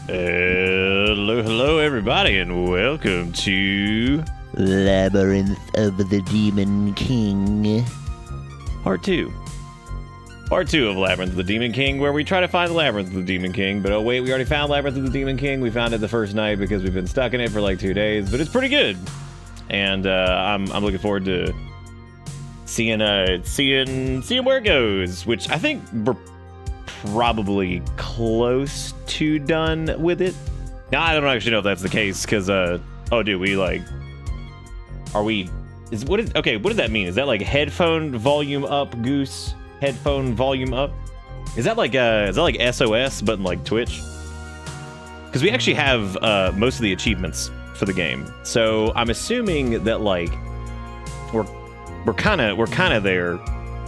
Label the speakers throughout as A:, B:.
A: Hello, everybody, and welcome to
B: Labyrinth of the Demon King.
A: Part 2. Part 2 of Labyrinth of the Demon King, where we try to find the Labyrinth of the Demon King, but oh wait, we already found Labyrinth of the Demon King. We found it the first night because we've been stuck in it for like 2 days, but it's pretty good. And I'm looking forward to seeing where it goes, which I think we're probably close to done with it. Now, I don't actually know if that's the case, because, what does that mean? Is that like headphone volume up, Goose? Headphone volume up? Is that like SOS, but in like Twitch? Because we actually have, most of the achievements for the game. So I'm assuming that, like, we're kind of there,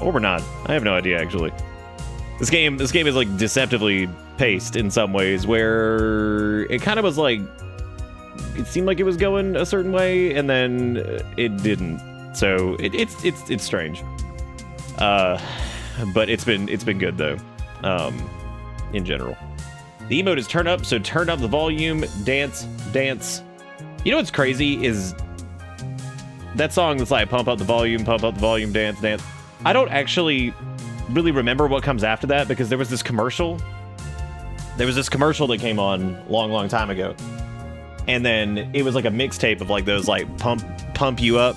A: or we're not. I have no idea, actually. This game is like deceptively paced in some ways, where it kind of was like, it seemed like it was going a certain way, and then it didn't. So it's strange. But it's been good though. In general, the emote is turn up, so turn up the volume, dance. You know what's crazy is that song that's like pump up the volume, dance. I don't actually really remember what comes after that, because there was this commercial that came on long time ago, and then it was like a mixtape of like those like pump you up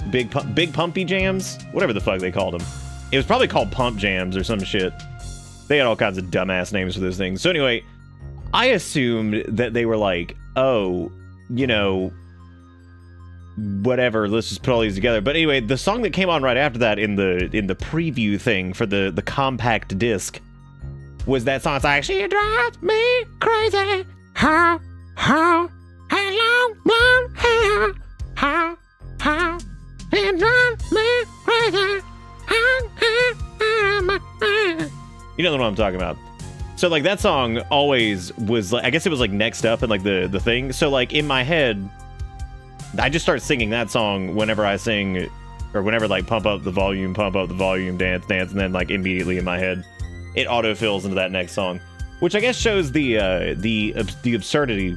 A: big pumpy jams, whatever the fuck they called them. It was probably called pump jams or some shit. They had all kinds of dumbass names for those things. So anyway, I assumed that they were like, oh, you know, whatever, let's just put all these together. But anyway, the song that came on right after that in the preview thing for the compact disc was that song. It's like, she drives me crazy, how long blonde hair, how she drives me crazy. You know what I'm talking about. So like that song always was like, I guess it was like next up in like the thing. So like in my head, I just start singing that song whenever I sing, or whenever like pump up the volume, dance, and then like immediately in my head, it autofills into that next song, which I guess shows the absurdity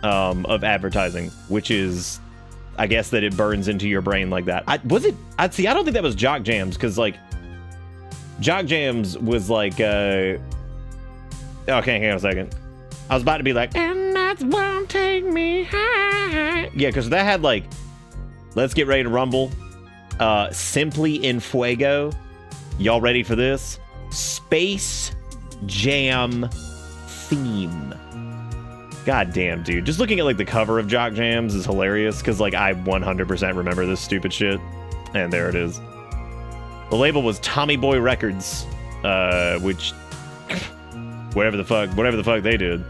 A: of advertising, which is, I guess, that it burns into your brain like that. I don't think that was Jock Jams, because like Jock Jams was like okay, hang on a second. I was about to be like, and that's won't take me high. Yeah, because that had like, let's get ready to rumble. Simply in Fuego. Y'all ready for this? Space Jam theme. God damn, dude. Just looking at like the cover of Jock Jams is hilarious, because like I 100% remember this stupid shit. And there it is. The label was Tommy Boy Records, which whatever the fuck they did.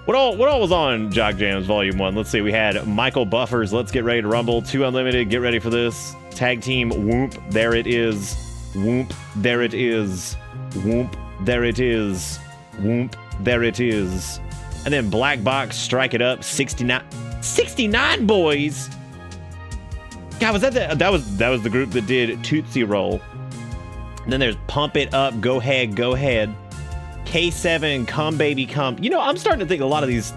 A: What all was on Jock Jams Volume 1? Let's see. We had Michael Buffer's Let's Get Ready to Rumble, 2 Unlimited, Get Ready for This, Tag Team Whoop, There It Is, Whoop, There It Is, Whoop, There It Is, Whoop, There It Is. And then Black Box, Strike It Up, 69 boys. God, was that was the group that did Tootsie Roll. And then there's Pump It Up, Go Ahead, K7, Come Baby Come. You know, I'm starting to think a lot of these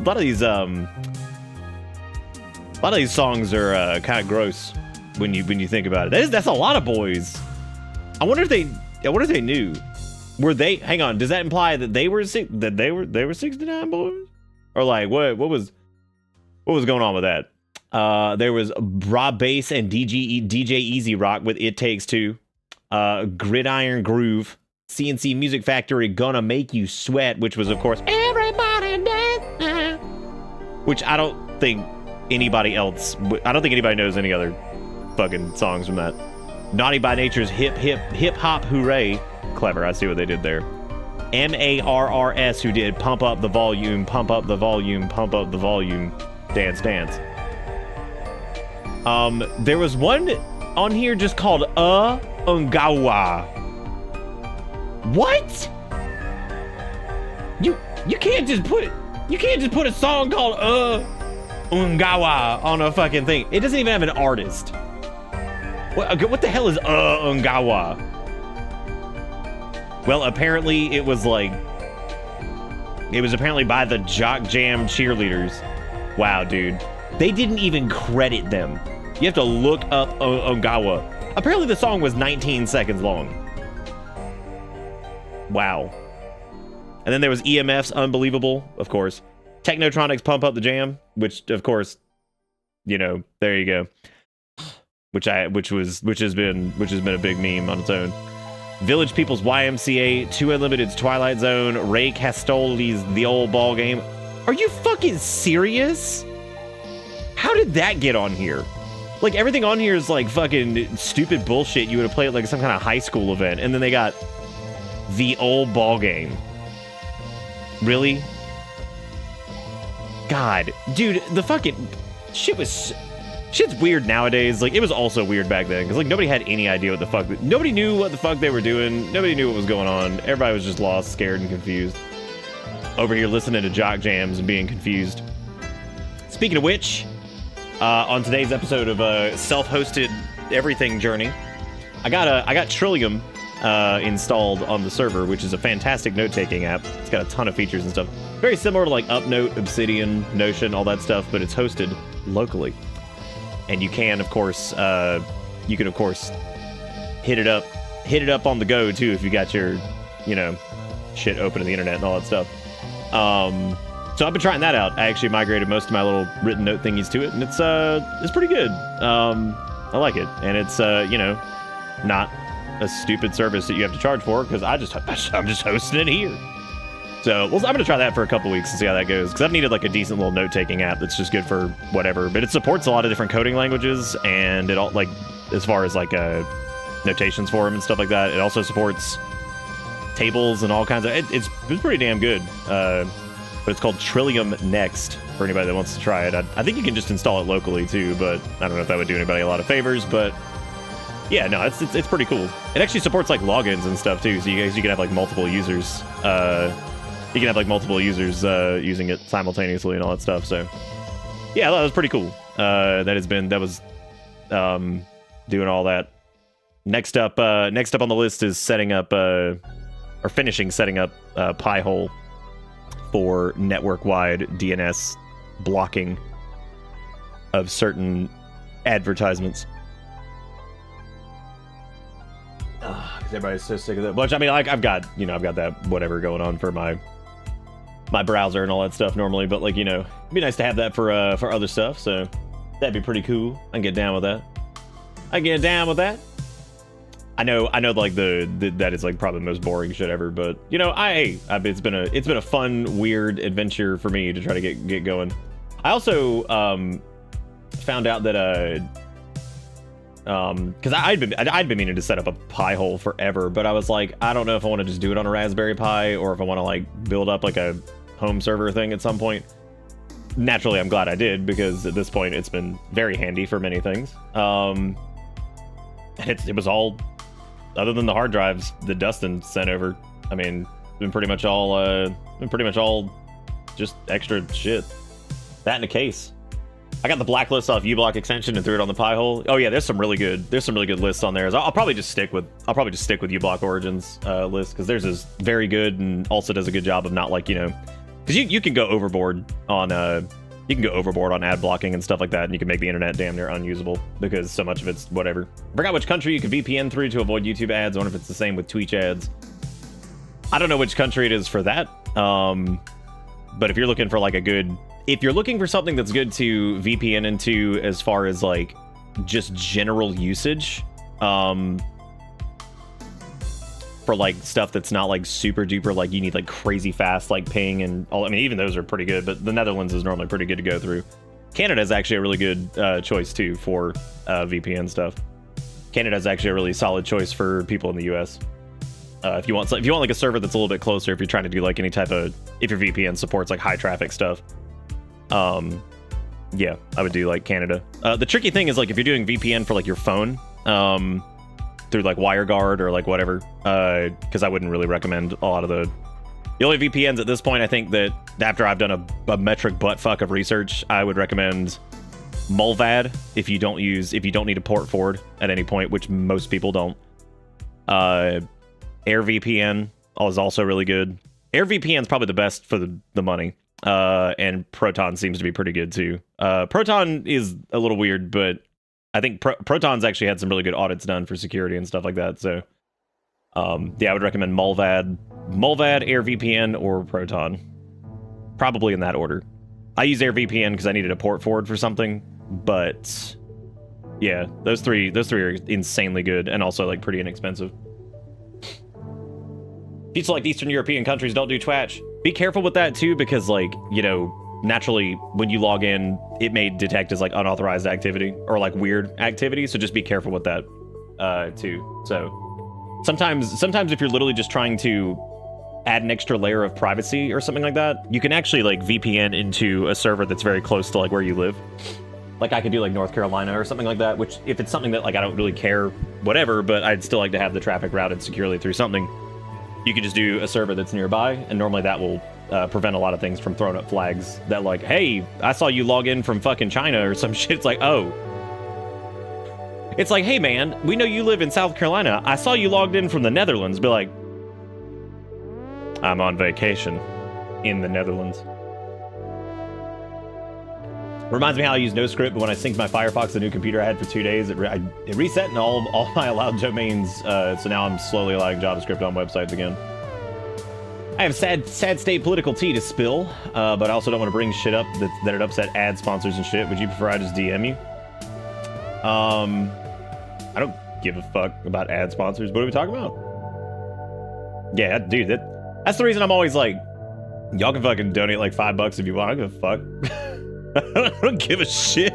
A: songs are kind of gross when you think about it. That's a lot of boys. I wonder if they knew. Were they? Hang on. Does that imply that they were 69 boys? Or like what was going on with that? There was Rob Bass and DJ Easy Rock with It Takes Two, Gridiron Groove, CNC Music Factory, Gonna Make You Sweat, which was of course Everybody Dance, which I don't think anybody knows any other fucking songs from that. Naughty by Nature's Hip Hop Hooray. Clever. I see what they did there. MARRS, who did Pump Up the Volume, Dance. There was one on here just called Ungawa. What? You can't just put a song called Ungawa on a fucking thing. It doesn't even have an artist. What the hell is Ungawa? Well, apparently it was like It was apparently by the Jock Jam cheerleaders. Wow, dude. They didn't even credit them. You have to look up Ongawa. Apparently the song was 19 seconds long. Wow. And then there was EMF's Unbelievable, of course. Technotronics Pump Up the Jam, which of course, you know, there you go. Which has been a big meme on its own. Village People's YMCA, 2 Unlimited's Twilight Zone, Ray Castoli's The Old Ball Game. Are you fucking serious? How did that get on here? Like, everything on here is like fucking stupid bullshit you would have played at like some kind of high school event, and then they got The Old Ball Game. Really? God, dude, the fucking shit's weird nowadays. Like, it was also weird back then, because like nobody had any idea what the fuck. Nobody knew what the fuck they were doing. Nobody knew what was going on. Everybody was just lost, scared, and confused. Over here listening to jock jams and being confused. Speaking of which, on today's episode of self-hosted everything journey, I got Trillium installed on the server, which is a fantastic note-taking app. It's got a ton of features and stuff. Very similar to like Upnote, Obsidian, Notion, all that stuff, but it's hosted locally. And you can, of course, hit it up on the go too if you got your, you know, shit open to the internet and all that stuff. So I've been trying that out. I actually migrated most of my little written note thingies to it, and it's pretty good. I like it, and it's you know, not a stupid service that you have to charge for, because I'm just hosting it here. So I'm gonna try that for a couple weeks and see how that goes, because I've needed like a decent little note-taking app that's just good for whatever. But it supports a lot of different coding languages, and it all, like, as far as like notations for them and stuff like that, it also supports tables and all kinds of. It's pretty damn good. But it's called Trillium Next for anybody that wants to try it. I think you can just install it locally too, but I don't know if that would do anybody a lot of favors. But yeah, no, it's pretty cool. It actually supports like logins and stuff too, so you can have like multiple users. You can have like multiple users using it simultaneously and all that stuff. So yeah, that was pretty cool. That was doing all that. Next up on the list is finishing setting up Pi-hole for network-wide DNS blocking of certain advertisements. Because everybody's so sick of that. Which, I mean, like, I've got that whatever going on for my browser and all that stuff normally, but like, you know, it'd be nice to have that for other stuff. So that'd be pretty cool. I can get down with that. I know, like that is like probably the most boring shit ever, but you know, it's been a fun, weird adventure for me to try to get going. I also found out that because I'd been meaning to set up a Pi-hole forever, but I was like, I don't know if I want to just do it on a Raspberry Pi or if I want to like build up like a home server thing at some point. Naturally, I'm glad I did, because at this point it's been very handy for many things. And it was all, other than the hard drives that Dustin sent over, I mean, it's been pretty much all just extra shit. That in a case. I got the blacklist off uBlock extension and threw it on the Pi-hole. Oh yeah, there's some really good lists on there. I'll probably just stick with uBlock Origins list, because theirs is very good and also does a good job of not, like, you know, because you can go overboard on ad blocking and stuff like that, and you can make the internet damn near unusable because so much of it's whatever. I forgot which country you can VPN through to avoid YouTube ads. I wonder if it's the same with Twitch ads. I don't know which country it is for that. But if you're looking for like if you're looking for something that's good to VPN into as far as like just general usage, for like stuff that's not like super duper, like you need like crazy fast like ping and all. I mean, even those are pretty good, but the Netherlands is normally pretty good to go through. Canada is actually a really good choice too for VPN stuff. Canada is actually a really solid choice for people in the US. If you want like a server that's a little bit closer, if you're trying to do like any type of, if your VPN supports like high traffic stuff, yeah, I would do like Canada. The tricky thing is like if you're doing VPN for like your phone, through like WireGuard or like whatever, because I wouldn't really recommend a lot of the only VPNs at this point. I think that after I've done a metric buttfuck of research, I would recommend Mulvad if you don't need a port forward at any point, which most people don't. AirVPN is also really good. Air VPN's probably the best for the money. And Proton seems to be pretty good too. Proton is a little weird, but I think Proton's actually had some really good audits done for security and stuff like that. So, yeah, I would recommend Mulvad, Air VPN, or Proton. Probably in that order. I use Air VPN because I needed a port forward for something, but yeah, those three are insanely good and also like pretty inexpensive. People like Eastern European countries don't do Twitch. Be careful with that too, because like, you know, naturally when you log in, it may detect as like unauthorized activity or like weird activity. So just be careful with that too. So sometimes if you're literally just trying to add an extra layer of privacy or something like that, you can actually like VPN into a server that's very close to like where you live. Like I could do like North Carolina or something like that, which if it's something that like I don't really care, whatever, but I'd still like to have the traffic routed securely through something. You could just do a server that's nearby, and normally that will prevent a lot of things from throwing up flags that like, hey, I saw you log in from fucking China or some shit. It's like, oh. It's like, hey man, we know you live in South Carolina. I saw you logged in from the Netherlands. Be like, I'm on vacation in the Netherlands. Reminds me how I use NoScript, but when I synced my Firefox to the new computer I had for 2 days, it reset and all my allowed domains, so now I'm slowly allowing JavaScript on websites again. I have sad state political tea to spill, but I also don't want to bring shit up that it upset ad sponsors and shit. Would you prefer I just DM you? I don't give a fuck about ad sponsors. What are we talking about? Yeah, dude, that's the reason I'm always like, y'all can fucking donate like $5 if you want. I don't give a fuck. I don't give a shit.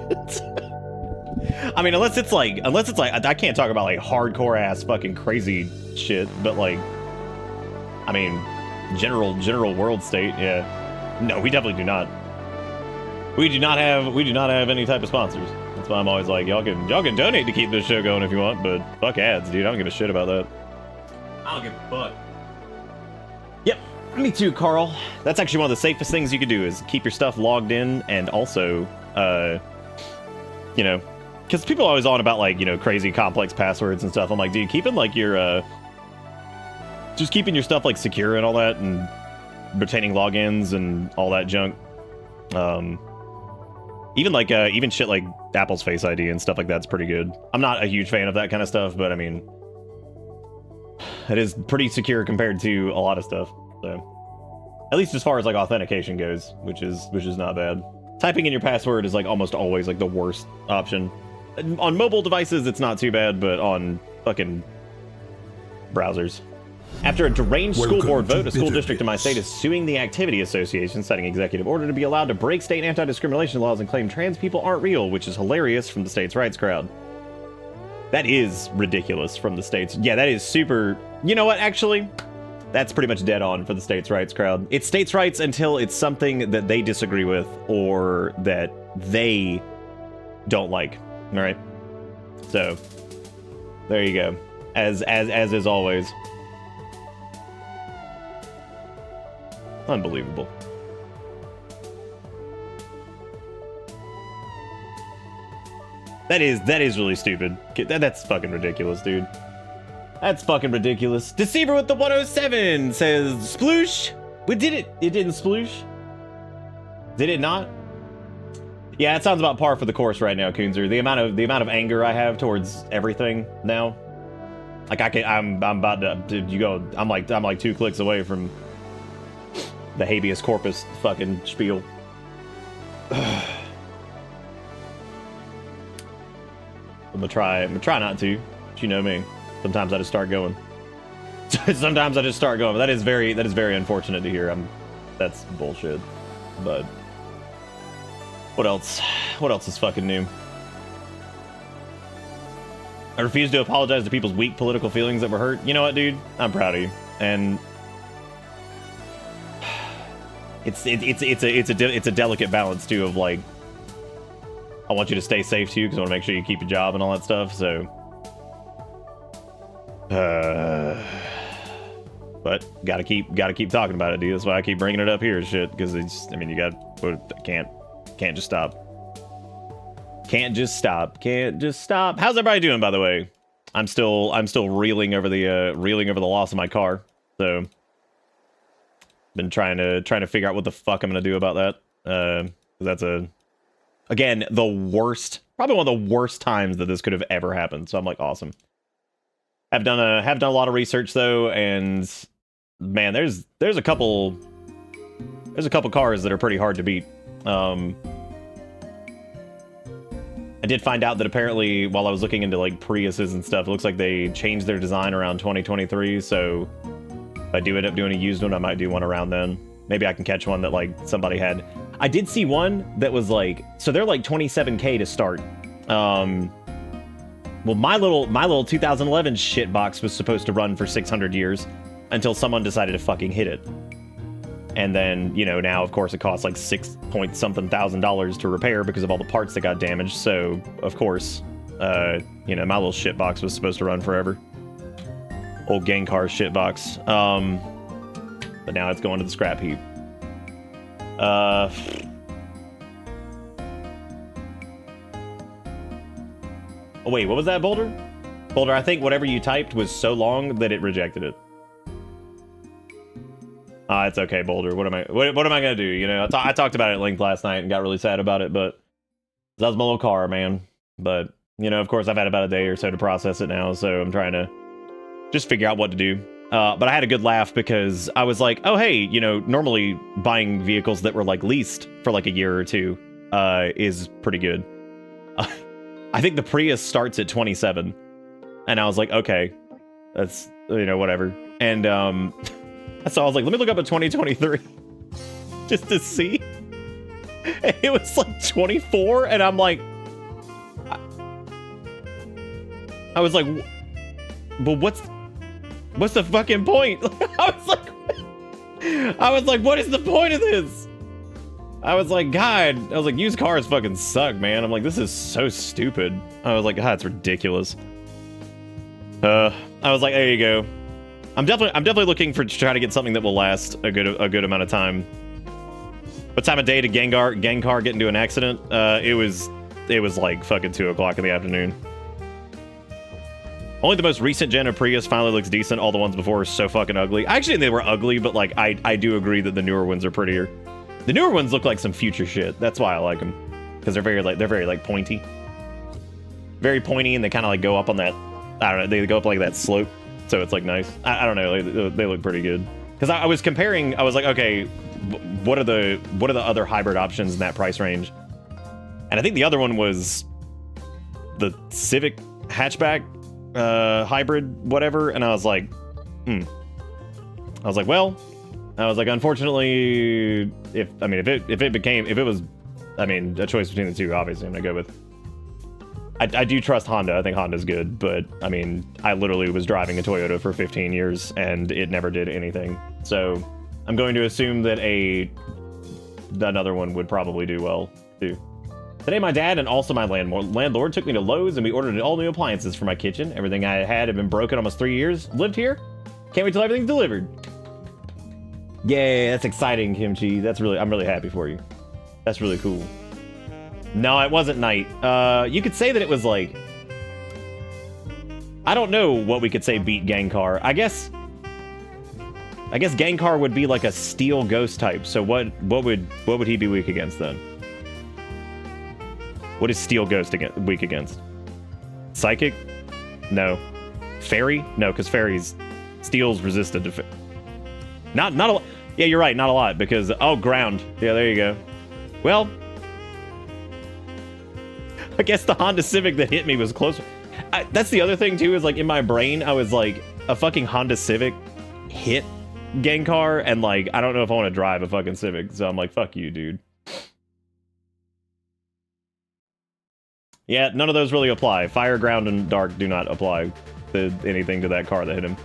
A: I mean, unless it's like, I can't talk about like hardcore ass fucking crazy shit, but like, I mean, general world state, yeah. No, we definitely do not. We do not have any type of sponsors. That's why I'm always like, y'all can donate to keep this show going if you want, but fuck ads, dude. I don't give a shit about that. I don't give a fuck. Yep. Me too, Carl. That's actually one of the safest things you could do is keep your stuff logged in, and also, you know, because people are always on about like, you know, crazy complex passwords and stuff. I'm like, dude, keeping like your, just keeping your stuff like secure and all that, and retaining logins and all that junk. Even like, even shit like Apple's Face ID and stuff like that's pretty good. I'm not a huge fan of that kind of stuff, but I mean, it is pretty secure compared to a lot of stuff. So, at least as far as like authentication goes, which is not bad. Typing in your password is like almost always like the worst option. On mobile devices, it's not too bad, but on fucking browsers. After a deranged school board vote, a school district in my state is suing the Activity Association, citing executive order to be allowed to break state anti-discrimination laws and claim trans people aren't real, which is hilarious from the states' rights crowd. That is ridiculous from the states. Yeah, that is super. You know what, actually? That's pretty much dead on for the states' rights crowd. It's states' rights until it's something that they disagree with or that they don't like. All right? So, there you go. As is always. Unbelievable. That is really stupid. That's fucking ridiculous, dude. That's fucking ridiculous. Deceiver with the 107 says, sploosh. We did it. It didn't sploosh. Did it not? Yeah, it sounds about par for the course right now, Coonzer. The amount of anger I have towards everything now. Like I'm about to you go. I'm like 2 clicks away from the habeas corpus fucking spiel. I'm gonna try not to, but you know me. Sometimes I just start going. Sometimes I just start going. But that is very unfortunate to hear. That's bullshit. But what else? What else is fucking new? I refuse to apologize to people's weak political feelings that were hurt. You know what, dude? I'm proud of you. And it's a delicate balance too of like, I want you to stay safe too because I want to make sure you keep your job and all that stuff. So, but gotta keep talking about it, dude. That's why I keep bringing it up here, shit. Because it's, I mean, you can't just stop. Can't just stop. How's everybody doing, by the way? I'm still reeling over the loss of my car. So Been trying to figure out what the fuck I'm gonna do about that. That's again the worst, probably one of the worst times that this could have ever happened. So I'm like, awesome. Have done a lot of research though, and man, there's a couple cars that are pretty hard to beat. I did find out that apparently while I was looking into like Priuses and stuff, it looks like they changed their design around 2023. So if I do end up doing a used one, I might do one around then. Maybe I can catch one that like somebody had. I did see one that was like, so they're like 27K to start. Well, my little 2011 shit box was supposed to run for 600 years until someone decided to fucking hit it. And then, you know, now of course it costs like $6,000 to repair because of all the parts that got damaged. So of course, you know, my little shit box was supposed to run forever. Old Gengar shit box. But now it's going to the scrap heap. Oh wait, what was that, Boulder? Boulder, I think whatever you typed was so long that it rejected it. It's okay, Boulder. What am I gonna do? You know, I talked about it at length last night and got really sad about it, but that was my little car, man. But you know, of course, I've had about a day or so to process it now, so I'm trying to just figure out what to do. But I had a good laugh because I was like, oh hey, you know, normally buying vehicles that were like leased for like a year or two is pretty good. I think the Prius starts at 27, and I was like, okay, that's, you know, whatever. And so I was like, let me look up at 2023 just to see. And it was like 24, and I'm like, I was like, but what's the fucking point? I was like, what is the point of this? I was like, God, I was like, used cars fucking suck, man. I'm like, this is so stupid. I was like, God, it's ridiculous. I was like, there you go. I'm definitely looking to try to get something that will last a good amount of time. What time of day did Gengar get into an accident? It was like fucking 2 o'clock in the afternoon. Only the most recent gen of Prius finally looks decent. All the ones before were so fucking ugly. Actually, they were ugly, but like I do agree that the newer ones are prettier. The newer ones look like some future shit. That's why I like them, because they're very pointy, very pointy, and they kind of like go up on that. I don't know. They go up like that slope, so it's like nice. I don't know. They look pretty good. Because I was comparing. I was like, okay, what are the other hybrid options in that price range? And I think the other one was the Civic hatchback. Hybrid whatever, and I was like, I was like, well, unfortunately, if it was a choice between the two, obviously I'm gonna go with, I do trust Honda. I think Honda's good, but I mean, I literally was driving a Toyota for 15 years and it never did anything, so I'm going to assume that another one would probably do well too. Today, my dad and also my landlord took me to Lowe's, and we ordered all new appliances for my kitchen. Everything I had been broken almost 3 years. Lived here. Can't wait till everything's delivered. Yay, that's exciting, Kimchi. I'm really happy for you. That's really cool. No, it wasn't night. You could say that it was like, I don't know what we could say beat Gengar. I guess Gengar would be like a steel ghost type. So what would he be weak against then? What is Steel Ghost weak against? Psychic? No. Fairy? No, because Fairy's... Steel's resistant to... Not a lot. Yeah, you're right, not a lot, because... Oh, Ground. Yeah, there you go. Well... I guess the Honda Civic that hit me was closer. That's the other thing, too, is, like, in my brain, I was like, a fucking Honda Civic hit Gengar, and, like, I don't know if I want to drive a fucking Civic, so I'm like, fuck you, dude. Yeah, none of those really apply. Fire, ground, and dark do not apply to anything to that car that hit him.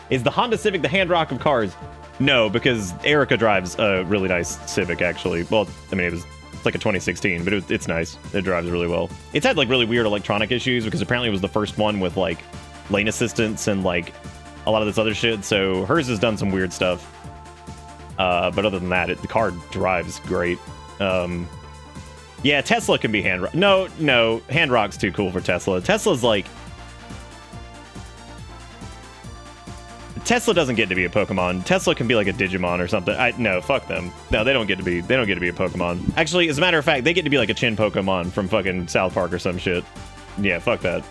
A: Is the Honda Civic the hand rock of cars? No, because Erica drives a really nice Civic, actually. Well, I mean, it's like a 2016, but it's nice. It drives really well. It's had, like, really weird electronic issues, because apparently it was the first one with, like, lane assistance and, like, a lot of this other shit, so hers has done some weird stuff. But other than that, the car drives great. Yeah, Tesla can be hand rock. No, hand rock's too cool for Tesla. Tesla's like... Tesla doesn't get to be a Pokemon. Tesla can be like a Digimon or something. No, fuck them. No, they don't get to be a Pokemon. Actually, as a matter of fact, they get to be like a Chin Pokemon from fucking South Park or some shit. Yeah, fuck that.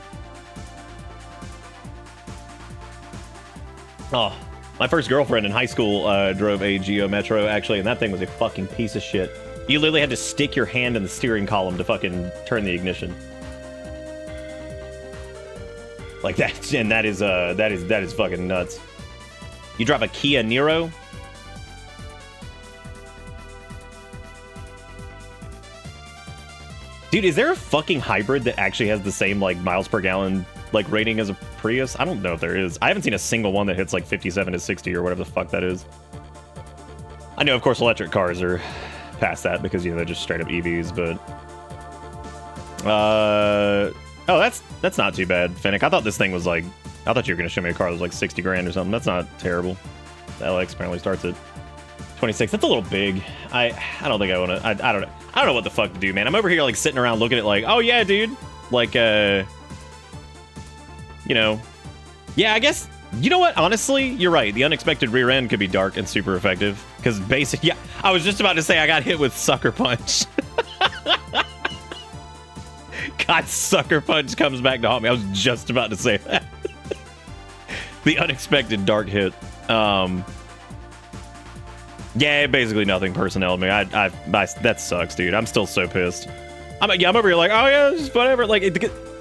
A: Oh, my first girlfriend in high school drove a Geo Metro, actually, and that thing was a fucking piece of shit. You literally had to stick your hand in the steering column to fucking turn the ignition. Like that, and that is fucking nuts. You drive a Kia Niro? Dude, is there a fucking hybrid that actually has the same, like, miles per gallon, like, rating as a Prius? I don't know if there is. I haven't seen a single one that hits, like, 57 to 60 or whatever the fuck that is. I know, of course, electric cars are past that because, you know, they're just straight up EVs, but... Oh, that's not too bad, Fennec. I thought this thing was, like... I thought you were going to show me a car that was, like, 60 grand or something. That's not terrible. The LX apparently starts at 26. That's a little big. I don't think I want to... I don't know. I don't know what the fuck to do, man. I'm over here, like, sitting around looking at, like, oh, yeah, dude. Like, you know. Yeah, I guess... You know what? Honestly, you're right. The unexpected rear end could be dark and super effective. Because basic... Yeah, I was just about to say I got hit with Sucker Punch. God, Sucker Punch comes back to haunt me. I was just about to say that. The unexpected dark hit. Yeah, basically nothing personnel to me. I that sucks, dude. I'm still so pissed. I'm over here like, oh yeah, just whatever. Like,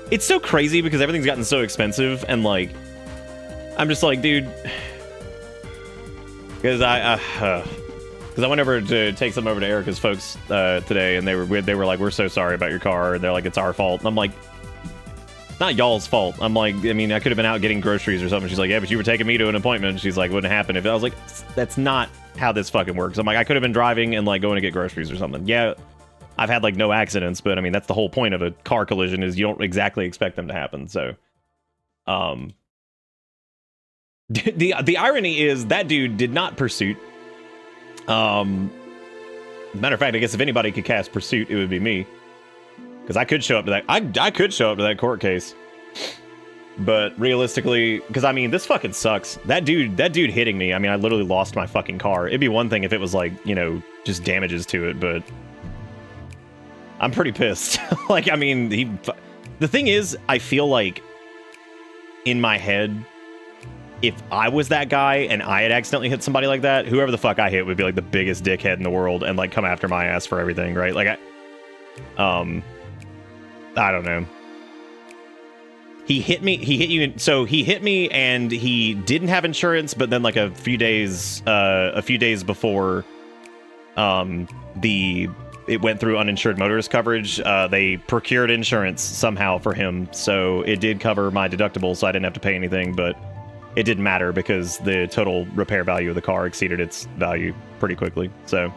A: it's so crazy because everything's gotten so expensive, and like, I'm just like, dude, because I went over to take some over to Erica's folks today, and they were like, we're so sorry about your car. And they're like, it's our fault. And I'm like, not y'all's fault. I'm like, I mean, I could have been out getting groceries or something. She's like, yeah, but you were taking me to an appointment. She's like, wouldn't happen if... I was like, that's not how this fucking works. I'm like, I could have been driving and like going to get groceries or something. Yeah, I've had like no accidents, but I mean, that's the whole point of a car collision, is you don't exactly expect them to happen. So, the irony is that dude did not pursuit. Matter of fact, I guess if anybody could cast pursuit, it would be me. Because I could show up to that. I could show up to that court case. But realistically, because I mean, this fucking sucks. That dude hitting me. I mean, I literally lost my fucking car. It'd be one thing if it was like, you know, just damages to it, but I'm pretty pissed. Like, I mean, the thing is, I feel like in my head, if I was that guy and I had accidentally hit somebody like that, whoever the fuck I hit would be like the biggest dickhead in the world and like come after my ass for everything, right? Like, I don't know. He hit me. He hit you. So he hit me, and he didn't have insurance. But then, like a few days before, it went through uninsured motorist coverage. They procured insurance somehow for him, so it did cover my deductible, so I didn't have to pay anything. But it didn't matter because the total repair value of the car exceeded its value pretty quickly. So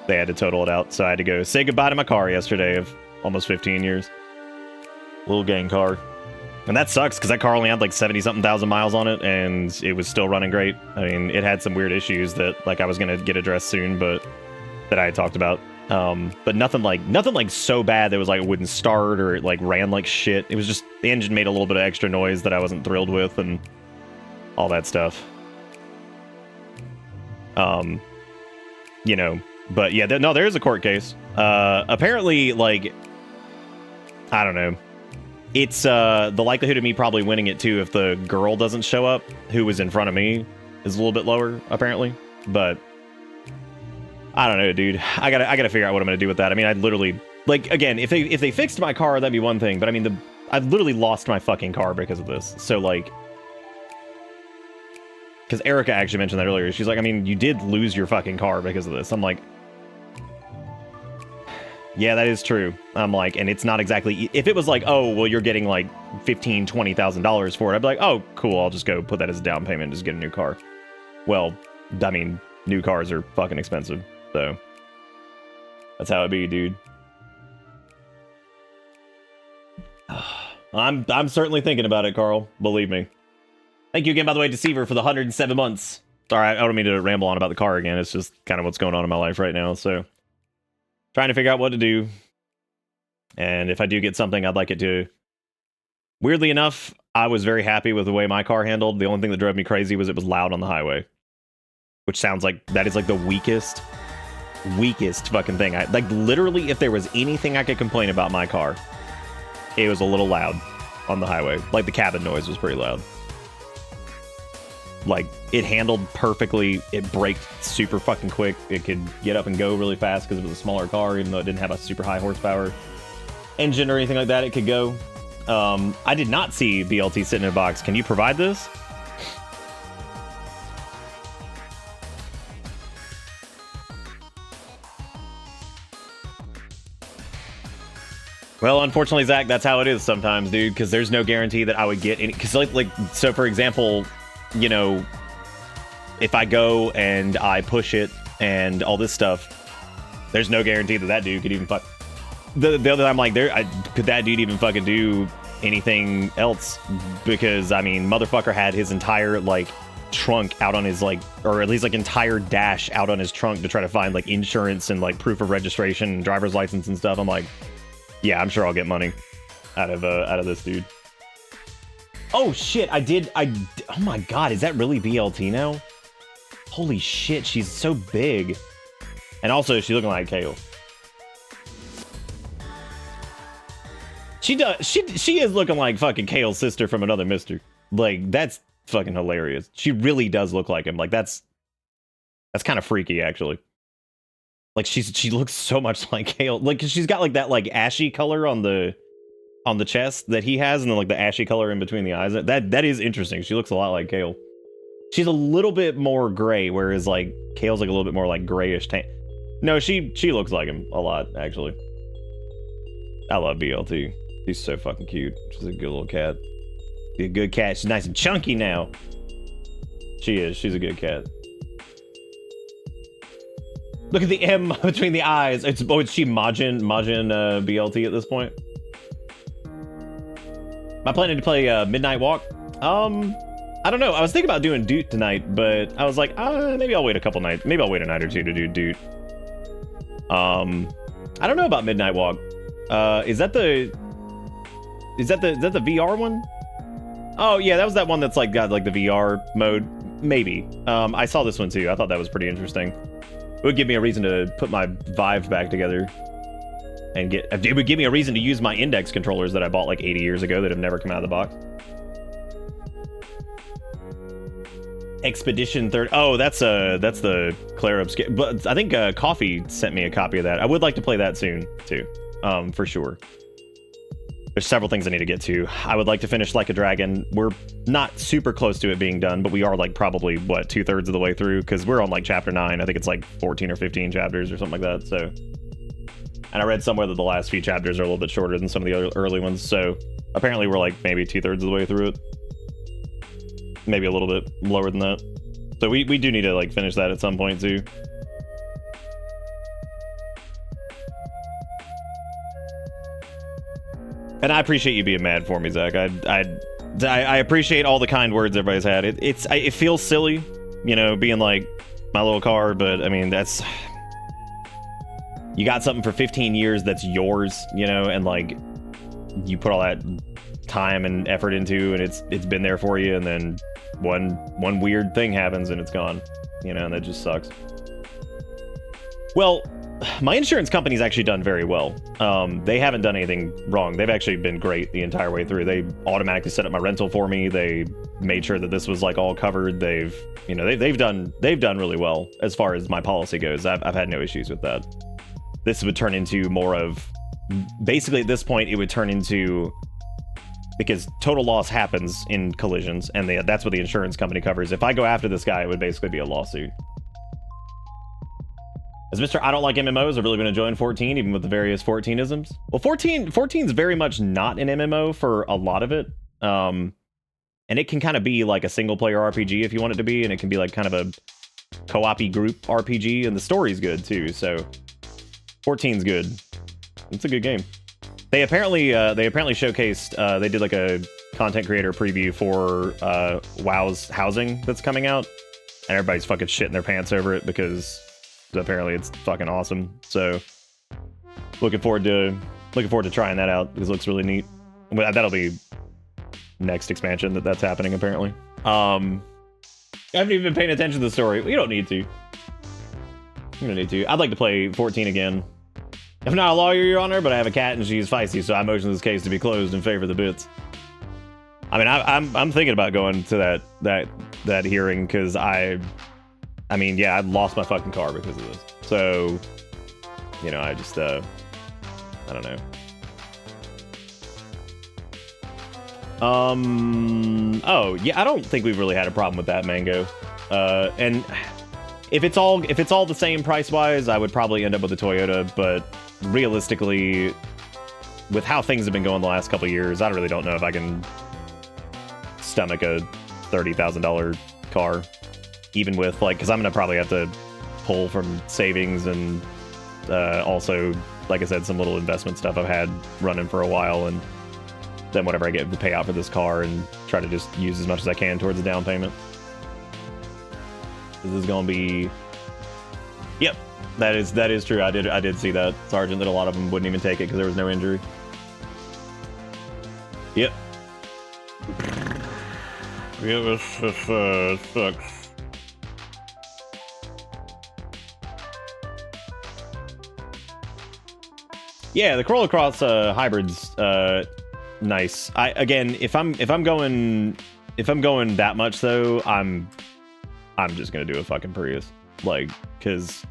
A: they had to total it out. So I had to go say goodbye to my car yesterday of almost 15 years. Little gang car. And that sucks because that car only had like 70-something thousand miles on it, and it was still running great. I mean, it had some weird issues that like I was gonna get addressed soon, but that I had talked about. But nothing like so bad that it was like it wouldn't start or it like ran like shit. It was just the engine made a little bit of extra noise that I wasn't thrilled with and all that stuff. You know, but yeah, no, there is a court case. Apparently, like, I don't know. It's the likelihood of me probably winning it too if the girl doesn't show up, who was in front of me, is a little bit lower apparently. But I don't know, dude. I gotta figure out what I'm gonna do with that. I mean, I'd literally, like, again, if they fixed my car, that'd be one thing. But I mean, I've literally lost my fucking car because of this. So like, because Erica actually mentioned that earlier. She's like, I mean, you did lose your fucking car because of this. I'm like, yeah, that is true. I'm like, and it's not exactly, if it was like, oh, well, you're getting like $15,000-$20,000 for it, I'd be like, oh, cool, I'll just go put that as a down payment and just get a new car. Well, I mean, new cars are fucking expensive, so that's how it be, dude. I'm certainly thinking about it, Carl. Believe me. Thank you again, by the way, Deceiver, for the 107 months. Sorry, I don't mean to ramble on about the car again. It's just kind of what's going on in my life right now, so trying to figure out what to do. And if I do get something, I'd like it to... Weirdly enough, I was very happy with the way my car handled. The only thing that drove me crazy was it was loud on the highway, which sounds like that is like the weakest fucking thing. Like literally, if there was anything I could complain about my car, it was a little loud on the highway. Like the cabin noise was pretty loud. Like it handled perfectly. It braked super fucking quick. It could get up and go really fast because it was a smaller car, even though it didn't have a super high horsepower engine or anything like that. It could go. I did not see BLT sitting in a box. Can you provide this? Well, unfortunately, Zach, that's how it is sometimes, dude, because there's no guarantee that I would get any. Because, like, so for example, you know, if I go and I push it and all this stuff, there's no guarantee that that dude could even fuck. The other time, like, could that dude even fucking do anything else? Because, I mean, motherfucker had his entire, like, trunk out on his, like, or at least, like, entire dash out on his trunk to try to find, like, insurance and, like, proof of registration and driver's license and stuff. I'm like, yeah, I'm sure I'll get money out of this dude. Oh, shit, oh my god, is that really BLT now? Holy shit, she's so big. And also, she's looking like Kale. She is looking like fucking Kale's sister from Another Mister. Like, that's fucking hilarious. She really does look like him. Like, that's kind of freaky, actually. Like, she looks so much like Kale. Like, she's got, like, that, like, ashy color on the chest that he has, and then, like, the ashy color in between the eyes. That is interesting. She looks a lot like Kale. She's a little bit more gray, whereas, like, Kale's, like, a little bit more, like, grayish tan. No, she looks like him a lot, actually. I love BLT. She's so fucking cute. She's a good little cat. She's a good cat. She's nice and chunky now. She is. She's a good cat. Look at the M between the eyes. Is she Majin BLT at this point? Am I planning to play Midnight Walk? I don't know. I was thinking about doing Doot tonight, but I was like, maybe I'll wait a couple nights. Maybe I'll wait a night or two to do Doot. I don't know about Midnight Walk. Is that the VR one? Oh yeah, that was that one that's like got like the VR mode. Maybe. I saw this one too. I thought that was pretty interesting. It would give me a reason to put my Vive back together and it would give me a reason to use my index controllers that I bought like 80 years ago that have never come out of the box. Expedition 30. Oh, that's the Claire Obscure. But I think Coffee sent me a copy of that. I would like to play that soon too, for sure. There's several things I need to get to. I would like to finish Like a Dragon. We're not super close to it being done, but we are like probably, what, 2/3 of the way through? Because we're on like chapter 9. I think it's like 14 or 15 chapters or something like that. So, and I read somewhere that the last few chapters are a little bit shorter than some of the other early ones. So apparently we're like maybe 2/3 of the way through it. Maybe a little bit lower than that. So we do need to like finish that at some point too. And I appreciate you being mad for me, Zach. I appreciate all the kind words everybody's had. It feels silly, you know, being like my little car, but I mean that's, you got something for 15 years that's yours, you know, and like you put all that time and effort into, and it's been there for you, and then one weird thing happens and it's gone, you know, and that just sucks. Well, my insurance company's actually done very well. They haven't done anything wrong. They've actually been great the entire way through. They automatically set up my rental for me. They made sure that this was like all covered. They've done really well as far as my policy goes. I've had no issues with that. This would turn into more of, basically at this point it would turn into, because total loss happens in collisions, and that's what the insurance company covers. If I go after this guy, it would basically be a lawsuit. As Mr. I don't like MMOs, I've really been enjoying 14, even with the various 14isms. Well, 14's very much not an MMO for a lot of it. And it can kind of be like a single-player RPG if you want it to be, and it can be like kind of a co-op-y group RPG, and the story's good too, so 14's good. It's a good game. They apparently showcased, they did like a content creator preview for WoW's housing that's coming out, and everybody's fucking shitting their pants over it because apparently it's fucking awesome. So looking forward to trying that out because it looks really neat. That'll be next expansion that's happening apparently. I haven't even been paying attention to the story. You don't need to. You don't need to. I'd like to play 14 again. I'm not a lawyer, Your Honor, but I have a cat and she's feisty, so I motion this case to be closed in favor of the bits. I mean, I'm thinking about going to that hearing because I mean, yeah, I lost my fucking car because of this. So, you know, I just I don't know. Oh yeah, I don't think we've really had a problem with that, Mango. And if it's all the same price wise, I would probably end up with a Toyota. But realistically, with how things have been going the last couple of years, I really don't know if I can stomach a $30,000 car, even with like, because I'm gonna probably have to pull from savings and also, like I said, some little investment stuff I've had running for a while, and then whatever I get to pay out for this car and try to just use as much as I can towards the down payment. This is gonna be, yep, that is true. I did see that, Sergeant, that a lot of them wouldn't even take it because there was no injury. Yep. Yeah, this sucks. Yeah, the Corolla Cross hybrids, nice. Again, if I'm going that much though, I'm just gonna do a fucking Prius, like, because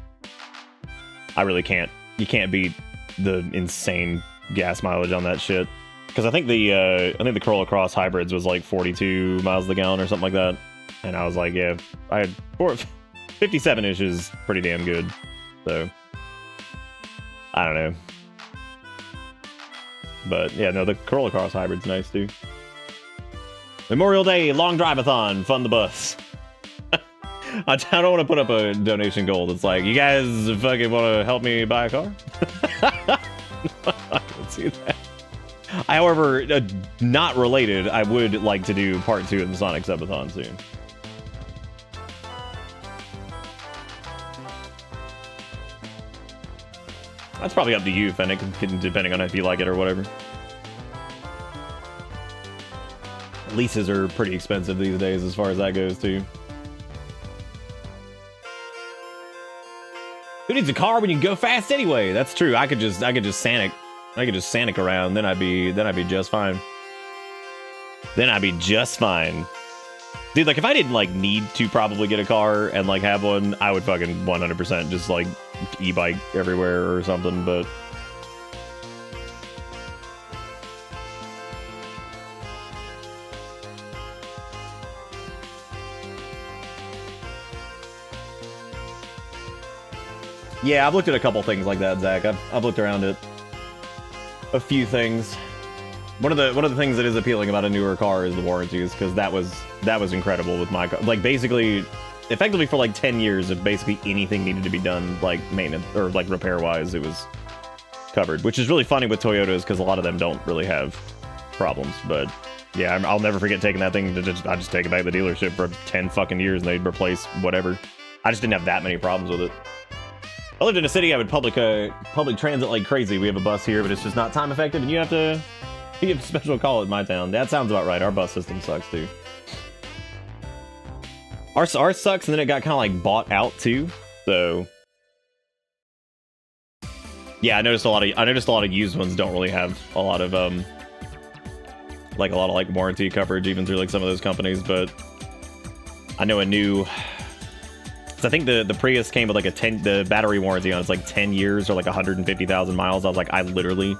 A: I really can't. You can't beat the insane gas mileage on that shit. Because I think the Corolla Cross hybrids was like 42 miles a gallon or something like that, and I was like, yeah, I had 57-ish is pretty damn good. So I don't know, but yeah, no, the Corolla Cross hybrid's nice too. Memorial Day long drive-a-thon, fund the bus. I don't want to put up a donation goal that's like, you guys fucking want to help me buy a car? I can see that. However, not related, I would like to do part 2 of the Sonic Subathon soon. That's probably up to you, Fennec, depending on if you like it or whatever. Leases are pretty expensive these days as far as that goes too. Who needs a car when you can go fast anyway? That's true. I could just Sanic around, then I'd be just fine. Then I'd be just fine. Dude, like if I didn't like need to probably get a car and like have one, I would fucking 100% just like e-bike everywhere or something, but yeah, I've looked at a couple things like that, Zach. I've looked around at a few things. One of the things that is appealing about a newer car is the warranties, because that was incredible with my car. Like basically, effectively for like 10 years, if basically anything needed to be done, like maintenance or like repair wise, it was covered. Which is really funny with Toyotas because a lot of them don't really have problems. But yeah, I'll never forget taking that thing to I just take it back to the dealership for 10 fucking years and they'd replace whatever. I just didn't have that many problems with it. I lived in a city, I would public transit like crazy. We have a bus here, but it's just not time effective, and you have to special call it in my town. That sounds about right. Our bus system sucks too. Ours sucks, and then it got kind of like bought out too. So yeah, I noticed a lot of used ones don't really have a lot of like warranty coverage even through like some of those companies. But I know a new. I think the Prius came with like the battery warranty on it's like 10 years or like 150,000 miles. I was like, I literally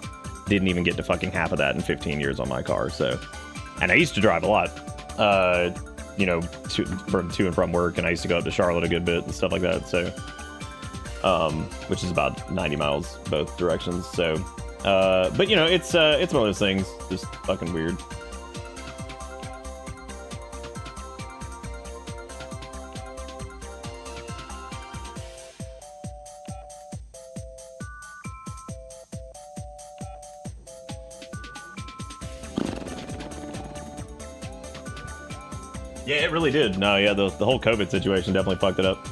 A: didn't even get to fucking half of that in 15 years on my car. So, and I used to drive a lot, you know, to and from work, and I used to go up to Charlotte a good bit and stuff like that. So, which is about 90 miles both directions. So, but you know, it's one of those things, just fucking weird. Yeah, it really did. No, yeah, the whole COVID situation definitely fucked it up.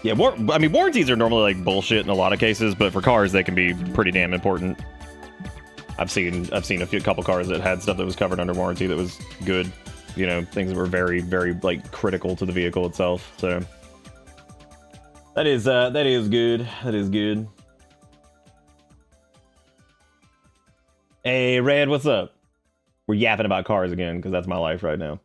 A: Yeah, I mean, warranties are normally like bullshit in a lot of cases, but for cars, they can be pretty damn important. I've seen couple cars that had stuff that was covered under warranty that was good. You know, things that were very, very like critical to the vehicle itself. So that is good. That is good. Hey, Red, what's up? We're yapping about cars again because that's my life right now.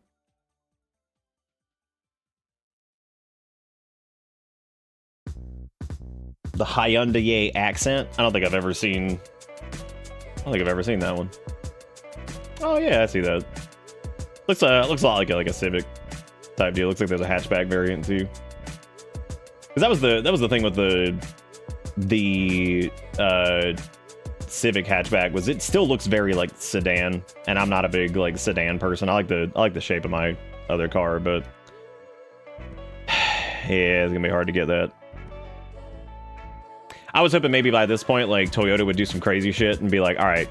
A: The Hyundai accent. I don't think I've ever seen that one. Oh yeah, I see that. Looks a lot like a Civic type deal. Looks like there's a hatchback variant too. Cause that was the thing with the Civic hatchback was it still looks very like sedan, and I'm not a big like sedan person. I like the shape of my other car, but yeah, it's gonna be hard to get that. I was hoping maybe by this point, like, Toyota would do some crazy shit and be like, all right,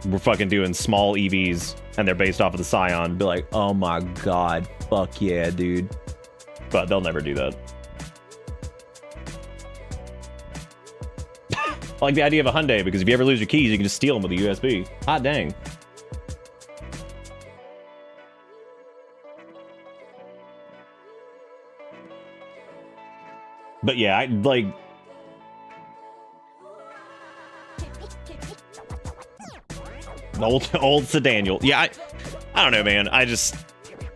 A: we're fucking doing small EVs, and they're based off of the Scion. Be like, oh my god, fuck yeah, dude. But they'll never do that. I like the idea of a Hyundai, because if you ever lose your keys, you can just steal them with a USB. Hot dang. But yeah, I like... Old Sedaniel. Yeah, I don't know, man. I just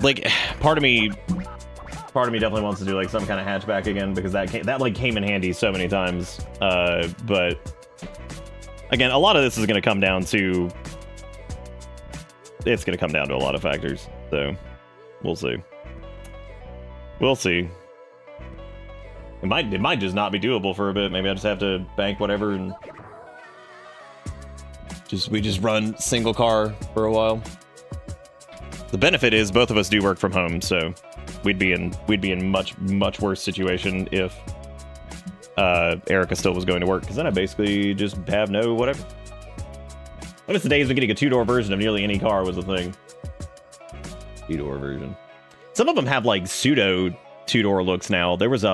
A: like part of me definitely wants to do like some kind of hatchback again, because that came in handy so many times. But again, a lot of this is going to come down to a lot of factors. So we'll see. We'll see. It might just not be doable for a bit. Maybe I just have to bank whatever and we just run single car for a while. The benefit is both of us do work from home, so we'd be in much worse situation if Erica still was going to work, because then I basically just have no whatever. I miss the days of getting a two-door version of nearly any car was a thing. Two-door version. Some of them have like pseudo two-door looks now. There was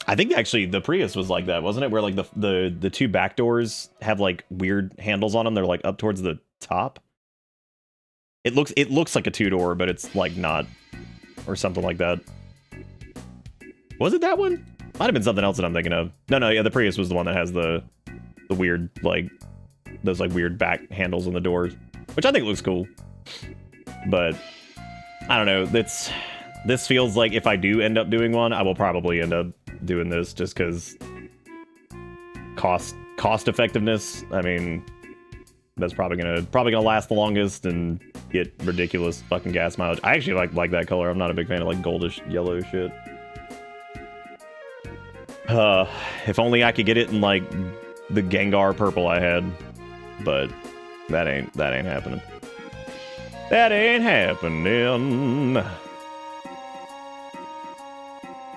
A: I think actually the Prius was like that, wasn't it? Where like the two back doors have like weird handles on them. They're like up towards the top. It looks like a two-door, but it's like not, or something like that. Was it that one? Might have been something else that I'm thinking of. No, yeah, the Prius was the one that has the weird like those like weird back handles on the doors, which I think looks cool. But I don't know. This feels like if I do end up doing one, I will probably end up doing this just because cost effectiveness. I mean, that's probably gonna last the longest and get ridiculous fucking gas mileage. I actually like that color. I'm not a big fan of like goldish yellow shit. If only I could get it in like the Gengar purple I had, but that ain't happening. That ain't happening.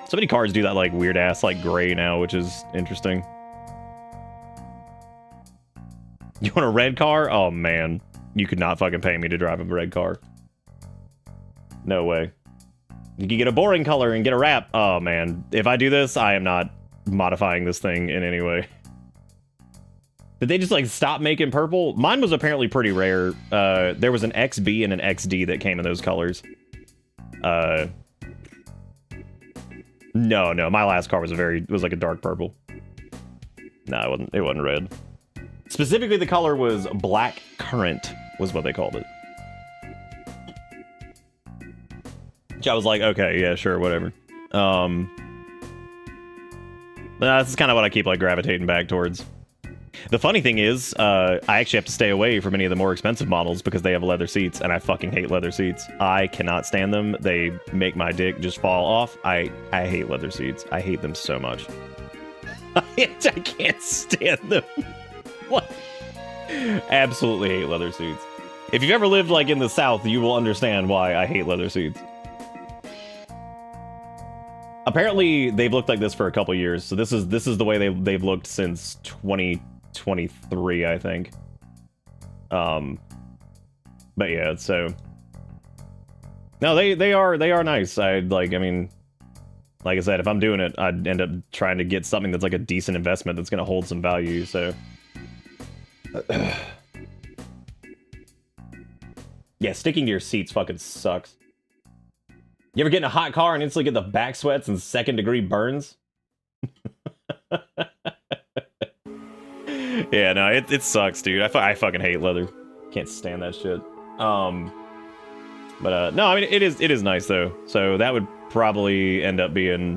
A: So many cars do that like weird ass like gray now, which is interesting. You want a red car? Oh man, you could not fucking pay me to drive a red car. No way. You can get a boring color and get a wrap. Oh man, if I do this, I am not modifying this thing in any way. Did they just like stop making purple? Mine was apparently pretty rare. There was an XB and an XD that came in those colors. No, my last car was like a dark purple. No, it wasn't red. Specifically, the color was black currant, was what they called it. Which I was like, okay, yeah, sure, whatever. That's kind of what I keep like gravitating back towards. The funny thing is, I actually have to stay away from any of the more expensive models because they have leather seats, and I fucking hate leather seats. I cannot stand them. They make my dick just fall off. I hate leather seats. I hate them so much. I can't stand them. What? Absolutely hate leather seats. If you've ever lived like in the South, you will understand why I hate leather seats. Apparently, they've looked like this for a couple years, so this is the way they've looked since 2023, I think. But yeah, so no, they are nice. I mean, Like I said, if I'm doing it, I'd end up trying to get something that's like a decent investment that's going to hold some value, so... Yeah, sticking to your seats fucking sucks. You ever get in a hot car and instantly get the back sweats and second-degree burns? Yeah, no, it sucks, dude. I fucking hate leather. Can't stand that shit. No, I mean, it is nice, though. So that would probably end up being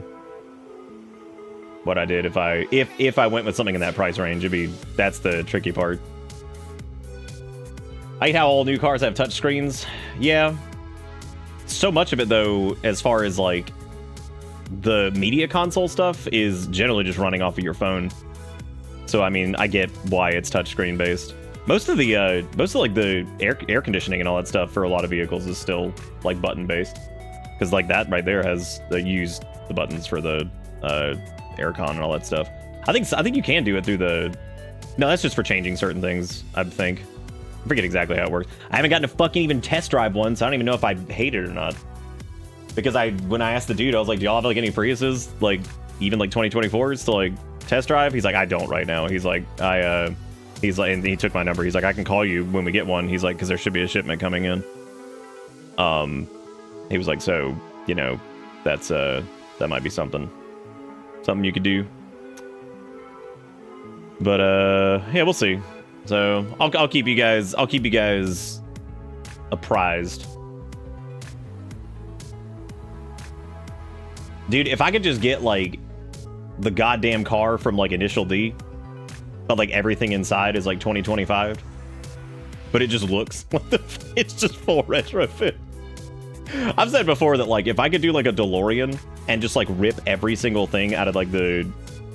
A: what I did if I went with something in that price range. That's the tricky part. I hate how all new cars have touchscreens. Yeah. So much of it, though, as far as, like, the media console stuff is generally just running off of your phone. So, I mean, I get why it's touchscreen based. Most of the air conditioning and all that stuff for a lot of vehicles is still, like, button based. Because, like, that right there has used the buttons for the aircon and all that stuff. I think you can do it through the... No, that's just for changing certain things, I think. I forget exactly how it works. I haven't gotten to fucking even test drive one, so I don't even know if I hate it or not. Because when I asked the dude, I was like, do y'all have like any Priuses, like even like 2024s to like test drive? He's like, I don't right now. He's like, and he took my number. He's like, I can call you when we get one. He's like, because there should be a shipment coming in. He was like, so, you know, that might be something you could do. But yeah, we'll see. So I'll keep you guys apprised. Dude, if I could just get like the goddamn car from like Initial D, but like everything inside is like 2025, but it just looks like it's just full retrofit. I've said before that like if I could do like a DeLorean and just like rip every single thing out of like the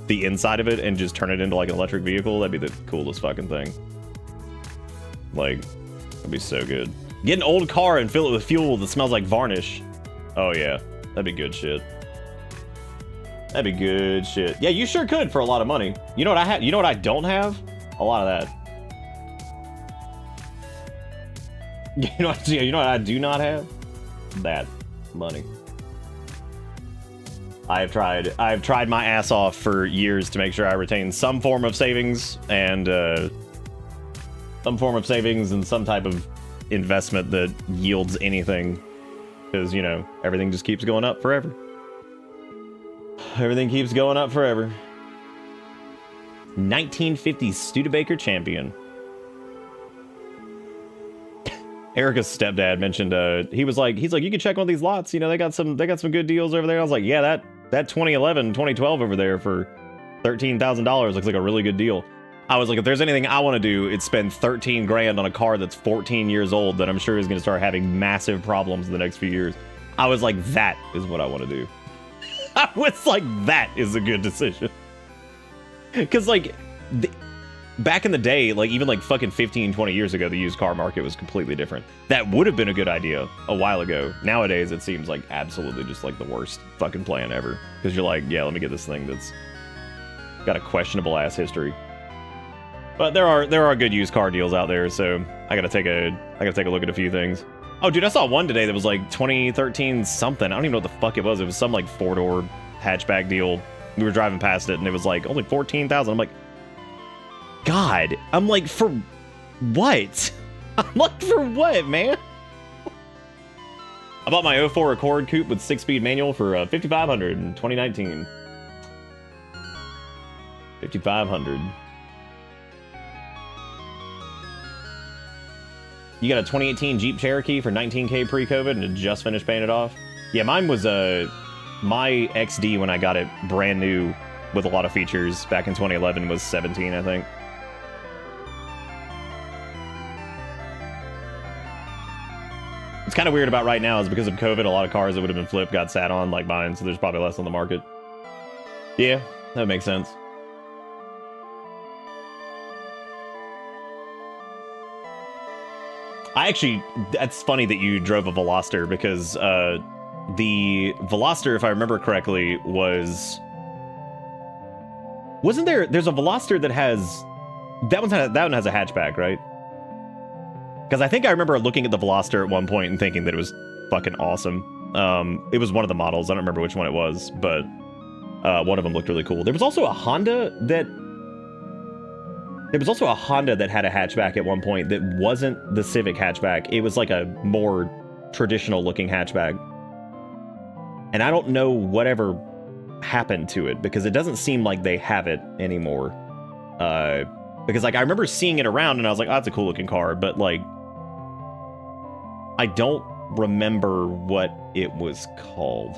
A: inside of it and just turn it into like an electric vehicle, that'd be the coolest fucking thing. Like, that'd be so good. Get an old car and fill it with fuel that smells like varnish. Oh yeah, that'd be good shit. That'd be good shit. Yeah, you sure could for a lot of money. You know what I have? You know what I don't have? A lot of that. You know what I do not have? That money. I've tried my ass off for years to make sure I retain some form of savings and some type of investment that yields anything, because you know everything just keeps going up forever. Everything keeps going up forever. 1950 Studebaker champion. Erica's stepdad mentioned he's like you can check one of these lots, you know, they got some good deals over there. I was like, yeah, that 2011 2012 over there for $13,000 looks like a really good deal. I was like, if there's anything I want to do, it's spend 13 grand on a car that's 14 years old that I'm sure is going to start having massive problems in the next few years. I was like, that is what I want to do. I was like, that is a good decision. Because like back in the day, like even like fucking 15, 20 years ago, the used car market was completely different. That would have been a good idea a while ago. Nowadays, it seems like absolutely just like the worst fucking plan ever. Because you're like, yeah, let me get this thing that's got a questionable ass history. But there are good used car deals out there, so I gotta take a look at a few things. Oh, dude, I saw one today that was like 2013 something. I don't even know what the fuck it was. It was some like 4-door hatchback deal. We were driving past it, and it was like only 14,000. I'm like, God, I'm like, for what? I'm like, for what, man? I bought my 04 Accord Coupe with 6-speed manual for $5,500 in 2019. $5,500. You got a 2018 Jeep Cherokee for $19K pre-COVID and it just finished paying it off? Yeah, mine was my XD when I got it brand new with a lot of features back in 2011 was 17, I think. What's kind of weird about right now is because of COVID, a lot of cars that would have been flipped got sat on like mine, so there's probably less on the market. Yeah, that makes sense. That's funny that you drove a Veloster because the Veloster, if I remember correctly, there's a Veloster that one has a hatchback, right? Because I think I remember looking at the Veloster at one point and thinking that it was fucking awesome. It was one of the models. I don't remember which one it was, but one of them looked really cool. There was also a Honda that had a hatchback at one point that wasn't the Civic hatchback. It was like a more traditional looking hatchback. And I don't know whatever happened to it because it doesn't seem like they have it anymore. Because like I remember seeing it around and I was like, oh, that's a cool looking car, but like I don't remember what it was called.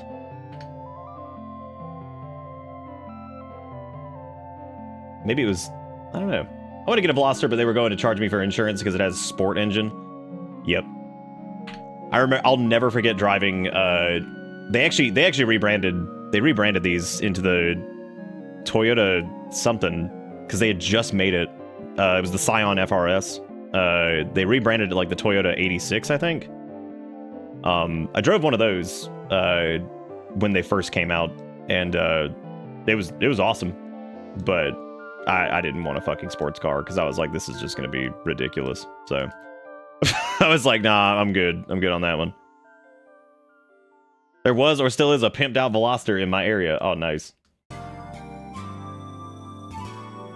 A: Maybe it was, I don't know. I want to get a Veloster, but they were going to charge me for insurance because it has a sport engine. Yep. I remember, I'll never forget driving, they actually rebranded these into the Toyota something because they had just made it. It was the Scion FRS. They rebranded it like the Toyota 86, I think. I drove one of those when they first came out, and it was awesome. But I didn't want a fucking sports car because I was like, this is just gonna be ridiculous. So I was like, nah, I'm good. I'm good on that one. There was or still is a pimped out Veloster in my area. Oh, nice.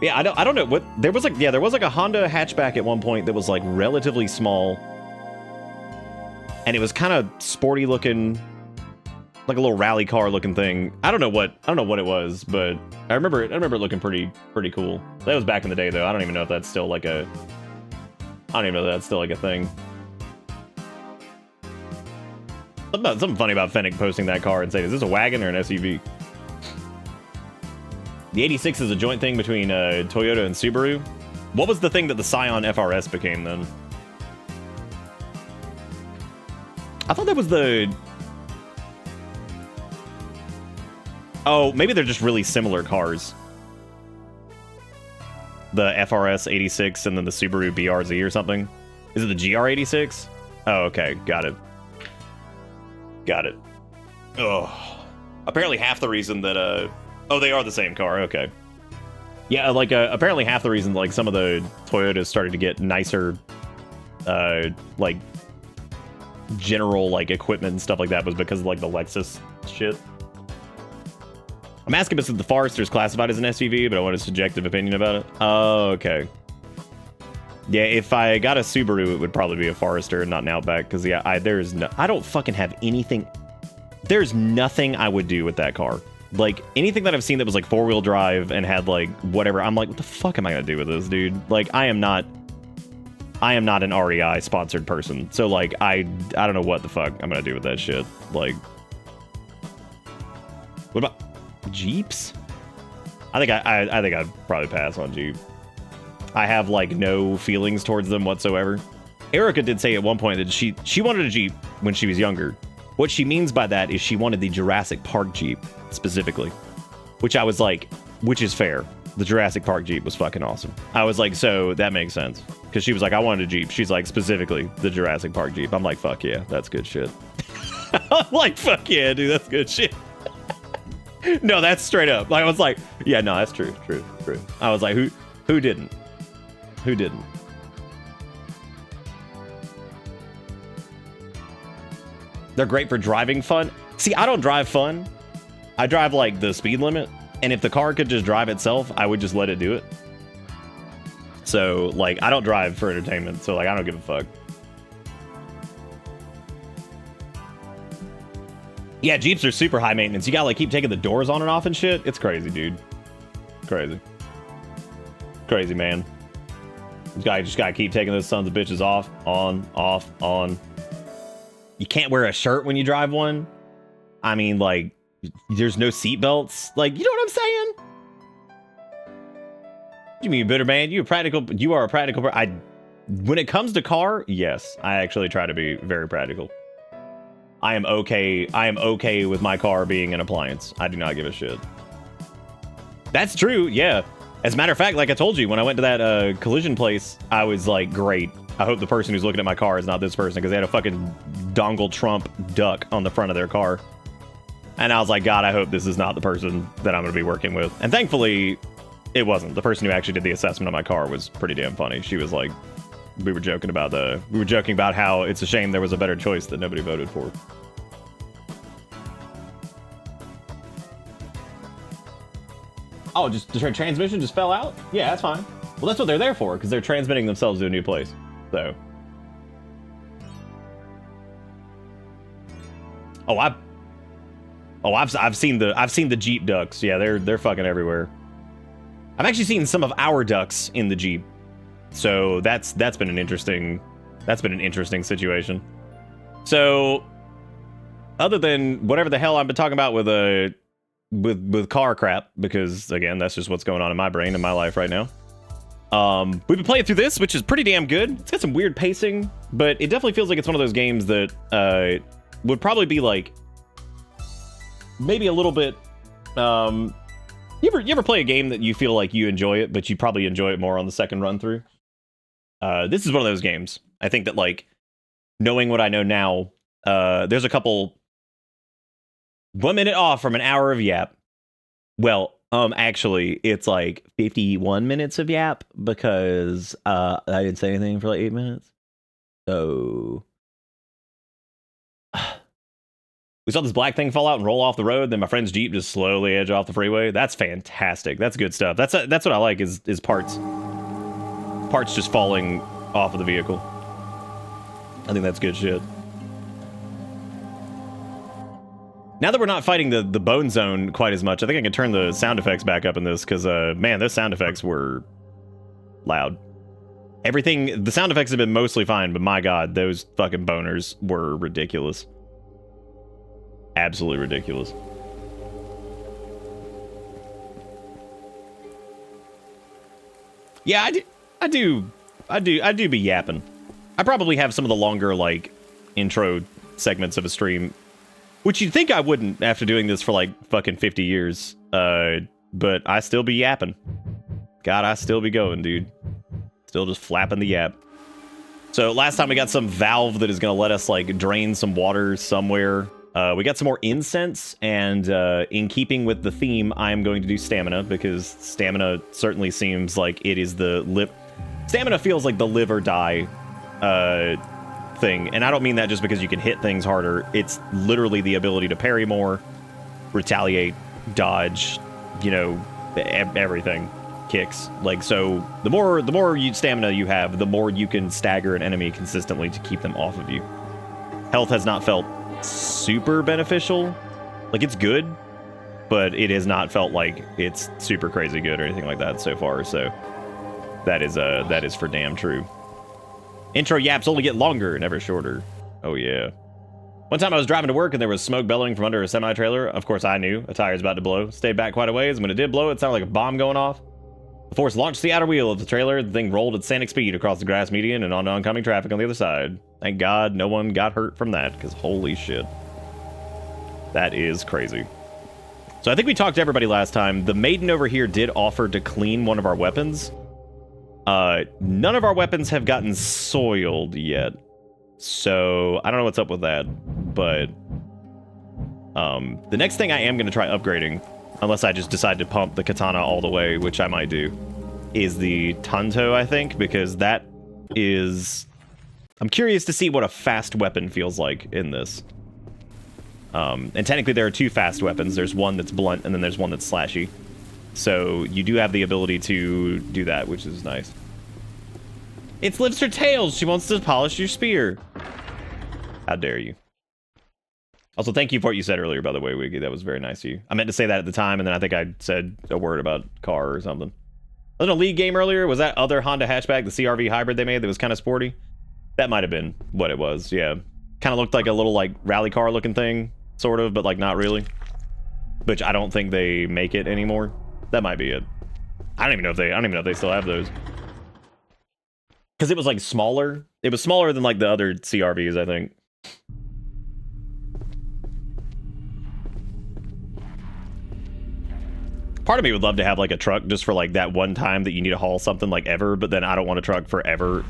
A: Yeah, I don't know what there was like a Honda hatchback at one point that was like relatively small, and it was kind of sporty looking, like a little rally car looking thing. I don't know what it was, but I remember it looking pretty cool. That was back in the day though. I don't even know if that's still like a thing. Something funny about Fennec posting that car and saying, is this a wagon or an SUV? The 86 is a joint thing between Toyota and Subaru. What was the thing that the Scion FRS became then? I thought that was the... Oh, maybe they're just really similar cars. The FRS 86 and then the Subaru BRZ or something. Is it the GR86? Oh, okay. Got it. Got it. Oh. Apparently half the reason that... Oh, they are the same car. Okay. Yeah, like, apparently half the reason, like, some of the Toyotas started to get nicer, like, general, like, equipment and stuff like that was because of, like, the Lexus shit. I'm asking if the Forester is classified as an SUV, but I want a subjective opinion about it. Oh, okay. Yeah, if I got a Subaru, it would probably be a Forester and not an Outback, because, yeah, I don't fucking have anything... There's nothing I would do with that car. Like, anything that I've seen that was, like, four-wheel drive and had, like, whatever, I'm like, what the fuck am I gonna do with this, dude? Like, I am not an REI-sponsored person, so, like, I don't know what the fuck I'm gonna do with that shit. Like, what about Jeeps? I think I'd probably pass on Jeep. I have, like, no feelings towards them whatsoever. Erica did say at one point that she wanted a Jeep when she was younger. What she means by that is she wanted the Jurassic Park Jeep, specifically. Which I was like, which is fair. The Jurassic Park Jeep was fucking awesome. I was like, so that makes sense. Because she was like, I wanted a Jeep. She's like, specifically, the Jurassic Park Jeep. I'm like, fuck yeah, that's good shit. I'm like, fuck yeah, dude, that's good shit. No, that's straight up. Like, I was like, yeah, no, that's true. I was like, who didn't? Who didn't? They're great for driving fun. See, I don't drive fun. I drive, like, the speed limit. And if the car could just drive itself, I would just let it do it. So, like, I don't drive for entertainment. So, like, I don't give a fuck. Yeah, Jeeps are super high maintenance. You gotta, like, keep taking the doors on and off and shit. It's crazy, dude. Crazy. Crazy, man. You just gotta keep taking those sons of bitches off, on. You can't wear a shirt when you drive one. I mean, like, there's no seat belts. Like, you know what I'm saying? You mean bitter man? You are a practical. When it comes to car, yes, I actually try to be very practical. I am okay with my car being an appliance. I do not give a shit. That's true, yeah. As a matter of fact, like I told you, when I went to that collision place, I was like, great. I hope the person who's looking at my car is not this person, because they had a fucking Donald Trump duck on the front of their car. And I was like, God, I hope this is not the person that I'm going to be working with. And thankfully, it wasn't. The person who actually did the assessment on my car was pretty damn funny. She was like, we were joking about how it's a shame there was a better choice that nobody voted for. Oh, just the transmission just fell out? Yeah, that's fine. Well, that's what they're there for, because they're transmitting themselves to a new place. So. I've seen the Jeep ducks. Yeah, they're fucking everywhere. I've actually seen some of our ducks in the Jeep. So that's been an interesting situation. So other than whatever the hell I've been talking about with car crap, because again, that's just what's going on in my brain and my life right now. We've been playing through this, which is pretty damn good. It's got some weird pacing, but it definitely feels like it's one of those games that would probably be like maybe a little bit. You ever play a game that you feel like you enjoy it, but you probably enjoy it more on the second run through? This is one of those games. I think that, like, knowing what I know now, there's a couple 1 minute off from an hour of yap. Well, actually, it's like 51 minutes of yap because I didn't say anything for like 8 minutes. So we saw this black thing fall out and roll off the road. Then my friend's Jeep just slowly edge off the freeway. That's fantastic. That's good stuff. That's what I like is parts just falling off of the vehicle. I think that's good shit. Now that we're not fighting the bone zone quite as much, I think I can turn the sound effects back up in this because, man, those sound effects were loud. The sound effects have been mostly fine, but my God, those fucking boners were ridiculous. Absolutely ridiculous. Yeah, I do be yapping. I probably have some of the longer, like, intro segments of a stream, which you'd think I wouldn't after doing this for, like, fucking 50 years. But I still be yapping. God, I still be going, dude. Still just flapping the yap. So last time we got some valve that is going to let us, like, drain some water somewhere. We got some more incense, and in keeping with the theme, I'm going to do stamina, because stamina certainly seems like it is the stamina feels like the live or die thing, and I don't mean that just because you can hit things harder. It's literally the ability to parry more, retaliate, dodge, you know, everything. Kicks. Like, so the more stamina you have, the more you can stagger an enemy consistently to keep them off of you. Health has not felt super beneficial. Like, it's good, but it has not felt like it's super crazy good or anything like that so far. So that is for damn true. Intro yaps only get longer, never shorter. Oh yeah. One time I was driving to work and there was smoke bellowing from under a semi-trailer. Of course I knew a tire's about to blow. Stayed back quite a ways, and when it did blow, it sounded like a bomb going off. The force launched the outer wheel of the trailer. The thing rolled at Sonic speed across the grass median and onto oncoming traffic on the other side. Thank God no one got hurt from that, because holy shit. That is crazy. So I think we talked to everybody last time. The maiden over here did offer to clean one of our weapons. None of our weapons have gotten soiled yet. So I don't know what's up with that. But the next thing I am going to try upgrading, unless I just decide to pump the katana all the way, which I might do, is the Tanto, I think, because that is... I'm curious to see what a fast weapon feels like in this. And technically there are two fast weapons. There's one that's blunt, and then there's one that's slashy. So you do have the ability to do that, which is nice. It's Lives her tails! She wants to polish your spear! How dare you. Also, thank you for what you said earlier, by the way, Wiggy. That was very nice of you. I meant to say that at the time, and then I think I said a word about car or something. Was it a League game earlier? Was that other Honda hatchback, the CRV hybrid they made that was kind of sporty? That might have been what it was, yeah. Kind of looked like a little, like, rally car looking thing, sort of, but, like, not really. Which I don't think they make it anymore. That might be it. I don't even know if they still have those. Because it was, like, smaller. It was smaller than, like, the other CRVs, I think. Part of me would love to have, like, a truck just for, like, that one time that you need to haul something, like, ever, but then I don't want a truck for ever,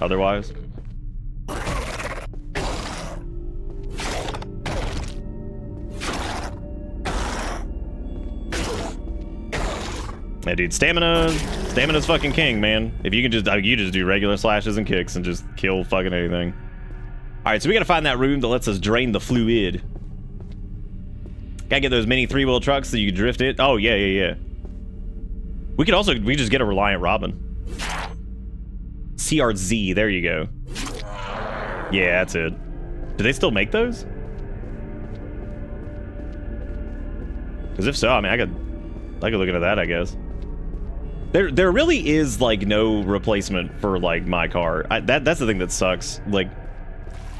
A: otherwise. Yeah, dude, stamina's fucking king, man. If you can just, you just do regular slashes and kicks and just kill fucking anything. All right, so we gotta find that room that lets us drain the fluid. Gotta get those mini 3-wheel trucks so you can drift it. Oh, yeah. We just get a Reliant Robin. CRZ, there you go. Yeah, that's it. Do they still make those? Because if so, I mean, I could look into that, I guess. There really is, like, no replacement for, like, my car. That's the thing that sucks. Like,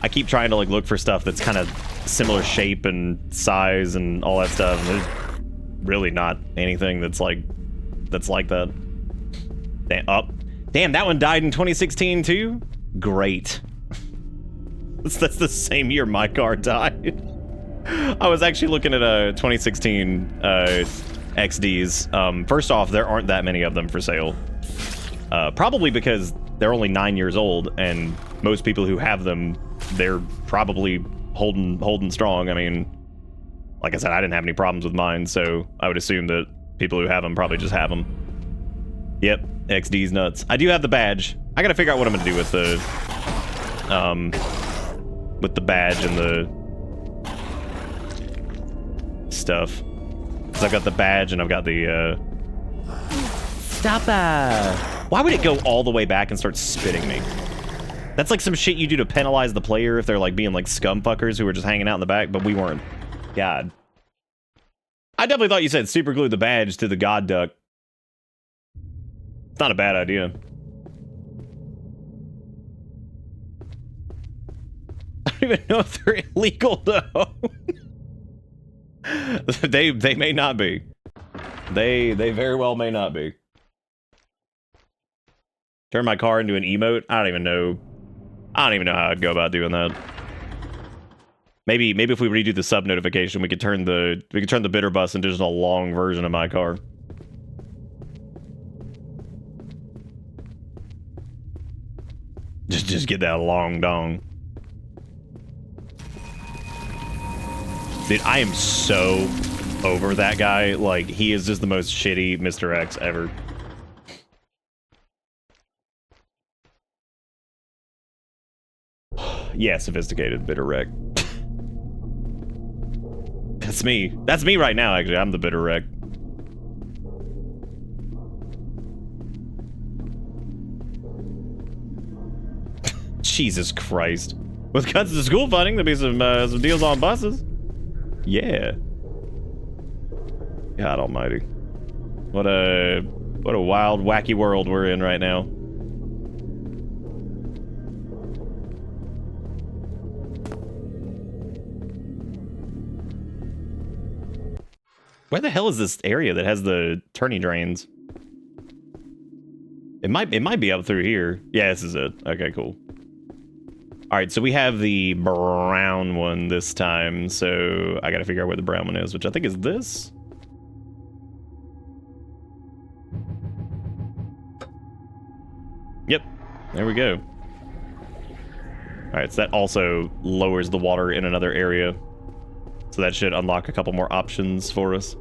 A: I keep trying to, like, look for stuff that's kind of similar shape and size and all that stuff. And there's really not anything that's like that. Damn, that one died in 2016, too? Great. That's the same year my car died. I was actually looking at 2016 XDs. First off, there aren't that many of them for sale. Probably because they're only 9 years old, and most people who have them, they're probably holding strong. I mean, like I said, I didn't have any problems with mine, so I would assume that people who have them probably just have them. Yep, XD's nuts. I do have the badge. I gotta figure out what I'm gonna do with the badge and the stuff. Because I've got the badge and I've got the, Stop that! Why would it go all the way back and start spitting me? That's like some shit you do to penalize the player if they're like being like scum fuckers who were just hanging out in the back, but we weren't. God. I definitely thought you said super glue the badge to the god duck. It's not a bad idea. I don't even know if they're illegal though. They may not be. They very well may not be. Turn my car into an emote? I don't even know how I'd go about doing that. Maybe if we redo the sub notification, we could turn the bitter bus into just a long version of my car. Just get that long dong. Dude, I am so over that guy. Like, he is just the most shitty Mr. X ever. Yeah, sophisticated bitter wreck. That's me. That's me right now, actually. I'm the bitter wreck. Jesus Christ. With cuts to school funding, there'll be some deals on buses. Yeah. God almighty. What a wild, wacky world we're in right now. Where the hell is this area that has the turny drains? It might be up through here. Yeah, this is it. Okay, cool. All right, so we have the brown one this time, so I gotta figure out where the brown one is, which I think is this. Yep, there we go. All right, so that also lowers the water in another area. So that should unlock a couple more options for us.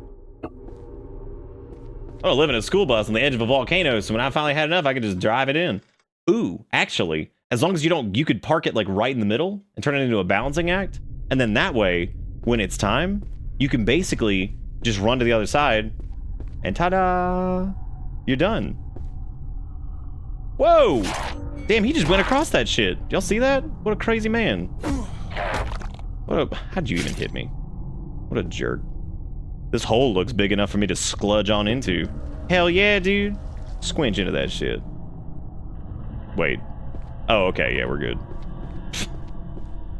A: Oh, I live in a school bus on the edge of a volcano, so when I finally had enough, I could just drive it in. Ooh, actually, as long as you could park it like right in the middle and turn it into a balancing act. And then that way, when it's time, you can basically just run to the other side and ta-da, you're done. Whoa! Damn, he just went across that shit. Y'all see that? What a crazy man. How'd you even hit me? What a jerk. This hole looks big enough for me to skludge on into. Hell yeah, dude. Squinch into that shit. Wait. Oh, okay, yeah, we're good.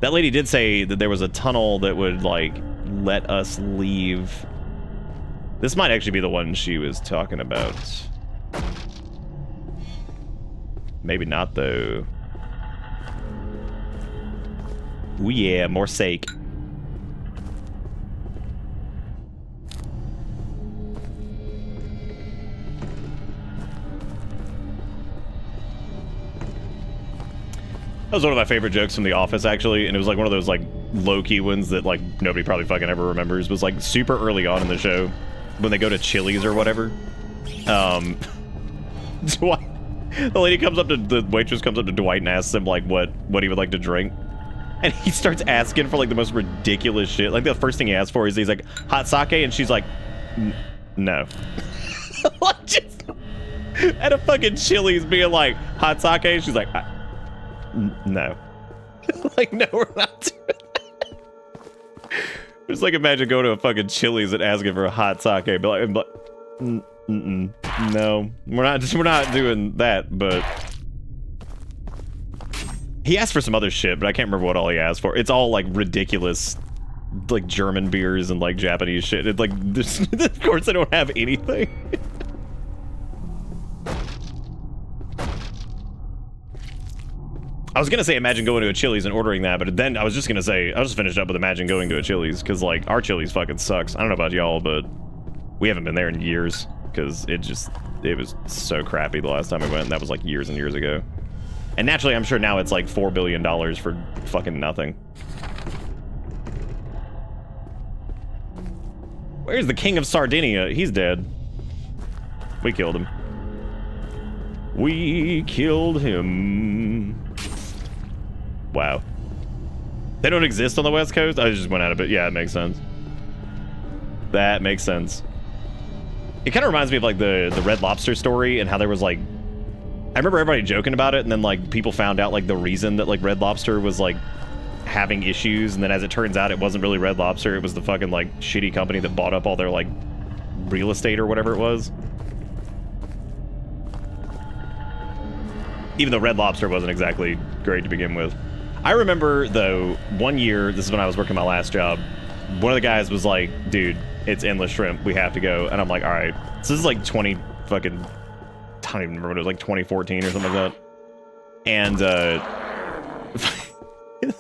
A: That lady did say that there was a tunnel that would, like, let us leave. This might actually be the one she was talking about. Maybe not, though. Ooh, yeah, more sake. That was one of my favorite jokes from The Office, actually, and it was like one of those like low-key ones that like nobody probably fucking ever remembers. It was like super early on in the show when they go to Chili's or whatever. The lady comes up to the waitress comes up to Dwight and asks him like what he would like to drink, And he starts asking for like the most ridiculous shit. Like the first thing he asks for is he's like, hot sake, and she's like, no. Like, just at a fucking Chili's being like, hot sake, and she's like, no. Like, no, we're not doing that. Just like imagine going to a fucking Chili's and asking for a hot sake, but like, no, we're not doing that. But he asked for some other shit, but I can't remember what all he asked for. It's all like ridiculous, like German beers and like Japanese shit. It's like, of course, I don't have anything. I was gonna say imagine going to a Chili's and ordering that, but then I was just gonna say I'll just finish up with imagine going to a Chili's because like our Chili's fucking sucks. I don't know about y'all, but we haven't been there in years because it was so crappy the last time we went. And that was like years and years ago. And naturally, I'm sure now it's like $4 billion for fucking nothing. Where's the King of Sardinia? He's dead. We killed him. We killed him. Wow. They don't exist on the West Coast? I just went out of it. Yeah, it makes sense. That makes sense. It kind of reminds me of like the Red Lobster story and how there was like, I remember everybody joking about it, and then like people found out like the reason that like Red Lobster was like having issues, and then as it turns out it wasn't really Red Lobster, it was the fucking like shitty company that bought up all their like real estate or whatever it was. Even though Red Lobster wasn't exactly great to begin with. I remember though, one year, this is when I was working my last job, one of the guys was like, dude, it's endless shrimp, we have to go. And I'm like, all right. So this is like 20 fucking, I don't even remember what it was, like 2014 or something like that. And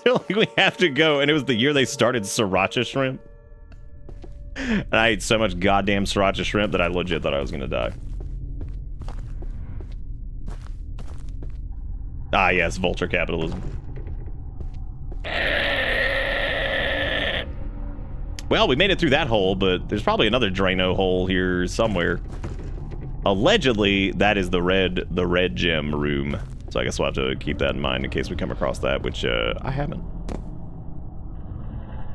A: they're like, we have to go. And it was the year they started sriracha shrimp. And I ate so much goddamn sriracha shrimp that I legit thought I was gonna die. Ah, yes, vulture capitalism. Well, we made it through that hole, but there's probably another Drano hole here somewhere. Allegedly, that is the red gem room. So I guess we'll have to keep that in mind in case we come across that, which I haven't.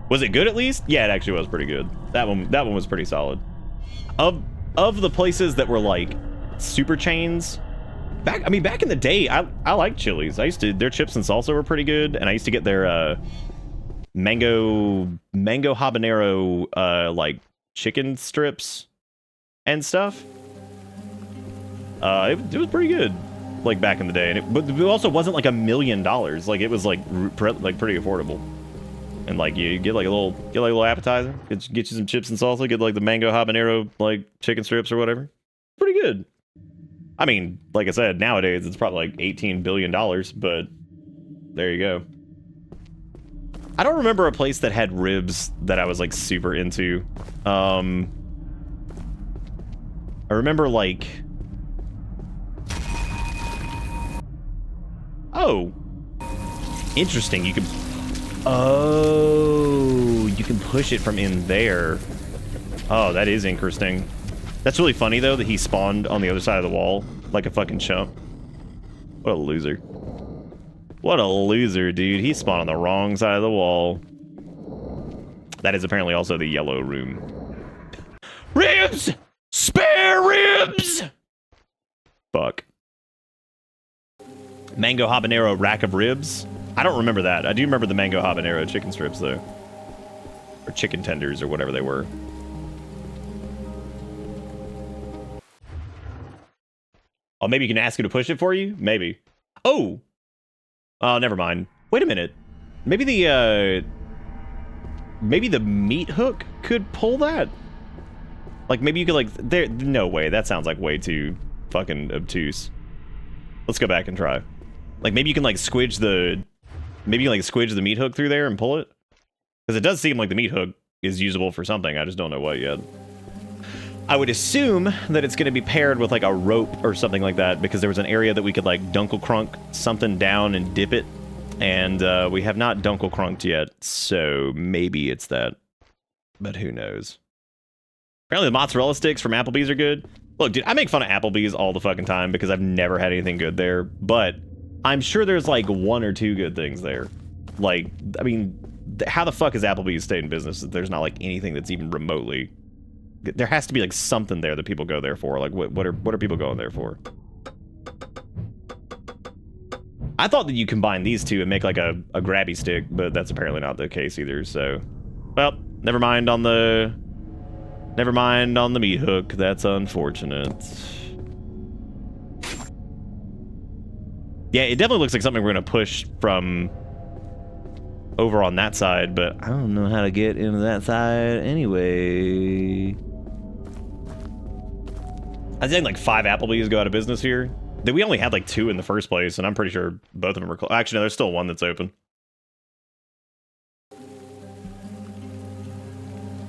A: Was it good at least? Yeah, it actually was pretty good. That one was pretty solid. Of the places that were like super chains, back in the day, I liked Chili's. Their chips and salsa were pretty good, and I used to get their mango habanero like chicken strips and stuff. It was pretty good, like back in the day, but it also wasn't like $1 million. Like it was like pretty affordable, and like you get like a little appetizer, get you some chips and salsa, get like the mango habanero like chicken strips or whatever. Pretty good. I mean, like I said, nowadays it's probably like $18 billion, but there you go. I don't remember a place that had ribs that I was like super into. I remember like, oh, interesting. You can push it from in there. Oh, that is interesting. That's really funny though that he spawned on the other side of the wall like a fucking chump. What a loser. What a loser, dude. He spawned on the wrong side of the wall. That is apparently also the yellow room. Ribs! Spare ribs! Fuck. Mango habanero rack of ribs? I don't remember that. I do remember the mango habanero chicken strips though. Or chicken tenders or whatever they were. Oh, maybe you can ask him to push it for you? Maybe. Oh! Oh, never mind. Wait a minute. Maybe the meat hook could pull that? Like, maybe you could, like... No way. That sounds like way too fucking obtuse. Let's go back and try. Like, maybe you can, like, squidge the... Maybe you can, like, squidge the meat hook through there and pull it? Because it does seem like the meat hook is usable for something. I just don't know what yet. I would assume that it's going to be paired with like a rope or something like that, because there was an area that we could like dunkel crunk something down and dip it, and we have not dunkel crunked yet, so maybe it's that, but who knows. Apparently the mozzarella sticks from Applebee's are good. Look, dude, I make fun of Applebee's all the fucking time because I've never had anything good there, but I'm sure there's like 1 or 2 good things there. Like, I mean, how the fuck has Applebee's stayed in business if there's not like anything that's even remotely? There has to be like something there that people go there for. Like, what are people going there for? I thought that you combine these two and make like a grabby stick, but that's apparently not the case either. So, well, never mind on the meat hook. That's unfortunate. Yeah, it definitely looks like something we're gonna push from over on that side, but I don't know how to get into that side anyway. I think like 5 Applebee's go out of business here. We only had like 2 in the first place, and I'm pretty sure both of them are closed. Actually, no, there's still one that's open.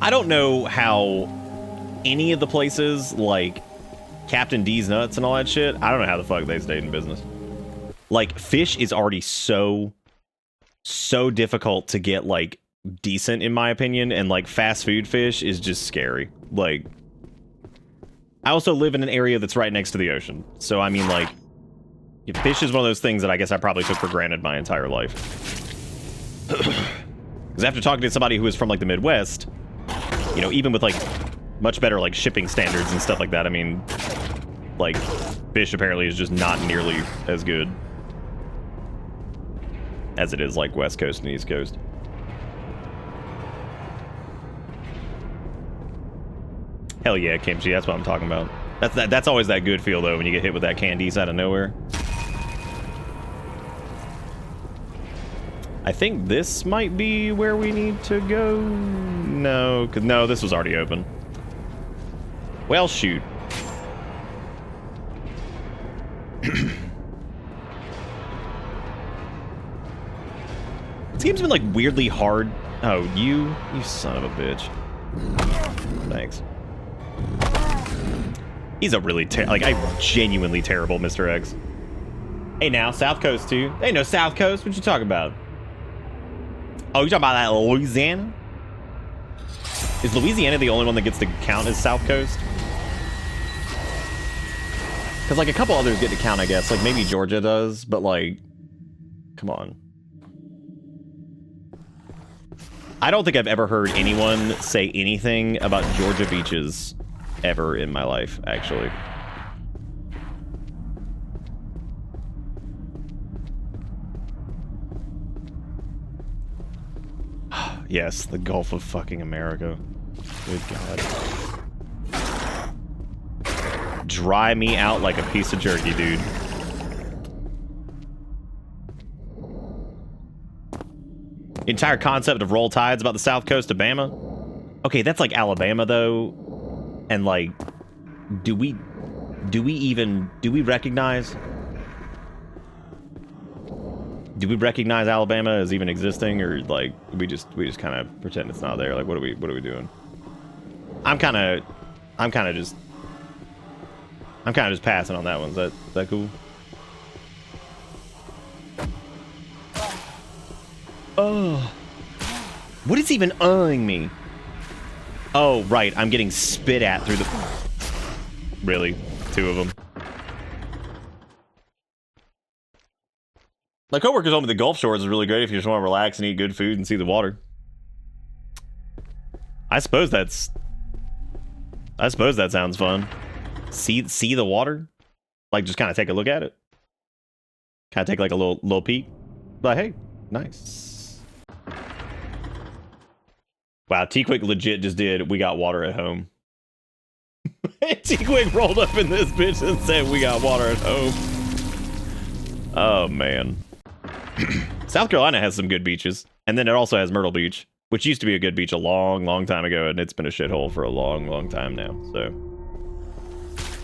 A: I don't know how any of the places, like Captain D's Nuts and all that shit, I don't know how the fuck they stayed in business. Like, fish is already so difficult to get, like, decent, in my opinion, and, like, fast food fish is just scary. Like, I also live in an area that's right next to the ocean, so, I mean, like, fish is one of those things that I guess I probably took for granted my entire life. Because after talking to somebody who was from, like, the Midwest, you know, even with, like, much better, like, shipping standards and stuff like that, I mean, like, fish apparently is just not nearly as good as it is like West Coast and East Coast. Hell yeah, kimchi, that's what I'm talking about. That's always that good feel though when you get hit with that candies out of nowhere. I think this might be where we need to go. No, no, this was already open. Well, shoot. This game's been, like, weirdly hard. Oh, you son of a bitch. Thanks. He's a really like, I'm genuinely terrible, Mr. X. Hey, now, South Coast, too. Hey, no, South Coast? What you talking about? Oh, you talking about that Louisiana? Is Louisiana the only one that gets to count as South Coast? Because, like, a couple others get to count, I guess. Like, maybe Georgia does, but, like, come on. I don't think I've ever heard anyone say anything about Georgia beaches ever in my life, actually. Yes, the Gulf of fucking America. Good God. Dry me out like a piece of jerky, dude. Entire concept of roll tides about the south coast of Bama. Okay, that's like Alabama though, and like, do we recognize Alabama as even existing, or like we just kind of pretend it's not there? Like, what are we doing? I'm kind of just passing on that one. Is that cool? Oh, what is even owing me? Oh, right, I'm getting spit at through the... Really? 2 of them. My coworker told me the Gulf Shores is really great if you just want to relax and eat good food and see the water. I suppose that sounds fun. See the water? Like, just kind of take a look at it. Kind of take like a little peek. But hey, nice. Wow, T-Quick legit just did we got water at home. T-Quick rolled up in this bitch and said we got water at home. Oh, man. South Carolina has some good beaches. And then it also has Myrtle Beach, which used to be a good beach a long, long time ago, and it's been a shithole for a long, long time now. So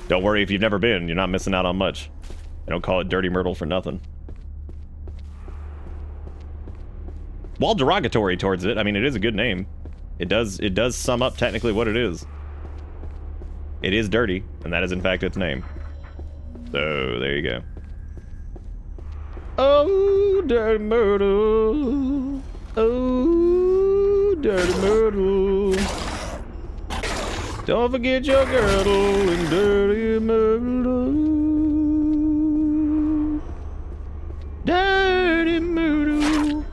A: don't worry if you've never been. You're not missing out on much. They don't call it Dirty Myrtle for nothing. While derogatory towards it, I mean, it is a good name. It does sum up technically what it is. It is dirty, and that is in fact its name. So there you go. Oh, Dirty Myrtle. Oh, Dirty Myrtle. Don't forget your girdle in Dirty Myrtle. Dirty Myrtle.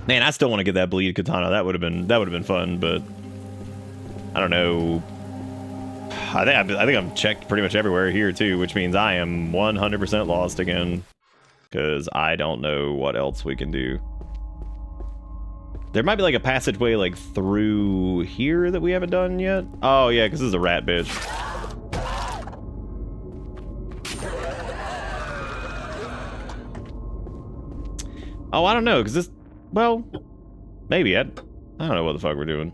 A: Man, I still want to get that bleed katana. That would have been fun, but I don't know. I think I'm checked pretty much everywhere here too, which means I am 100% lost again because I don't know what else we can do. There might be like a passageway like through here that we haven't done yet. Oh yeah, because this is a rat bitch. Oh, I don't know, because this, well, maybe. I don't know what the fuck we're doing.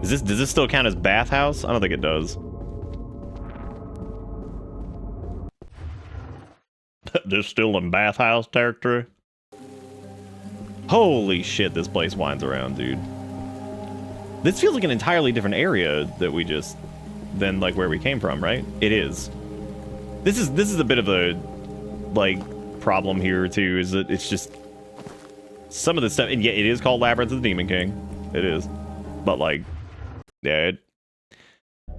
A: Does this still count as bathhouse? I don't think it does. This still in bathhouse territory? Holy shit, this place winds around, dude. This feels like an entirely different area that we just, than like where we came from, right? It is. This is a bit of a, like, problem here too, is that it's just some of the stuff, and yeah, it is called Labyrinth of the Demon King. It is. But like, yeah,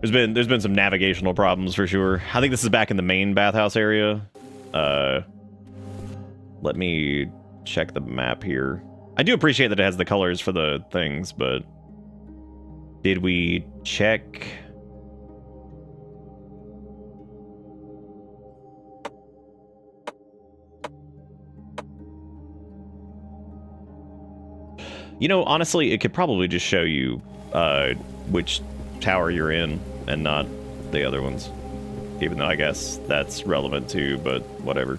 A: there's been some navigational problems for sure. I think this is back in the main bathhouse area. Let me check the map here. I do appreciate that it has the colors for the things, but did we check? You know, honestly, it could probably just show you which tower you're in and not the other ones. Even though I guess that's relevant too, but whatever.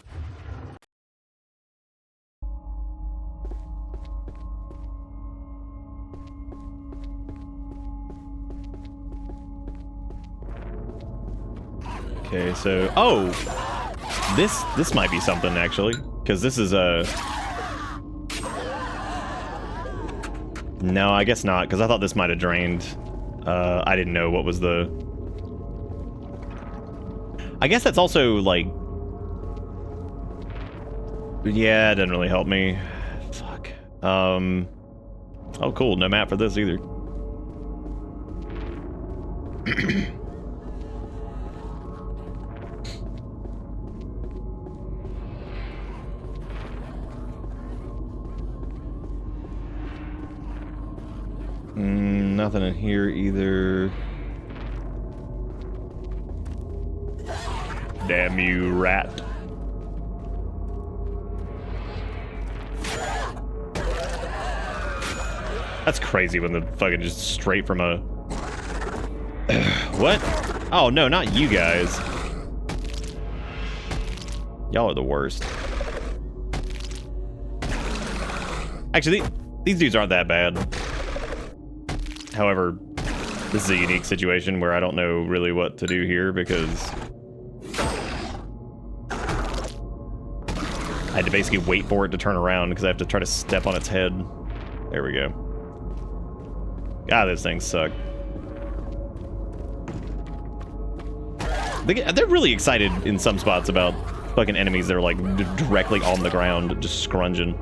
A: Okay, so this might be something actually, because this is a. No, I guess not, because I thought this might have drained. I didn't know what was the. I guess that's also like. Yeah, it doesn't really help me. Fuck. Oh, cool. No map for this either. Nothing in here either. Damn you, rat. That's crazy when the fucking just straight from a... What? Oh, no, not you guys. Y'all are the worst. Actually, these dudes aren't that bad. However, this is a unique situation where I don't know really what to do here because I had to basically wait for it to turn around because I have to try to step on its head. There we go. God, those things suck. They're really excited in some spots about fucking enemies that are like directly on the ground, just scrunging.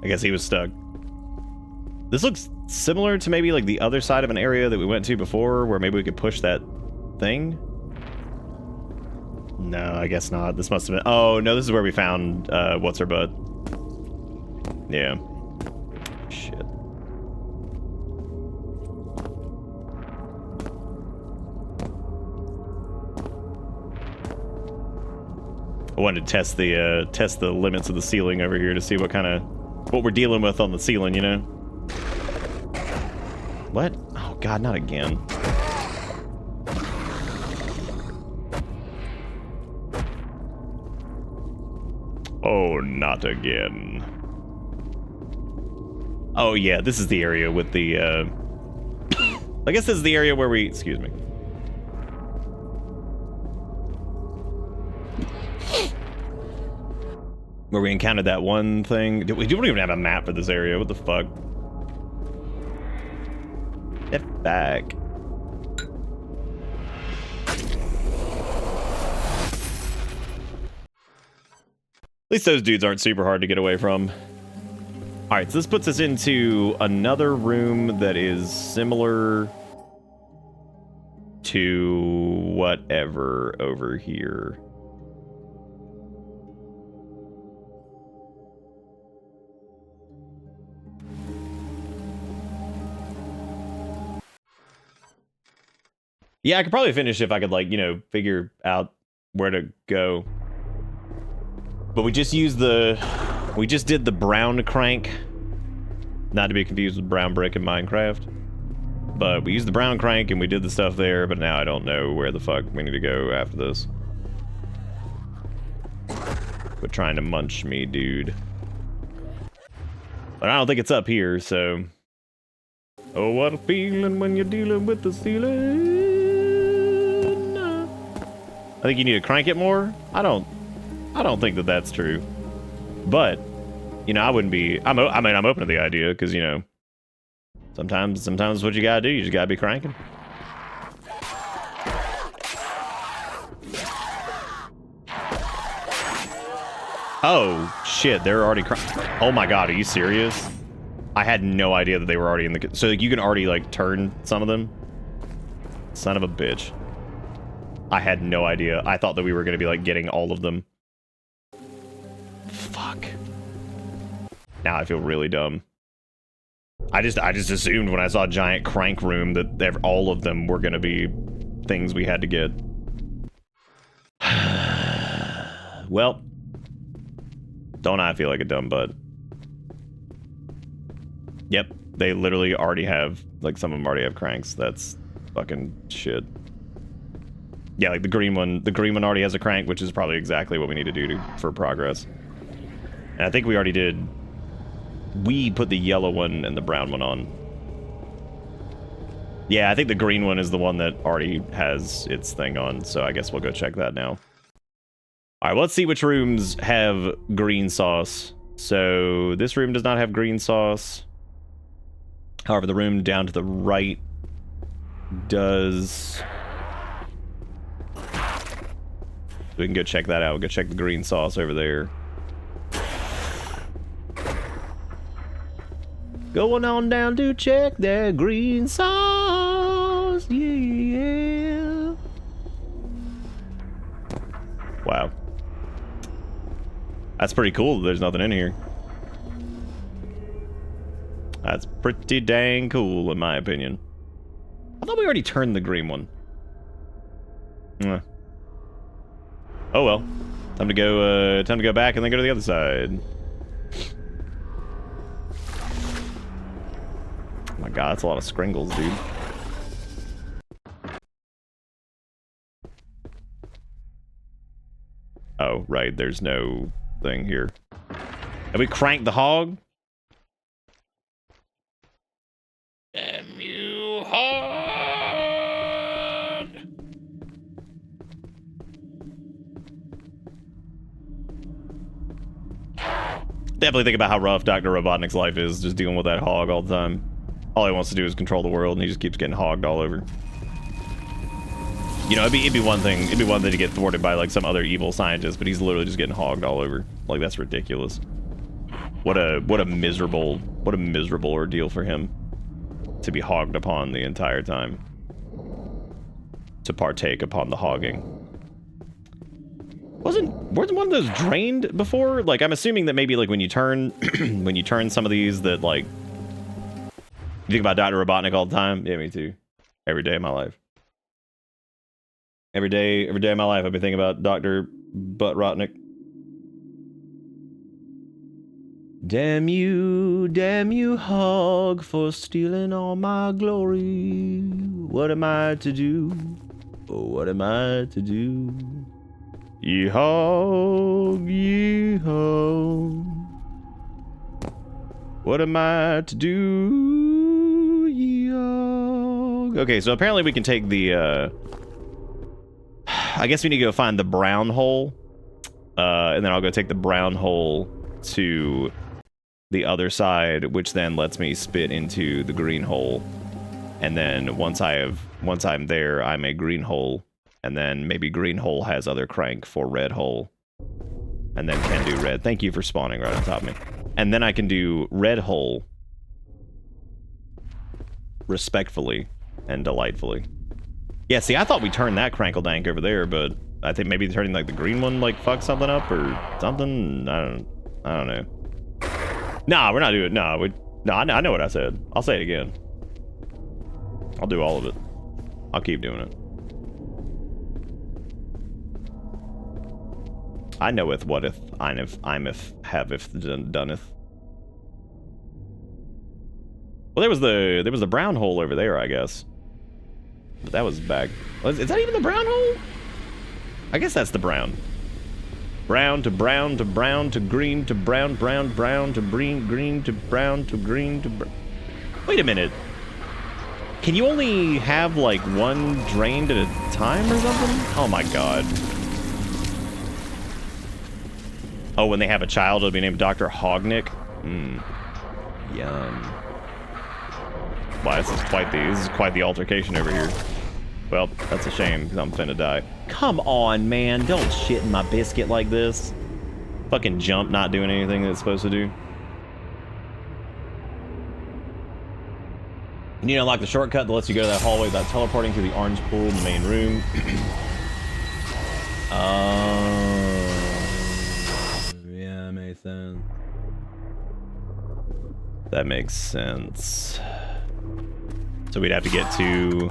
A: I guess he was stuck. This looks similar to maybe like the other side of an area that we went to before, where maybe we could push that thing. No, I guess not. This must have been... Oh, no, this is where we found what's her butt. Yeah. Shit. I wanted to test the limits of the ceiling over here to see what we're dealing with on the ceiling, you know? What? Oh god, not again. Oh, not again. Oh yeah, this is the area with the I guess this is the area where we, excuse me. Where we encountered that one thing. We don't even have a map for this area. What the fuck? Get back. least those dudes aren't super hard to get away from. All right, so this puts us into another room that is similar to whatever over here. Yeah, I could probably finish if I could, like, you know, figure out where to go. But we just used we just did the brown crank. Not to be confused with brown brick in Minecraft. But we used the brown crank and we did the stuff there, but now I don't know where the fuck we need to go after this. Quit trying to munch me, dude. But I don't think it's up here, so... Oh, what a feeling when you're dealing with the ceiling. I think you need to crank it more. I don't think that that's true. But, you know, I wouldn't be... I'm open to the idea, because, you know, sometimes what you gotta do, you just gotta be cranking. Oh, shit, they're already oh my god, are you serious? I had no idea that they were already in the... So, like, you can already, like, turn some of them? Son of a bitch. I had no idea. I thought that we were gonna be, like, getting all of them. Fuck. Now I feel really dumb. I just assumed when I saw a giant crank room that all of them were gonna be things we had to get. Well, don't I feel like a dumb butt? Yep, they literally already have, like, some of them already have cranks. That's fucking shit. Yeah, like the green one already has a crank, which is probably exactly what we need to do for progress. And I think we already did. We put the yellow one and the brown one on. Yeah, I think the green one is the one that already has its thing on, so I guess we'll go check that now. All right, well, let's see which rooms have green sauce. So this room does not have green sauce. However, the room down to the right does. We can go check that out. We'll go check the green sauce over there. Going on down to check that green sauce. Yeah. Wow. That's pretty cool. There's nothing in here. That's pretty dang cool, in my opinion. I thought we already turned the green one. Oh well. Time to go back and then go to the other side. Oh my god, that's a lot of scringles, dude. Oh, right, there's no thing here. Have we cranked the hog? Damn you, hog! Definitely think about how rough Dr. Robotnik's life is, just dealing with that hog all the time. All he wants to do is control the world, and he just keeps getting hogged all over. You know, it'd be one thing to get thwarted by, like, some other evil scientist, but he's literally just getting hogged all over. Like, that's ridiculous. What a miserable ordeal for him to be hogged upon the entire time. To partake upon the hogging. Wasn't one of those drained before? Like, I'm assuming that maybe, like, when you turn some of these that, like, you think about Dr. Robotnik all the time? Yeah, me too. Every day of my life. Every day of my life, I've been thinking about Dr. Buttrotnik. Damn you, hog, for stealing all my glory. What am I to do? Oh, what am I to do? Ye hog, ye hog. What am I to do, ye hog? Okay, so apparently we can take the, I guess we need to go find the brown hole. And then I'll go take the brown hole to the other side, which then lets me spit into the green hole. And then once I'm there, I'm a green hole. And then maybe green hole has other crank for red hole. And then can do red. Thank you for spawning right on top of me. And then I can do red hole. Respectfully and delightfully. Yeah, see, I thought we turned that Crankle Dank over there, but I think maybe turning like the green one like fucked something up or something. I don't know. Nah, we're not doing it. No, I know what I said. I'll say it again. I'll do all of it. I'll keep doing it. I knoweth whateth, eineth, imeth, haveth, doneth. Well, there was the brown hole over there, I guess. But that was back. Is that even the brown hole? I guess that's the brown. Brown to brown to brown to green to brown, brown, brown to green, green to brown to green to brown. Wait a minute. Can you only have like one drained at a time or something? Oh my god. Oh, when they have a child, it'll be named Dr. Hognick. Yum. Wow, this is quite the altercation over here. Well, that's a shame, because I'm finna die. Come on, man. Don't shit in my biscuit like this. Fucking jump not doing anything that it's supposed to do. You need to unlock the shortcut that lets you go to that hallway without teleporting through the orange pool in the main room. Yeah, makes sense. That makes sense. So we'd have to get to...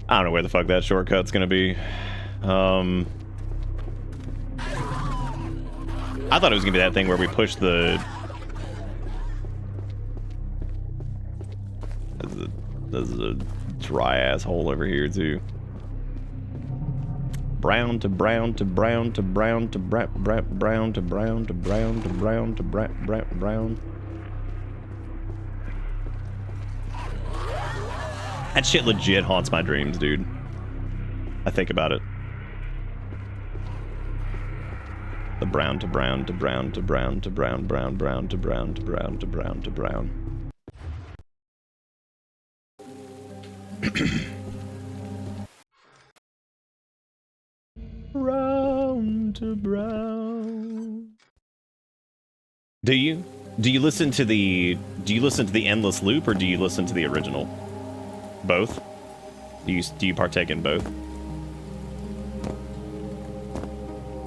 A: I don't know where the fuck that shortcut's gonna be. I thought it was gonna be that thing where we push the... There's a dry ass hole over here too. Brown to brown to brown to brown to brown to brown to brown to brown to brown to brown. That shit legit haunts my dreams, dude. I think about it. The brown to brown to brown to brown to brown brown brown to brown to brown to brown to brown. Brown to brown. Do you listen to the endless loop or do you listen to the original? Both? Do you partake in both?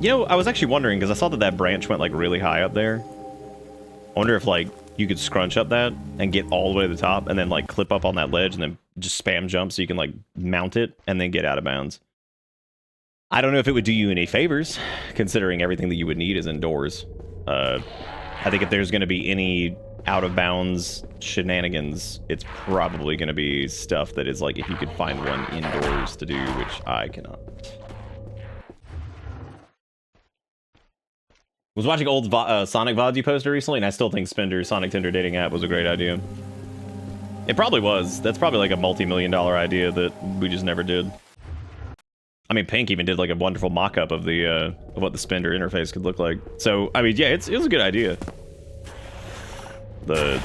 A: You know, I was actually wondering because I saw that branch went like really high up there. I wonder if like you could scrunch up that and get all the way to the top and then like clip up on that ledge and then just spam jump so you can like mount it and then get out of bounds. I don't know if it would do you any favors, considering everything that you would need is indoors. I think if there's going to be any out-of-bounds shenanigans, it's probably going to be stuff that is like if you could find one indoors to do, which I cannot. Was watching old Sonic VODs you posted recently, and I still think Spender's Sonic Tinder dating app was a great idea. It probably was. That's probably like a multi-million-dollar idea that we just never did. I mean, Pink even did like a wonderful mock-up of the of what the Spender interface could look like. So, I mean, yeah, it was a good idea. The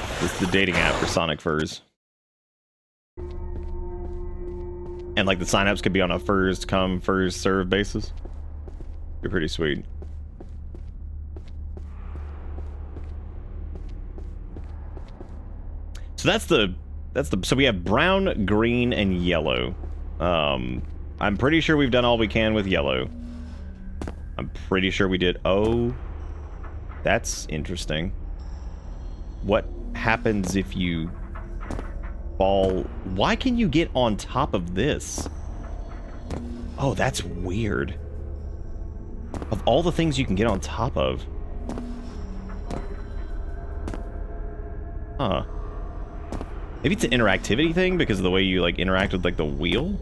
A: dating app for Sonic Furs. And like the signups could be on a first come, first serve basis. Be pretty sweet. So so we have brown, green, and yellow. I'm pretty sure we've done all we can with yellow. I'm pretty sure we did. Oh, that's interesting. What happens if you fall? Why can you get on top of this? Oh, that's weird. Of all the things you can get on top of. Huh. Maybe it's an interactivity thing because of the way you like interact with like the wheel?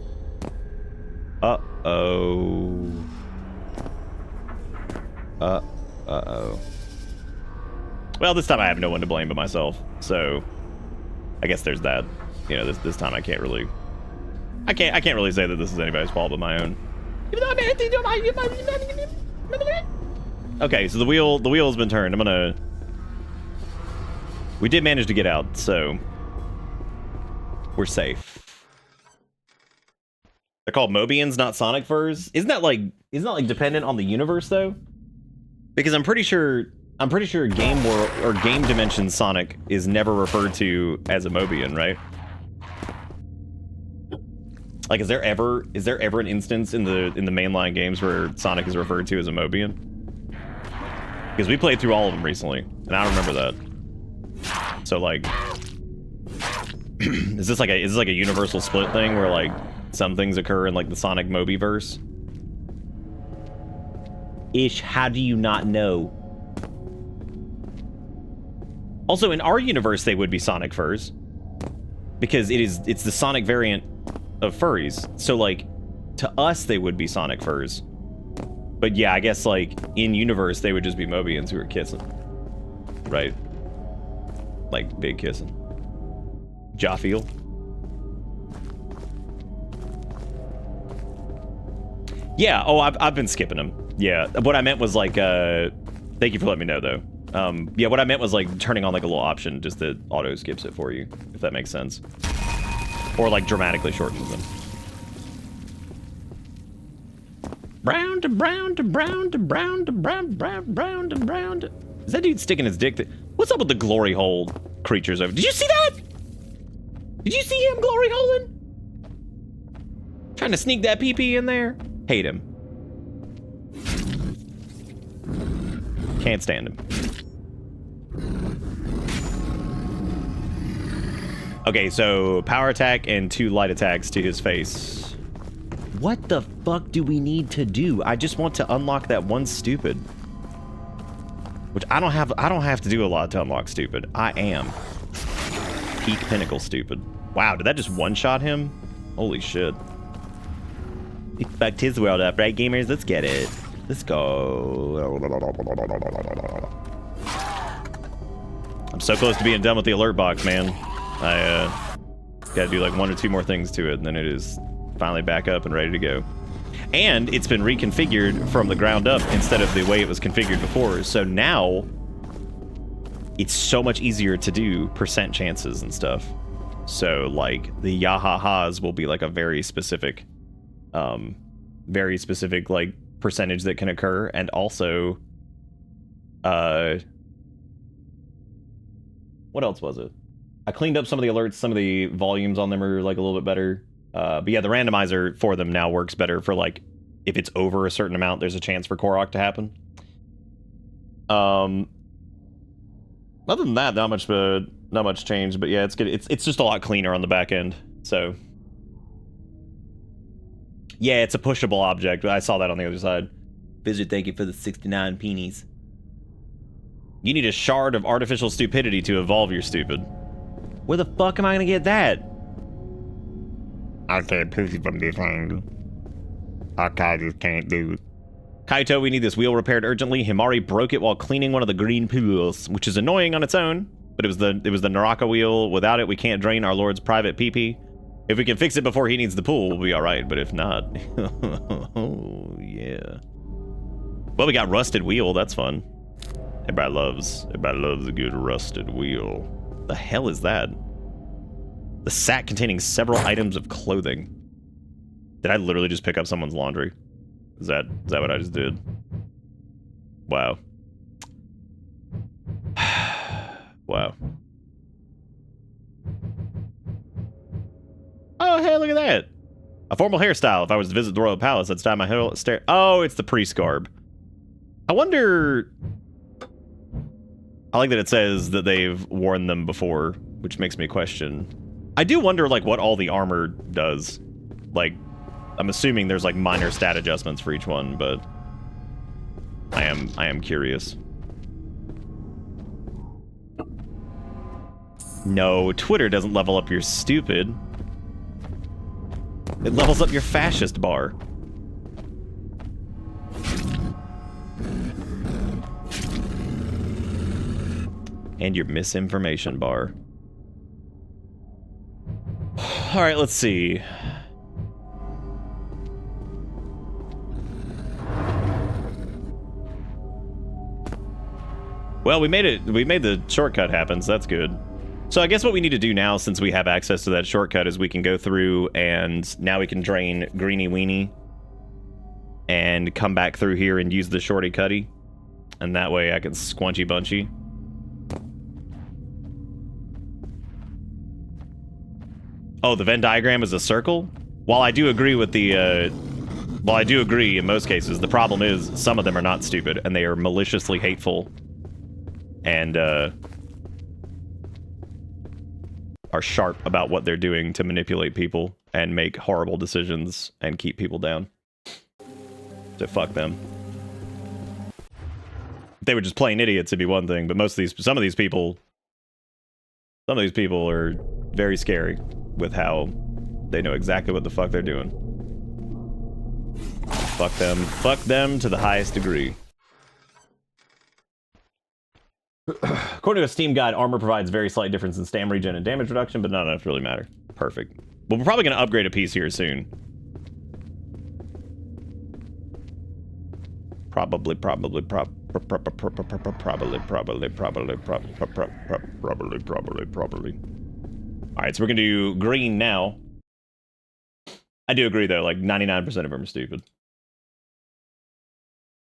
A: Uh-oh. Uh-oh. Well, this time I have no one to blame but myself, so I guess there's that. You know, this time I can't really really say that this is anybody's fault but my own. Okay, so the wheel has been turned. We did manage to get out, so We're safe. They're called Mobians, not Sonic furs. Isn't that like dependent on the universe though? Because I'm pretty sure Game World or Game Dimension Sonic is never referred to as a Mobian, right? Like, is there ever an instance in the mainline games where Sonic is referred to as a Mobian? Because we played through all of them recently, and I don't remember that. So like, is this like a universal split thing where like some things occur in like the Sonic Mobiverse? Ish, how do you not know? Also, in our universe, they would be Sonic furs. Because it's the Sonic variant of furries. So, like, to us, they would be Sonic furs. But yeah, I guess, like, in-universe, they would just be Mobians who are kissing. Right? Like, big kissing. Jaffiel. Yeah, oh, I've been skipping them. Yeah, what I meant was, like, thank you for letting me know, though. Yeah, what I meant was, like, turning on, like, a little option just that auto-skips it for you, if that makes sense. Or, like, dramatically shortens them. Brown to brown to brown to brown to brown brown to brown to... Is that dude sticking his dick to... What's up with the glory hole creatures over... Did you see that? Did you see him glory holing? Trying to sneak that pee-pee in there? Hate him. Can't stand him. Okay, so power attack and 2 light attacks to his face. What the fuck do we need to do? I just want to unlock that one stupid. Which I don't have to do a lot to unlock stupid. I am peak pinnacle stupid. Wow, did that just one-shot him? Holy shit. He fucked his world up, right, gamers? Let's get it. Let's go. I'm so close to being done with the alert box, man. I gotta do like 1 or 2 more things to it, and then it is finally back up and ready to go. And it's been reconfigured from the ground up instead of the way it was configured before. So now it's so much easier to do percent chances and stuff. So like the Yahahas will be like a very specific like percentage that can occur, and also what else was it? I cleaned up some of the alerts, some of the volumes on them are like a little bit better. But yeah, the randomizer for them now works better for like if it's over a certain amount, there's a chance for Korok to happen. Other than that, not much change, but yeah, it's good. It's just a lot cleaner on the back end. So yeah, it's a pushable object. I saw that on the other side. Visit, thank you for the 69 peenies. You need a shard of artificial stupidity to evolve your stupid. Where the fuck am I gonna get that?
C: I can't pussy from this angle. I just can't do it.
A: Kaito, we need this wheel repaired urgently. Himari broke it while cleaning one of the green pools, which is annoying on its own, but it was the Naraka wheel. Without it, we can't drain our lord's private pee-pee. If we can fix it before he needs the pool, we'll be alright, but if not... oh, yeah. Well, we got rusted wheel, that's fun. Everybody loves a good rusted wheel. The hell is that? The sack containing several items of clothing. Did I literally just pick up someone's laundry? Is that what I just did? Wow. Wow. Oh, hey, look at that. A formal hairstyle. If I was to visit the royal palace, I'd style my hair. Oh, it's the priest garb. I wonder... I like that it says that they've worn them before, which makes me question. I do wonder, like, what all the armor does. Like, I'm assuming there's, like, minor stat adjustments for each one, but... I am curious. No, Twitter doesn't level up your stupid. It levels up your fascist bar. And your misinformation bar. Alright, let's see. Well, we made it. We made the shortcut happen, so that's good. So I guess what we need to do now, since we have access to that shortcut, is we can go through and now we can drain Greeny Weenie and come back through here and use the Shorty Cutty. And that way I can squunchy bunchy. Oh, the Venn diagram is a circle? While I do agree with the, well, I do agree in most cases, the problem is some of them are not stupid and they are maliciously hateful and, are sharp about what they're doing to manipulate people and make horrible decisions and keep people down. So fuck them. If they were just plain idiots, it'd be one thing, but some of these people are very scary with how they know exactly what the fuck they're doing. Fuck them to the highest degree. According to a Steam guide, armor provides very slight difference in stam regen and damage reduction, but not enough to really matter. Perfect. Well, we're probably going to upgrade a piece here soon. Probably. All right, so we're going to do green now. I do agree, though. Like, 99% of them are stupid.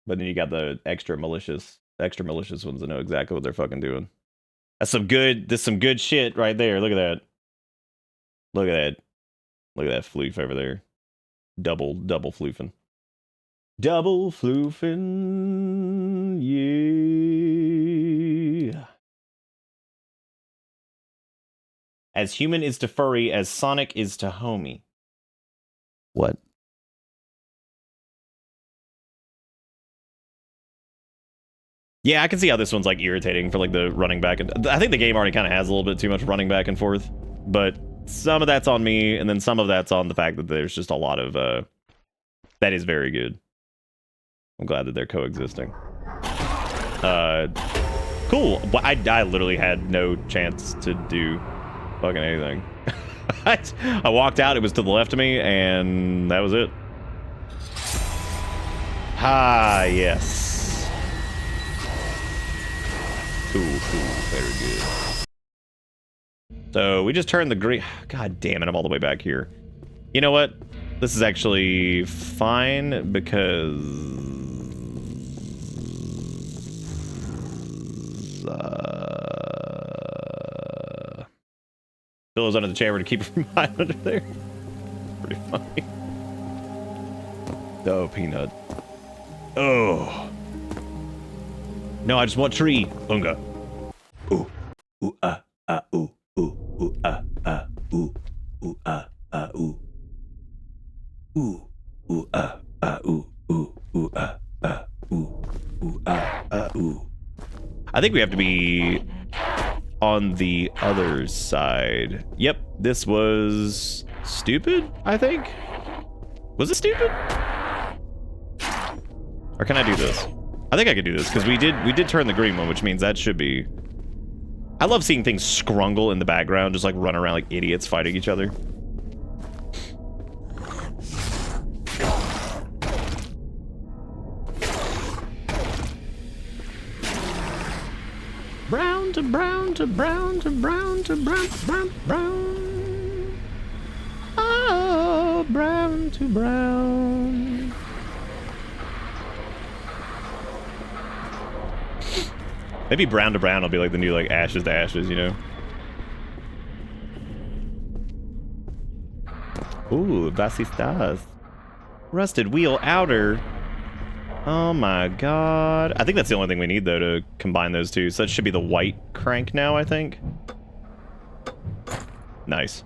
A: But then you got the extra malicious ones that know exactly what they're fucking doing. That's some good shit right there. Look at that. Look at that floof over there. Double floofing. Double floofing, yeah. As human is to furry as Sonic is to homie. What? Yeah, I can see how this one's like irritating for like the running back. And I think the game already kind of has a little bit too much running back and forth, but some of that's on me, and then some of that's on the fact that there's just a lot of that is very good. I'm glad that they're coexisting. Cool. I literally had no chance to do fucking anything. I walked out, it was to the left of me, and that was it. Ah, yes. Cool, very good. So we just turned the green. God damn it, I'm all the way back here. You know what? This is actually fine because Billow's under the chamber to keep it from hiding under there. Pretty funny. Oh, Peanut. Oh. No, I just want tree. Unga. Ooh. Ooh, ooh, ooh, ooh, ooh, ooh, ooh. Ooh, ooh, ooh, ooh, ooh, ooh, ooh. I think we have to be on the other side. Yep, this was stupid, I think. Was it stupid? Or can I do this? I think I could do this, because we did turn the green one, which means that should be... I love seeing things scrungle in the background, just like run around like idiots fighting each other. Brown to brown to brown to brown to brown to brown to brown. Oh, brown to brown. Maybe brown to brown will be like the new like ashes to ashes, you know? Ooh, Vasistas. Rusted wheel outer. Oh my god. I think that's the only thing we need though to combine those two. So that should be the white crank now, I think. Nice.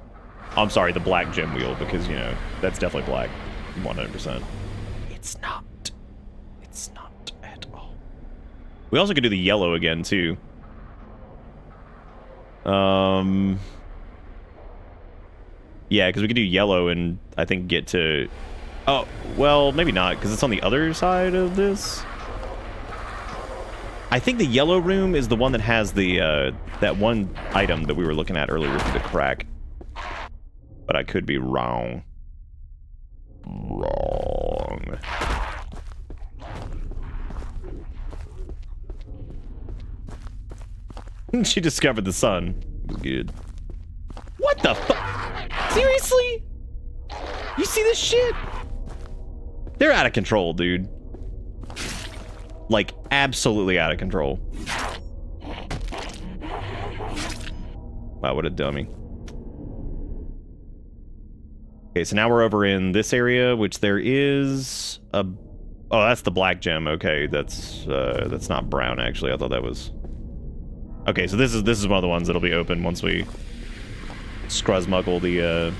A: Oh, I'm sorry, the black gem wheel, because, you know, that's definitely black. 100%. It's not. It's not at all. We also could do the yellow again, too. Yeah, because we could do yellow and I think get to... Oh, well, maybe not, because it's on the other side of this. I think the yellow room is the one that has the, that one item that we were looking at earlier through the crack. But I could be wrong. Wrong. She discovered the sun. It was good. What the fuck? Seriously? You see this shit? They're out of control, dude. Like, absolutely out of control. Wow, what a dummy. Okay, so now we're over in this area, which there is a... Oh, that's the black gem. Okay, that's not brown, actually. I thought that was... Okay, so this is one of the ones that'll be open once we scruzmuggle the,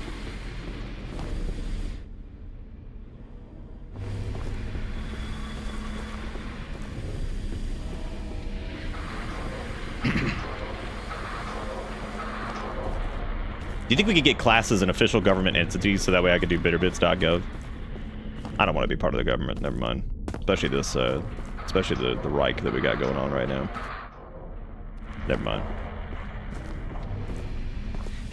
A: Do you think we could get classes in official government entities so that way I could do bitterbits.gov? I don't want to be part of the government, never mind. Especially this, especially the Reich that we got going on right now. Never mind.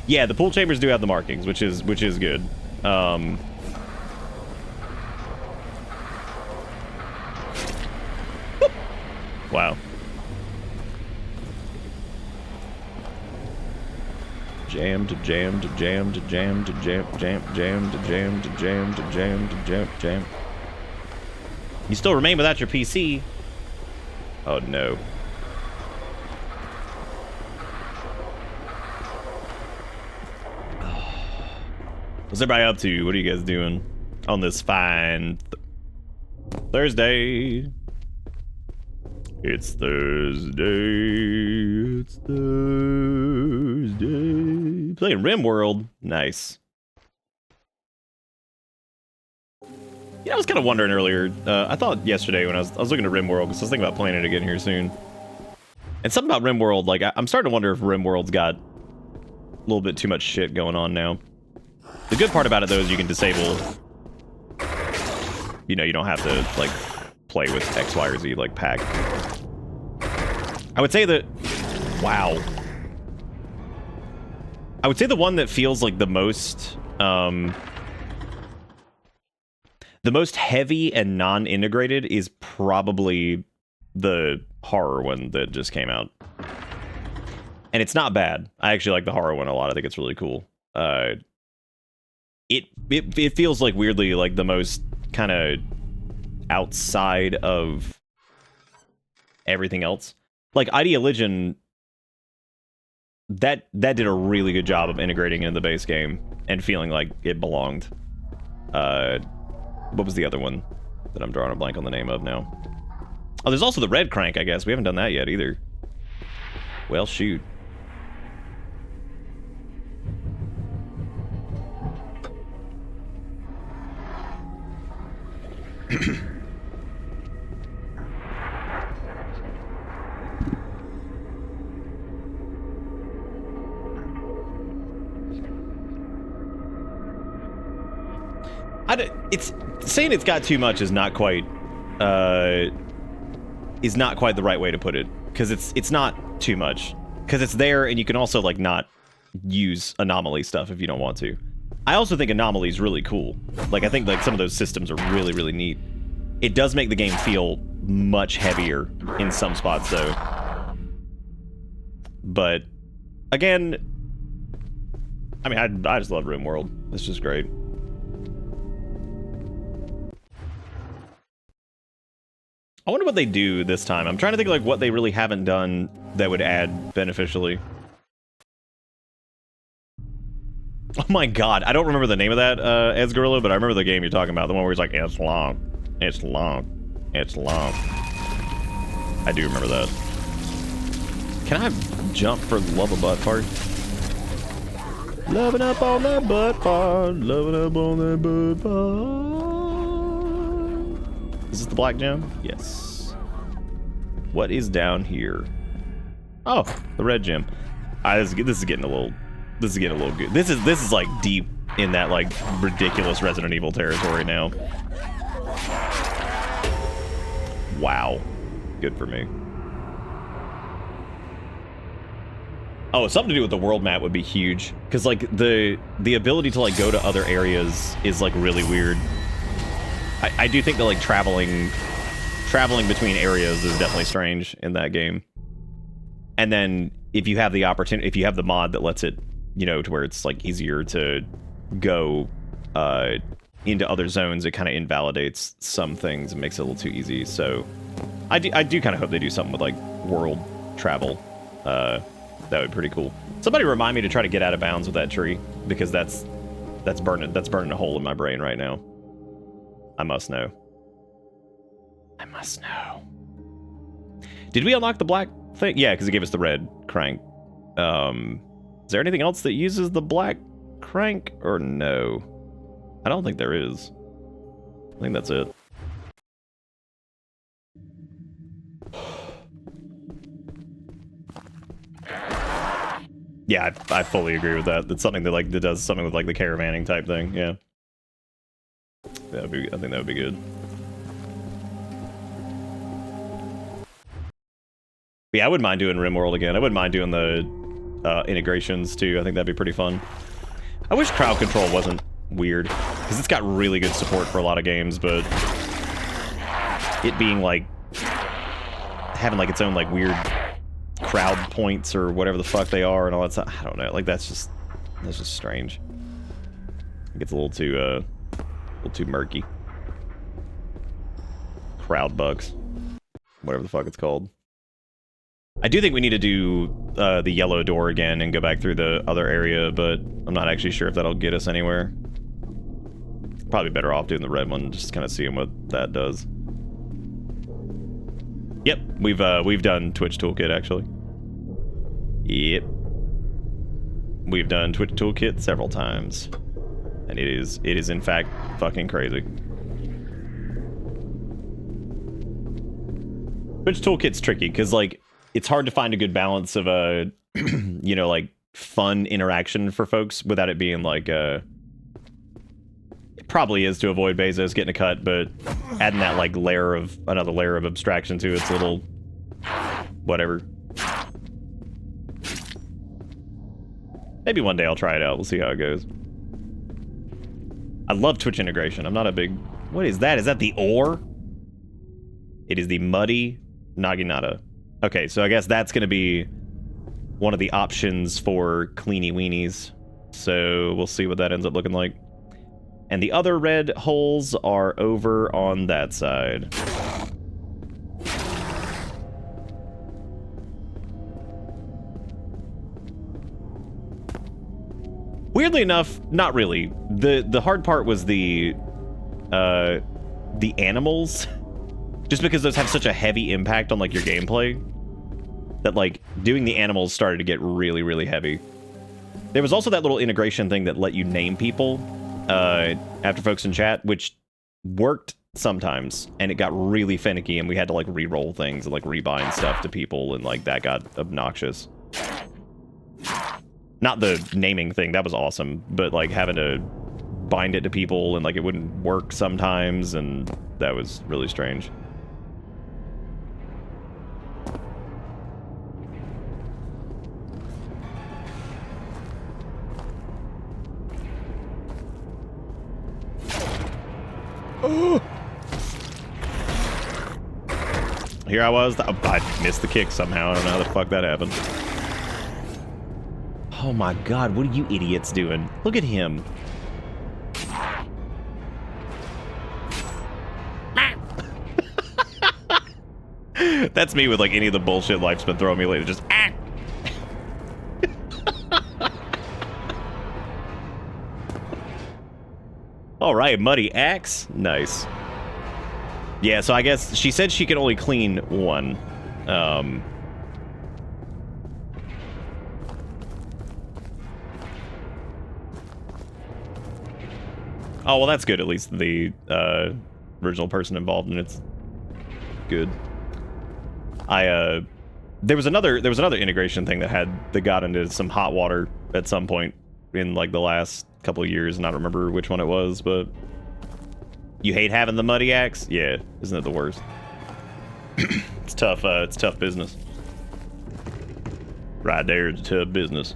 A: Yeah, the pool chambers do have the markings, which is good. Wow. Jam to jam to jam to jam to jam jam jam to jam to jam to jam to jam jam. You still remain without your PC. Oh no. What's everybody up to? What are you guys doing on this fine Thursday? It's Thursday. It's Thursday. Playing RimWorld. Nice. Yeah, I was kind of wondering earlier. I thought yesterday when I was looking at RimWorld, because I was thinking about playing it again here soon. And something about RimWorld, like, I'm starting to wonder if RimWorld's got a little bit too much shit going on now. The good part about it, though, is you can disable... You know, you don't have to, like, play with X, Y, or Z, like, pack. I would say that... Wow. I would say the one that feels like the most heavy and non-integrated is probably the horror one that just came out. And it's not bad. I actually like the horror one a lot. I think it's really cool. It feels like weirdly like the most kind of outside of everything else. Like Ideologion, that did a really good job of integrating into the base game and feeling like it belonged. What was the other one that I'm drawing a blank on the name of now? Oh, there's also the Red Crank, I guess. We haven't done that yet either. Well, shoot. It's saying it's got too much is not quite the right way to put it, because it's not too much, because it's there and you can also like not use anomaly stuff if you don't want to. I also think anomaly is really cool. Like I think like some of those systems are really neat. It does make the game feel much heavier in some spots though. But again, I mean I just love RimWorld. It's just great. I wonder what they do this time. I'm trying to think of like what they really haven't done that would add beneficially. Oh my god, I don't remember the name of that, Ed's-Gorilla, but I remember the game you're talking about. The one where he's like, it's long, it's long, it's long. I do remember that. Can I jump for the love of butt fart? Loving up on that butt fart, loving up on that butt fart. Is this the black gem? Yes. What is down here? Oh, the red gem. This is getting a little good. This is like deep in that like ridiculous Resident Evil territory now. Wow. Good for me. Oh, something to do with the world map would be huge, because like the ability to like go to other areas is like really weird. I do think that like traveling between areas is definitely strange in that game. And then if you have the opportunity, if you have the mod that lets it, you know, to where it's like easier to go into other zones, it kind of invalidates some things and makes it a little too easy. So I do kind of hope they do something with like world travel. That would be pretty cool. Somebody remind me to try to get out of bounds with that tree, because that's burning a hole in my brain right now. I must know. I must know. Did we unlock the black thing? Yeah, because it gave us the red crank. Is there anything else that uses the black crank, or no? I don't think there is. I think that's it. Yeah, I fully agree with that. That's something that like that does something with like the caravanning type thing. Yeah, I think that would be good. Yeah, I wouldn't mind doing RimWorld again. I wouldn't mind doing the integrations too. I think that'd be pretty fun. I wish crowd control wasn't weird, because it's got really good support for a lot of games, but it being like having like its own like weird crowd points or whatever the fuck they are and all that stuff, I don't know. Like that's just strange. It gets a little too murky. Crowd bugs, whatever the fuck it's called. I do think we need to do the yellow door again and go back through the other area, but I'm not actually sure if that'll get us anywhere. Probably better off doing the red one, just kind of seeing what that does. Yep, we've done Twitch Toolkit actually. Yep, we've done Twitch Toolkit several times, and it is in fact fucking crazy. Twitch Toolkit's tricky because like it's hard to find a good balance of a you know, like fun interaction for folks without it being like it probably is to avoid Bezos getting a cut, but adding that like another layer of abstraction to it's a little whatever. Maybe one day I'll try it out. We'll see how it goes. I love Twitch integration. I'm not a big... What is that? Is that the ore? It is the muddy naginata. Okay, so I guess that's going to be one of the options for cleany weenies. So we'll see what that ends up looking like. And the other red holes are over on that side. Weirdly enough, not really. The hard part was the animals. Just because those have such a heavy impact on like your gameplay, that like doing the animals started to get really, really heavy. There was also that little integration thing that let you name people after folks in chat, which worked sometimes, and it got really finicky, and we had to like re-roll things and like rebind stuff to people, and like that got obnoxious. Not the naming thing, that was awesome, but like having to bind it to people and like it wouldn't work sometimes, and that was really strange. Here I was. I missed the kick somehow. I don't know how the fuck that happened. Oh my god, what are you idiots doing? Look at him. That's me with like any of the bullshit life's been throwing me lately. Just ah. All right, muddy axe. Nice. Yeah, so I guess she said she could only clean one. Oh, well, that's good. At least the original person involved in it's good. There was another integration thing that got into some hot water at some point in like the last couple of years, and I don't remember which one it was, but you hate having the muddy axe? Yeah, isn't it the worst? It's tough business. Right there, it's tough business.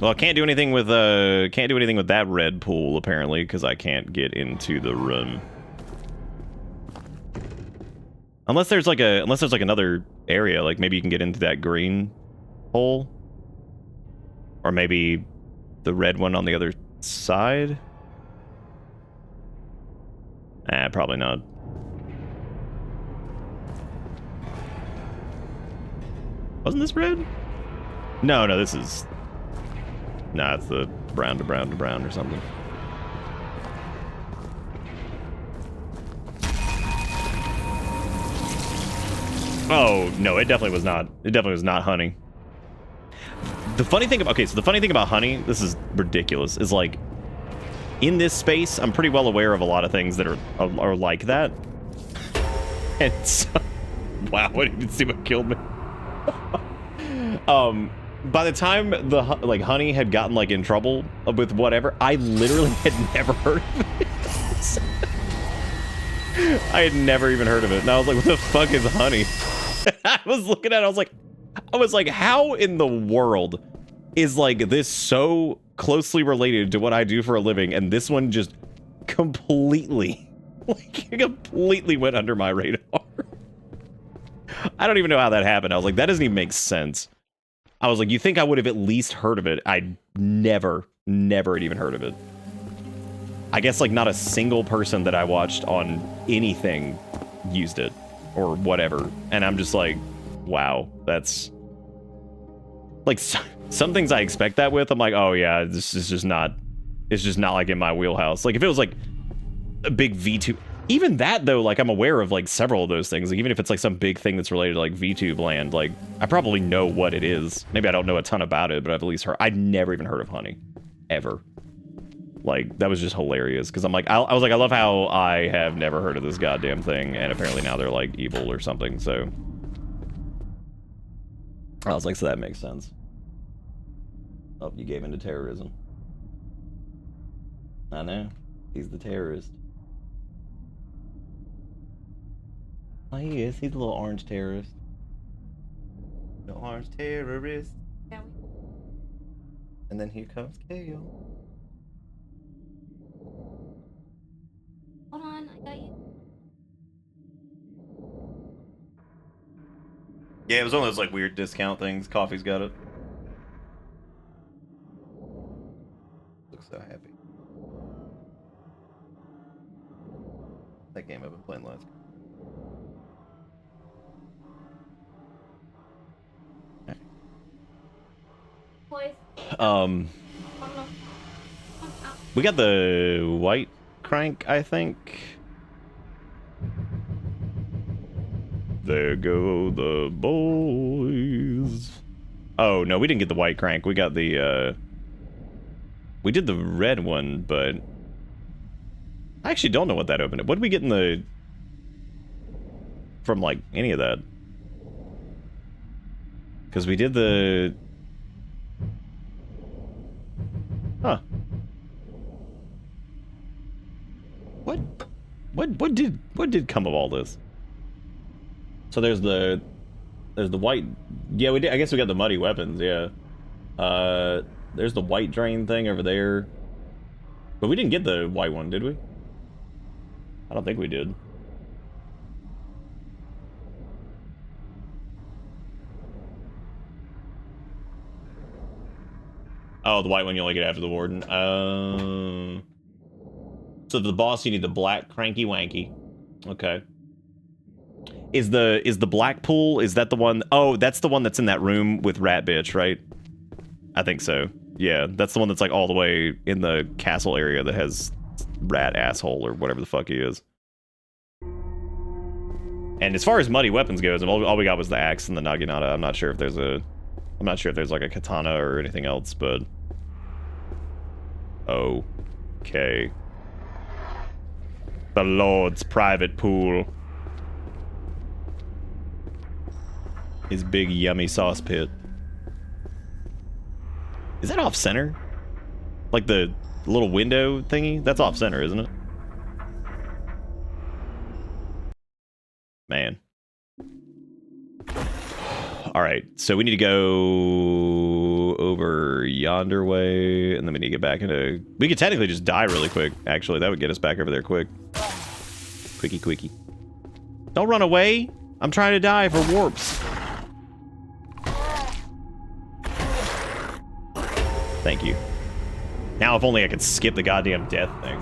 A: Well, I can't do anything with that red pool apparently, because I can't get into the room. Unless there's like another area. Like, maybe you can get into that green hole. Or maybe the red one on the other side. Probably not. Wasn't this red? No, this is... Nah, it's the brown to brown to brown or something. Oh, no, it definitely was not. It definitely was not honey. The funny thing about... Okay, so the funny thing about honey, this is ridiculous, is like... In this space, I'm pretty well aware of a lot of things that are like that. And so... Wow, I didn't even see what killed me. By the time the honey had gotten like in trouble with whatever, I literally had never heard of it. I had never even heard of it, and I was like, "What the fuck is honey?" I was looking at it, I was like, "How in the world is like this so closely related to what I do for a living, and this one just completely went under my radar?" I don't even know how that happened. I was like, that doesn't even make sense. I was like, you think I would have at least heard of it? I never had even heard of it. I guess like not a single person that I watched on anything used it or whatever. And I'm just like, wow, that's like some things I expect that with. I'm like, oh yeah, this is just not, it's just not like in my wheelhouse. Like if it was like a big VTube, even that though, like I'm aware of like several of those things. Like even if it's like some big thing that's related to like VTube land, like I probably know what it is. Maybe I don't know a ton about it, but I've at least heard. I'd never even heard of honey, ever. Like that was just hilarious because I'm like, I was like, I love how I have never heard of this goddamn thing, and apparently now they're like evil or something. So I was like, so that makes sense. Oh, you gave in to terrorism. I know, he's the terrorist. Oh, he is. He's a little orange terrorist. The orange terrorist.
D: Yeah.
A: And then here comes Kale.
D: Hold on, I got you.
A: Yeah, it was one of those like weird discount things. Coffee's got it. Looks so happy. That game I've been playing last.
D: Boys.
A: We got the white crank, I think. There go the boys. Oh, no, we didn't get the white crank. We got the, we did the red one, but I actually don't know what that opened. What did we get in the... From, like, any of that? Because we did the... Huh. What did come of all this? So there's the white, yeah, we did. I guess we got the muddy weapons, yeah. There's the white drain thing over there, but we didn't get the white one, did we? I don't think we did. Oh, the white one you only get after the warden. So for the boss, you need the black cranky wanky. Okay. Is the black pool? Is that the one? Oh, that's the one that's in that room with Rat Bitch, right? I think so. Yeah, that's the one that's like all the way in the castle area that has Rat Asshole or whatever the fuck he is. And as far as muddy weapons goes, all we got was the axe and the naginata. I'm not sure if there's like a katana or anything else, but okay. The Lord's private pool. His big yummy sauce pit. Is that off center? Like the little window thingy? That's off center, isn't it? Man. Alright, so we need to go over yonder way, and then we need to get back into... We could technically just die really quick, actually. That would get us back over there quick. Quickie. Don't run away! I'm trying to die for warps. Thank you. Now if only I could skip the goddamn death thing.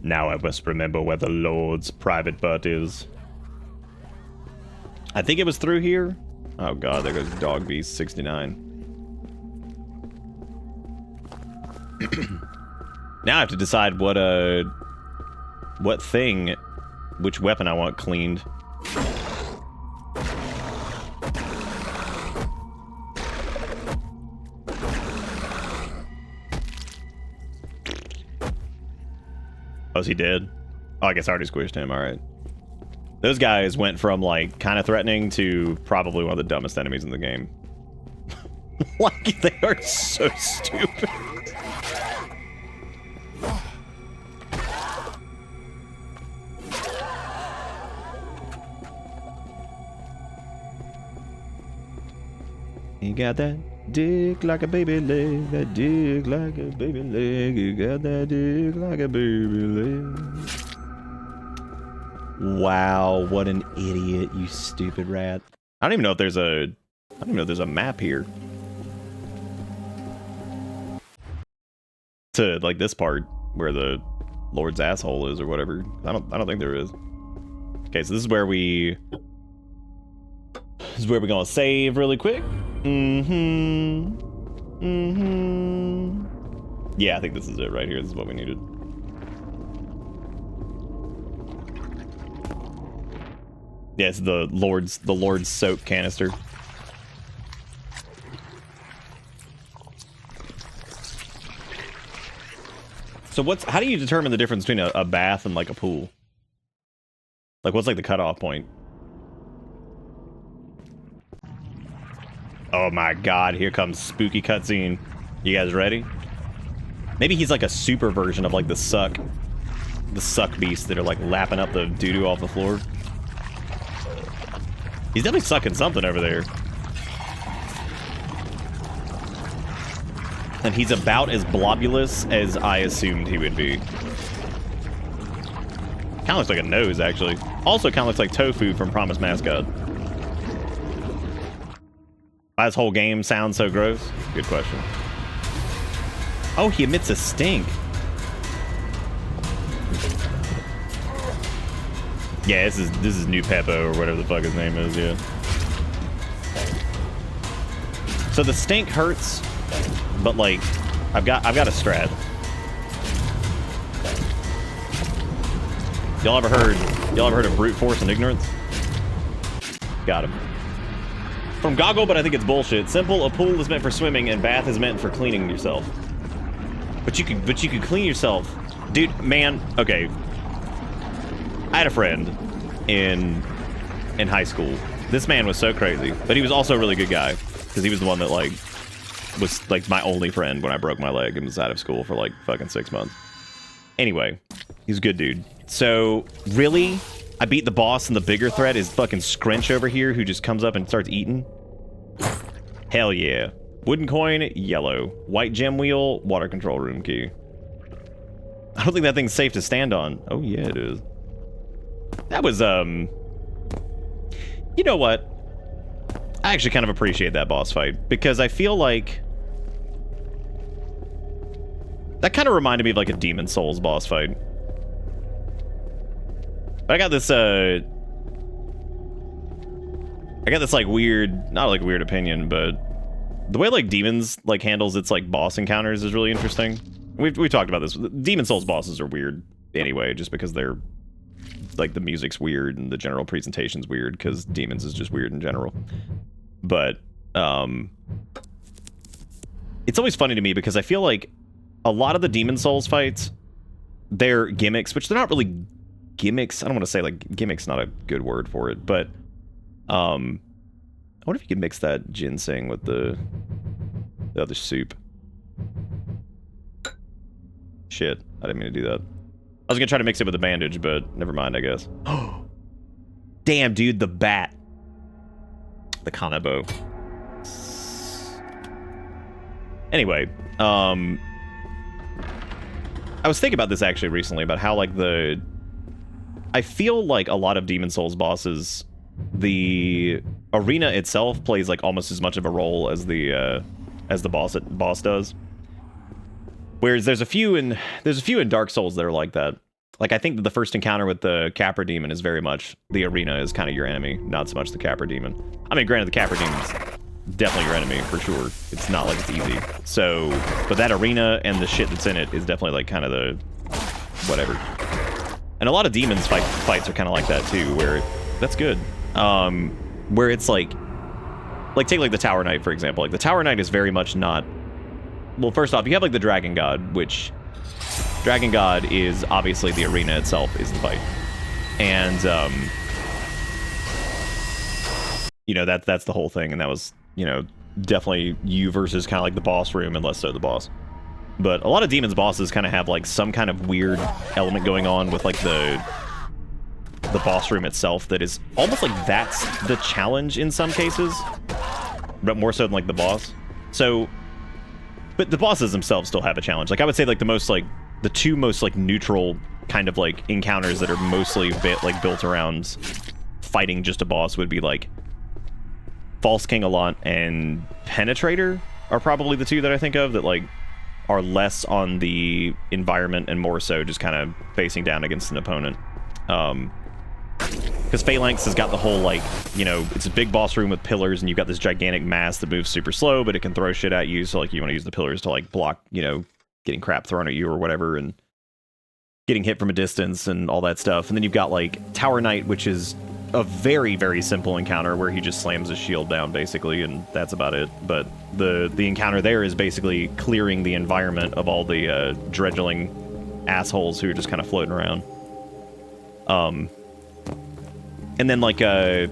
A: Now I must remember where the Lord's private butt is. I think it was through here. Oh god, there goes Dog Beast 69. Now I have to decide what which weapon I want cleaned. Oh, is he dead? Oh, I guess I already squished him. All right. Those guys went from, like, kind of threatening to probably one of the dumbest enemies in the game. Like, they are so stupid. You got that dick like a baby leg, that dick like a baby leg, you got that dick like a baby leg. Wow, what an idiot, you stupid rat. I don't even know if there's a map here. To like this part where the Lord's asshole is or whatever. I don't think there is. Okay, so this is where we're gonna save really quick. Yeah, I think this is it right here. This is what we needed. Yeah, it's the Lord's soap canister. So how do you determine the difference between a bath and like a pool? Like what's like the cutoff point? Oh my god, here comes spooky cutscene. You guys ready? Maybe he's like a super version of like the suck beasts that are like lapping up the doo-doo off the floor. He's definitely sucking something over there. And he's about as blobulous as I assumed he would be. Kinda looks like a nose, actually. Also kinda looks like Tofu from Promise Mascot. Why this whole game sounds so gross? Good question. Oh, he emits a stink. Yeah, this is New Peppo or whatever the fuck his name is, yeah. So the stink hurts, but like I've got a strat. Y'all ever heard of brute force and ignorance? Got him. From Goggle, but I think it's bullshit. Simple, a pool is meant for swimming and bath is meant for cleaning yourself. But you could clean yourself. Dude, man, okay. I had a friend in high school. This man was so crazy, but he was also a really good guy because he was the one that like was like my only friend when I broke my leg and was out of school for like fucking 6 months. Anyway, he's a good dude. So really, I beat the boss, and the bigger threat is fucking Scrunch over here, who just comes up and starts eating. Hell yeah. Wooden coin, yellow. White gem wheel, water control room key. I don't think that thing's safe to stand on. Oh yeah, it is. That was, you know what? I actually kind of appreciate that boss fight, because I feel like that kind of reminded me of like a Demon Souls boss fight. But I got this like weird, not like weird opinion, but the way like Demons like handles its like boss encounters is really interesting. We've talked about this. Demon Souls bosses are weird anyway, just because they're like the music's weird and the general presentation's weird, because Demons is just weird in general. But it's always funny to me because I feel like a lot of the Demon Souls fights, they're gimmicks, which they're not really gimmicks. I don't want to say like gimmicks, not a good word for it, but I wonder if you could mix that ginseng with the other soup. Shit, I didn't mean to do that. I was gonna try to mix it with a bandage, but never mind, I guess. Damn, dude, the bat. The Kanabo. Anyway, I was thinking about this actually recently, about how, like, I feel like a lot of Demon Souls bosses, the arena itself plays, like, almost as much of a role as the boss does. Whereas there's a few in Dark Souls that are like that. Like, I think that the first encounter with the Capra Demon is very much the arena is kind of your enemy, not so much the Capra Demon. I mean, granted, the Capra Demon's definitely your enemy, for sure. It's not like it's easy. So, but that arena and the shit that's in it is definitely, like, kind of the whatever. And a lot of demons fights are kind of like that, too, where that's good. Where it's, like, take, like, the Tower Knight, for example. Like, the Tower Knight is very much not... Well, first off, you have, like, the Dragon God, which... Dragon God is obviously the arena itself is the fight. And, you know, that's the whole thing. And that was, you know, definitely you versus kind of like the boss room and less so the boss. But a lot of Demon's bosses kind of have like some kind of weird element going on with like the boss room itself that is almost like that's the challenge in some cases, but more so than like the boss. So, but the bosses themselves still have a challenge. Like I would say like the two most like neutral kind of like encounters that are mostly built around fighting just a boss would be like False King Allant and Penetrator are probably the two that I think of that like are less on the environment and more so just kind of facing down against an opponent. Because Phalanx has got the whole like, you know, it's a big boss room with pillars and you've got this gigantic mass that moves super slow, but it can throw shit at you. So like you want to use the pillars to like block, you know, getting crap thrown at you or whatever and getting hit from a distance and all that stuff. And then you've got like Tower Knight, which is a very, very simple encounter where he just slams his shield down basically, and that's about it. But the encounter there is basically clearing the environment of all the dredgeling assholes who are just kind of floating around. And then like the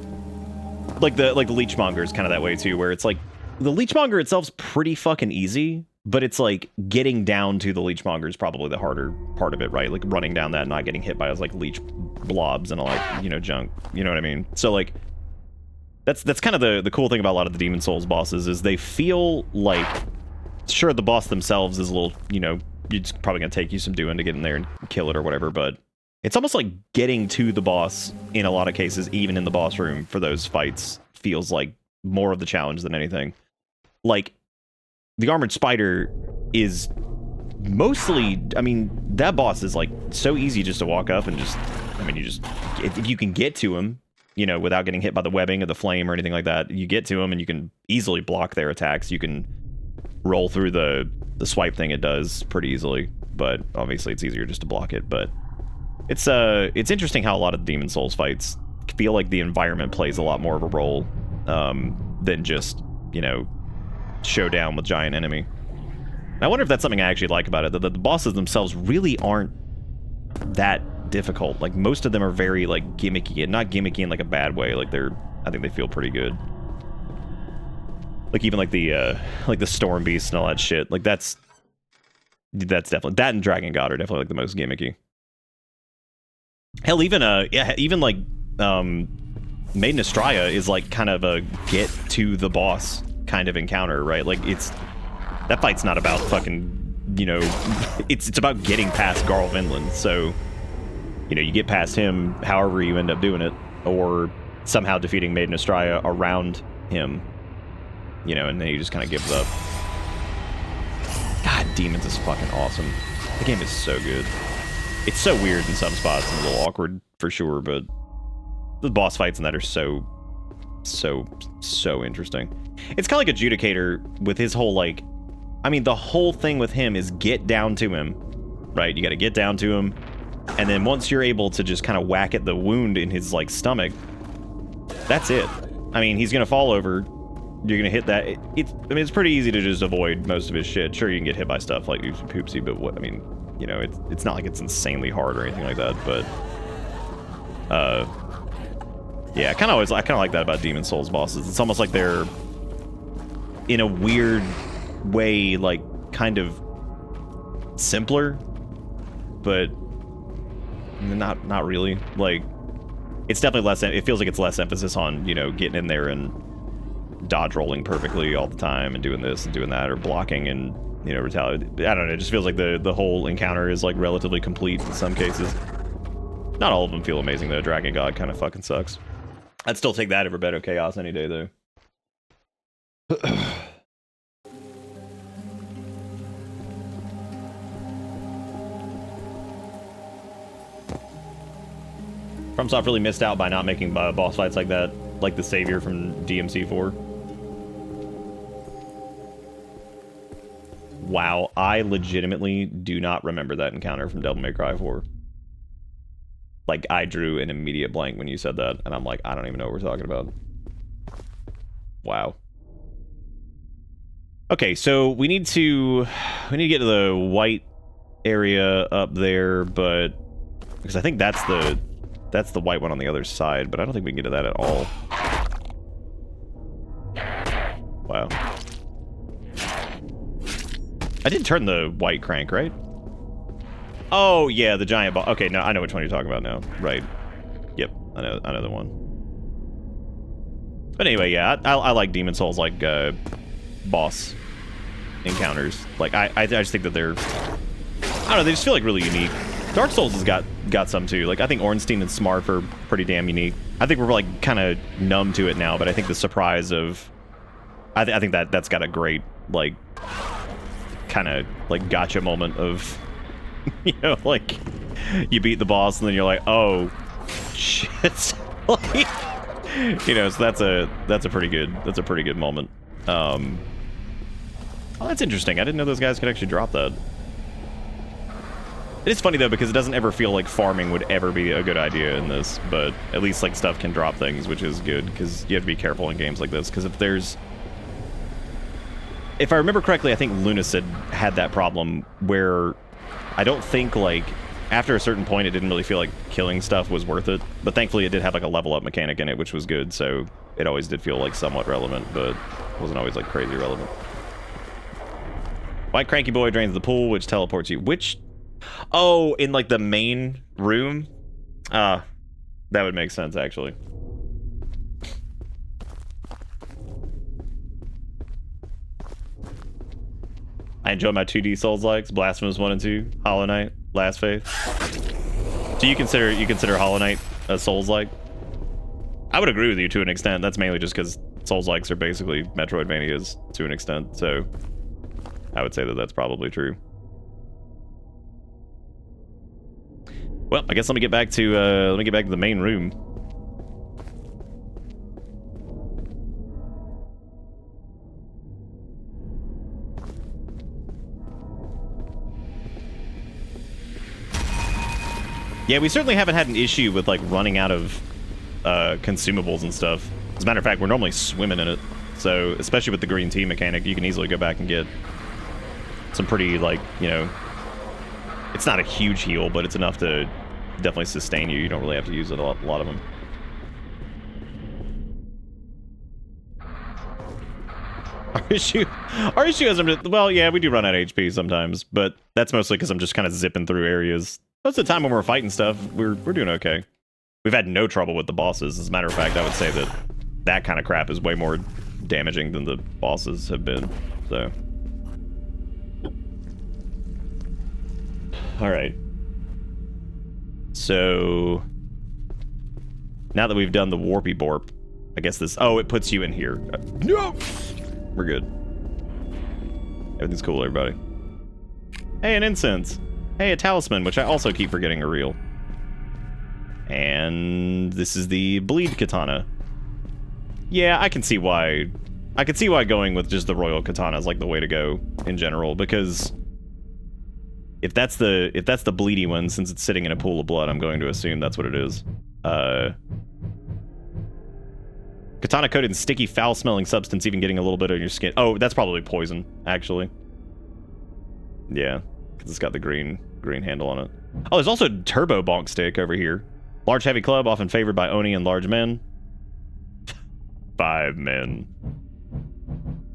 A: Leechmonger is kind of that way too, where it's like the Leechmonger itself's pretty fucking easy, but it's like getting down to the Leechmonger is probably the harder part of it, right? Like running down that and not getting hit by those like leech blobs and all that, you know, junk. You know what I mean? So like that's kind of the cool thing about a lot of the Demon Souls bosses is they feel like, sure, the boss themselves is a little, you know, it's probably gonna take you some doing to get in there and kill it or whatever, but it's almost like getting to the boss in a lot of cases, even in the boss room for those fights, feels like more of the challenge than anything. Like, the Armored Spider is mostly, I mean, that boss is like so easy just to walk up and just, I mean, you just, if you can get to him, you know, without getting hit by the webbing or the flame or anything like that, you get to him and you can easily block their attacks. You can roll through the swipe thing it does pretty easily, but obviously it's easier just to block it. But it's interesting how a lot of Demon Souls fights feel like the environment plays a lot more of a role than just, you know, showdown with giant enemy. And I wonder if that's something I actually like about it, that the bosses themselves really aren't that difficult. Like, most of them are very, like, gimmicky, and not gimmicky in, like, a bad way. Like, I think they feel pretty good. Like, even, like, the Storm Beast and all that shit. Like, that's definitely... That and Dragon God are definitely, like, the most gimmicky. Hell, even, like, Maiden Estrella is, like, kind of a get to the boss kind of encounter, right? Like, that fight's not about fucking, you know, it's about getting past Garl Vinland. So, you know, you get past him however you end up doing it, or somehow defeating Maiden Estrella around him, you know, and then he just kind of gives up. God, Demons is fucking awesome. The game is so good. It's so weird in some spots and a little awkward for sure, but the boss fights in that are so interesting. It's kind of like Adjudicator with his whole, like, I mean, the whole thing with him is get down to him, right? You got to get down to him, and then once you're able to just kind of whack at the wound in his, like, stomach, that's it. I mean, he's gonna fall over, you're gonna hit that. I mean, it's pretty easy to just avoid most of his shit. Sure, you can get hit by stuff like Oopsie Poopsie, but what, I mean, you know, it's not like it's insanely hard or anything like that, but yeah, I kind of like that about Demon Souls bosses. It's almost like they're, in a weird way, like, kind of simpler, but not really. Like, it's definitely less. It feels like it's less emphasis on, you know, getting in there and dodge rolling perfectly all the time and doing this and doing that, or blocking and, you know, retaliate. I don't know. It just feels like the whole encounter is like relatively complete in some cases. Not all of them feel amazing though. Dragon God kind of fucking sucks. I'd still take that over Beto Chaos any day though. FromSoft really missed out by not making boss fights like that, like the Savior from DMC4. Wow, I legitimately do not remember that encounter from Devil May Cry 4. Like, I drew an immediate blank when you said that, and I'm like, I don't even know what we're talking about. Wow. Okay, so we need to get to the white area up there, but because I think that's the white one on the other side, but I don't think we can get to that at all. Wow. I did turn the white crank, right? Oh, yeah, the giant ball. Okay, no, I know which one you're talking about now. Right. Yep, I know the one. But anyway, yeah, I like Demon Souls, like, boss encounters. Like, I just think that they're... I don't know, they just feel, like, really unique. Dark Souls has got some, too. Like, I think Ornstein and Smarf are pretty damn unique. I think we're, like, kind of numb to it now, but I think the surprise of... I think that's got a great, like, kind of, like, gotcha moment of... You know, like, you beat the boss and then you're like, oh, shit. Like, you know, so that's a pretty good moment. Oh, that's interesting. I didn't know those guys could actually drop that. It is funny though, because it doesn't ever feel like farming would ever be a good idea in this, but at least like stuff can drop things, which is good, because you have to be careful in games like this, because if I remember correctly, I think Lunacid had that problem where I don't think, like, after a certain point, it didn't really feel like killing stuff was worth it. But thankfully, it did have, like, a level-up mechanic in it, which was good. So it always did feel, like, somewhat relevant, but wasn't always, like, crazy relevant. White Cranky Boy drains the pool, which teleports you. Which... Oh, in, like, the main room? That would make sense, actually. I enjoy my 2D Souls-likes, Blasphemous 1 and 2, Hollow Knight, Last Faith. Do you consider Hollow Knight a Souls-like? I would agree with you to an extent. That's mainly just because Souls-likes are basically Metroidvanias to an extent, so I would say that that's probably true. Well, I guess let me get back to the main room. Yeah, we certainly haven't had an issue with, like, running out of consumables and stuff. As a matter of fact, we're normally swimming in it. So, especially with the green tea mechanic, you can easily go back and get some pretty, like, you know... It's not a huge heal, but it's enough to definitely sustain you. You don't really have to use a lot of them. Our issue is... Well, yeah, we do run out of HP sometimes, but that's mostly because I'm just kind of zipping through areas. Most of the time when we're fighting stuff, we're doing okay. We've had no trouble with the bosses. As a matter of fact, I would say that that kind of crap is way more damaging than the bosses have been. So, all right. So now that we've done the warpy borp, I guess this... Oh, it puts you in here. No, we're good. Everything's cool, everybody. Hey, an incense. Hey, a talisman, which I also keep forgetting are real. And this is the bleed katana. Yeah, I can see why going with just the royal katana is like the way to go in general, because if that's the bleedy one, since it's sitting in a pool of blood, I'm going to assume that's what it is. Katana coated in sticky, foul-smelling substance, even getting a little bit on your skin. Oh, that's probably poison, actually. Yeah. It's got the green handle on it. Oh, there's also a turbo bonk stick over here. Large heavy club, often favored by Oni and large men. 5 men.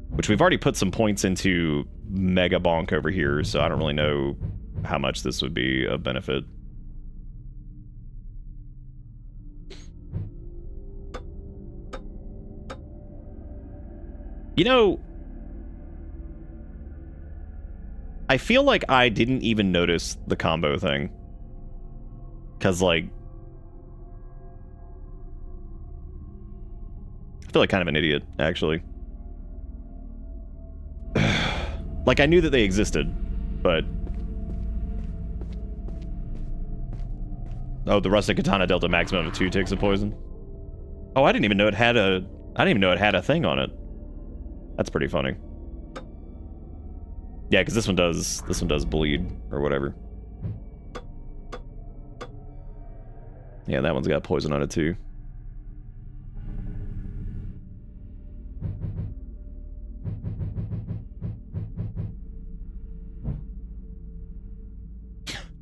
A: Which we've already put some points into mega bonk over here, so I don't really know how much this would be a benefit. You know, I feel like I didn't even notice the combo thing. Because, like, I feel like kind of an idiot, actually. Like, I knew that they existed, but... Oh, the rustic katana dealt a maximum of 2 ticks of poison. Oh, I didn't even know it had a... I didn't even know it had a thing on it. That's pretty funny. Yeah, because this one does bleed, or whatever. Yeah, that one's got poison on it, too.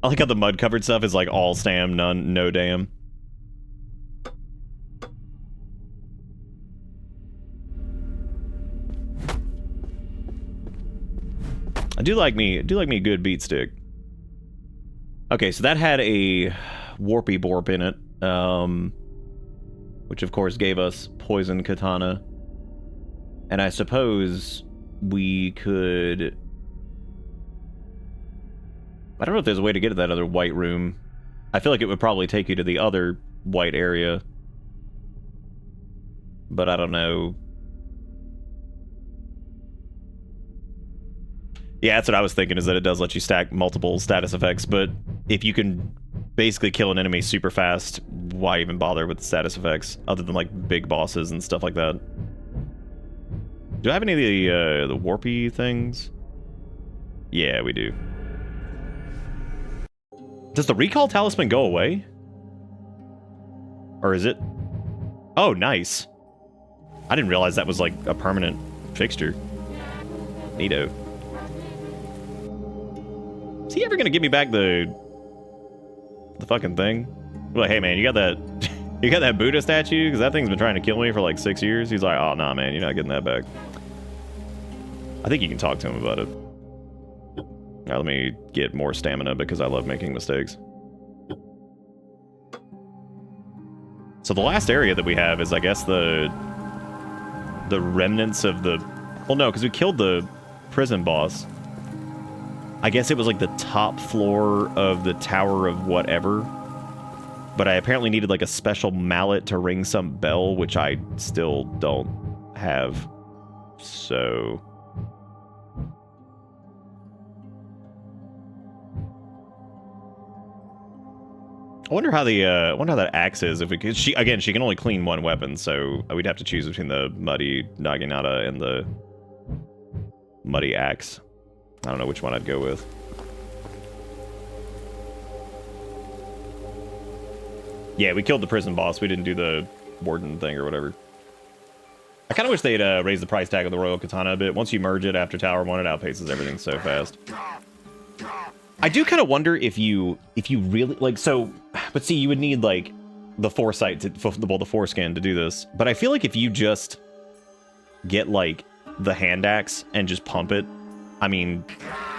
A: I like how the mud-covered stuff is like all stam, none, no damn. I do like me a good beat stick. Okay, so that had a warpy borp in it, which of course gave us poison katana. And I suppose we could... I don't know if there's a way to get to that other white room. I feel like it would probably take you to the other white area. But I don't know. Yeah, that's what I was thinking, is that it does let you stack multiple status effects, but if you can basically kill an enemy super fast, why even bother with the status effects, other than, like, big bosses and stuff like that? Do I have any of the warpy things? Yeah, we do. Does the recall talisman go away? Or is it? Oh, nice. I didn't realize that was like a permanent fixture. Neato. Is he ever gonna give me back the fucking thing? Like, hey man, you got that you got that Buddha statue? Because that thing's been trying to kill me for like 6 years. He's like, oh nah man, you're not getting that back. I think you can talk to him about it. Now let me get more stamina because I love making mistakes. So the last area that we have is, I guess, the remnants of the... Well, no, because we killed the prison boss. I guess it was like the top floor of the Tower of whatever. But I apparently needed like a special mallet to ring some bell, which I still don't have. So... I wonder how that axe is. If we could, she can only clean one weapon, so we'd have to choose between the muddy naginata and the muddy axe. I don't know which one I'd go with. Yeah, we killed the prison boss. We didn't do the warden thing or whatever. I kind of wish they'd raise the price tag of the royal katana a bit. Once you merge it after Tower 1, it outpaces everything so fast. I do kind of wonder if you really like, so, but see, you would need like the foresight to, well, the foreskin to do this. But I feel like if you just get like the hand axe and just pump it, I mean,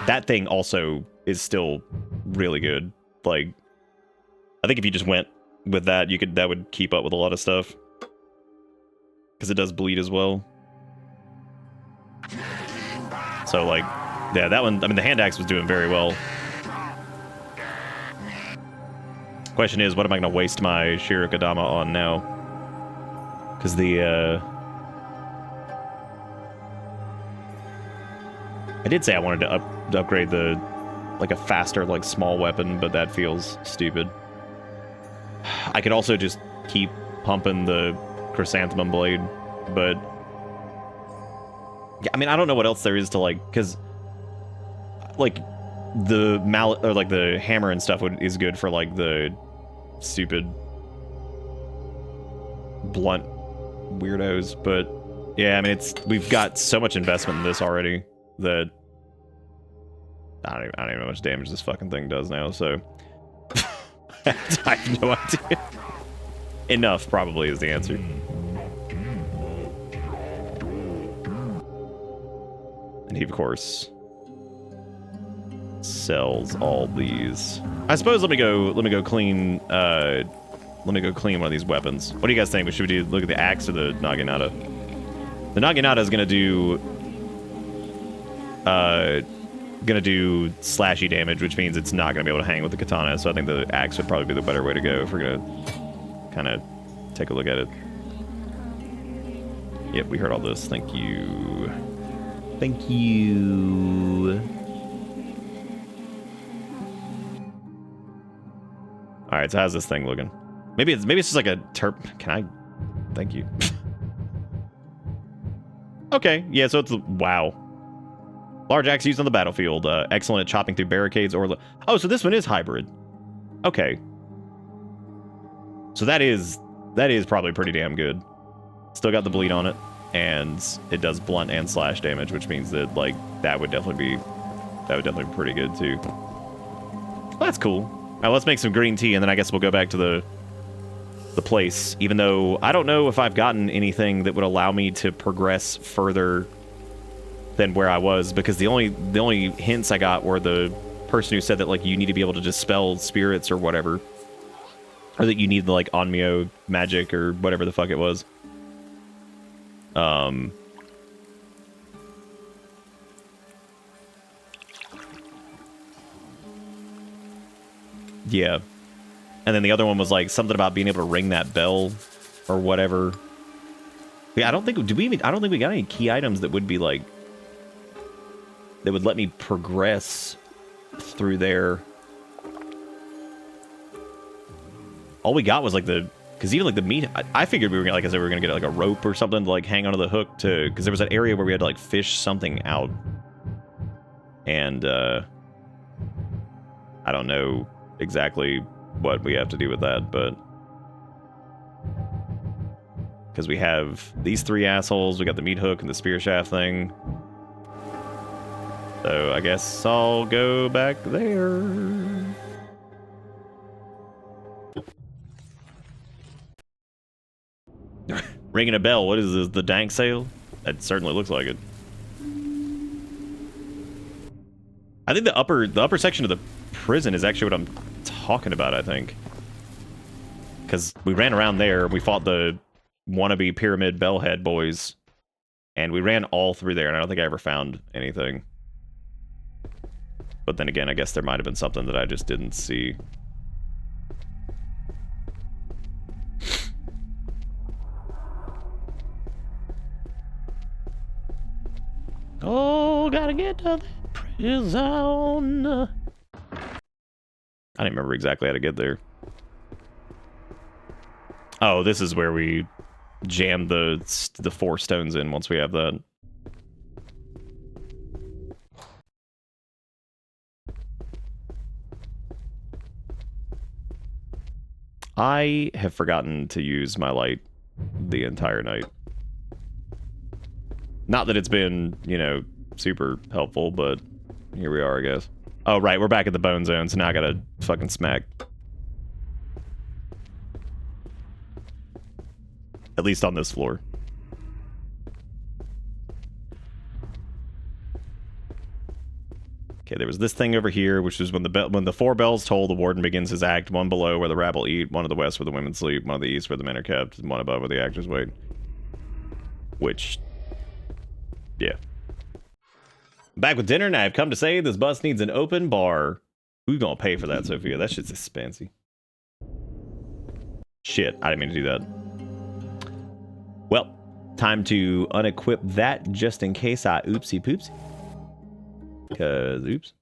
A: that thing also is still really good. Like, I think if you just went with that, that would keep up with a lot of stuff. Because it does bleed as well. So like, yeah, that one, I mean, the hand axe was doing very well. Question is, what am I going to waste my Shirokadama on now? Because the, I did say I wanted to upgrade the, like a faster, like small weapon, but that feels stupid. I could also just keep pumping the Chrysanthemum Blade, but... Yeah, I mean, I don't know what else there is to, like, because... Like, the mallet, or like the hammer and stuff is good for, like, the stupid blunt weirdos, but yeah, I mean, we've got so much investment in this already that I don't even know how much damage this fucking thing does now, so I have no idea. Enough probably is the answer. And he, of course, sells all these. I suppose let me go clean one of these weapons. What do you guys think? Should we look at the axe or the naginata? The Naginata is gonna do slashy damage, which means it's not gonna be able to hang with the katana. So I think the axe would probably be the better way to go if we're gonna kind of take a look at it. Yep, we heard all this. Thank you. Thank you. All right, so how's this thing looking? Maybe it's just like a terp. Can I? Thank you. Okay, yeah. So it's wow. Large axe used on the battlefield. Excellent at chopping through barricades or. Oh, so this one is hybrid. Okay. So that is probably pretty damn good. Still got the bleed on it, and it does blunt and slash damage, which means that like that would definitely be pretty good too. Well, that's cool. All right, let's make some green tea, and then I guess we'll go back to the place. Even though I don't know if I've gotten anything that would allow me to progress further than where I was, because the only hints I got were the person who said that like you need to be able to dispel spirits or whatever, or that you need like Onmyo magic or whatever the fuck it was. Yeah. And then the other one was like something about being able to ring that bell or whatever. Yeah, I don't think we got any key items that would be like that would let me progress through there. All we got was like because even like the meat, I figured we were gonna, like I said, we were gonna get like a rope or something to like hang onto the hook because there was that area where we had to like fish something out, and I don't know exactly what we have to do with that, but because we have these three assholes, we got the meat hook and the spear shaft thing. So I guess I'll go back there. Ringing a bell. What is this? The dank sale? That certainly looks like it. I think the upper section of the prison is actually what I'm talking about, I think. Because we ran around there, we fought the wannabe pyramid bellhead boys, and we ran all through there, and I don't think I ever found anything. But then again, I guess there might have been something that I just didn't see. Oh, gotta get to the prison. I didn't remember exactly how to get there. Oh, this is where we jam the 4 stones in once we have that. I have forgotten to use my light the entire night. Not that it's been, you know, super helpful, but here we are, I guess. Oh, right, we're back at the bone zone, so now I gotta fucking smack. At least on this floor. Okay, there was this thing over here, which is when the 4 bells toll, the warden begins his act. 1 below where the rabble eat, 1 to the west where the women sleep, 1 to the east where the men are kept, and 1 above where the actors wait. Which, yeah. Back with dinner, and I've come to say this bus needs an open bar. Who's gonna pay for that, Sophia? That shit's expensive. Shit, I didn't mean to do that. Well, time to unequip that just in case I oopsie poopsie. Because, oops.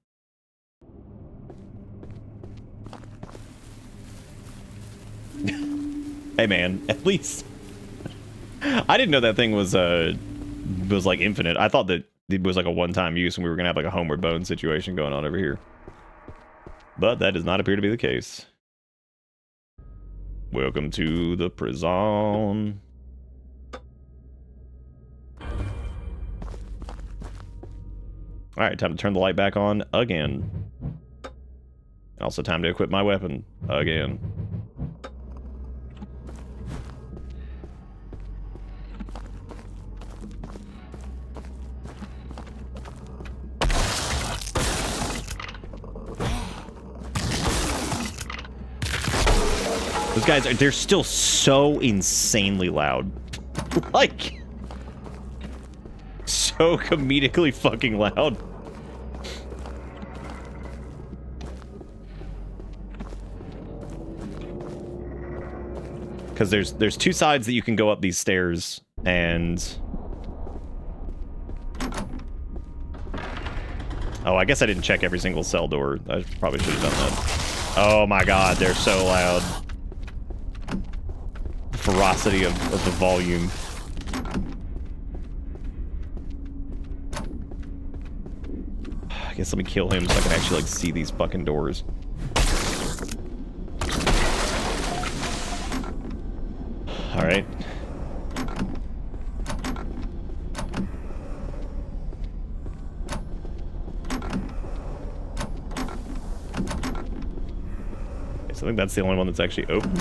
A: Hey man, at least I didn't know that thing was like infinite. I thought that it was like a one-time use and we were gonna have like a Homeward Bone situation going on over here. But that does not appear to be the case. Welcome to the prison. Alright, time to turn the light back on again. And also time to equip my weapon again. Those guys, they're still so insanely loud. Like, so comedically fucking loud. Because there's two sides that you can go up these stairs, and oh, I guess I didn't check every single cell door. I probably should have done that. Oh my god, they're so loud. The ferocity of the volume. I guess let me kill him so I can actually like see these fucking doors. All right. Okay, so I think that's the only one that's actually open.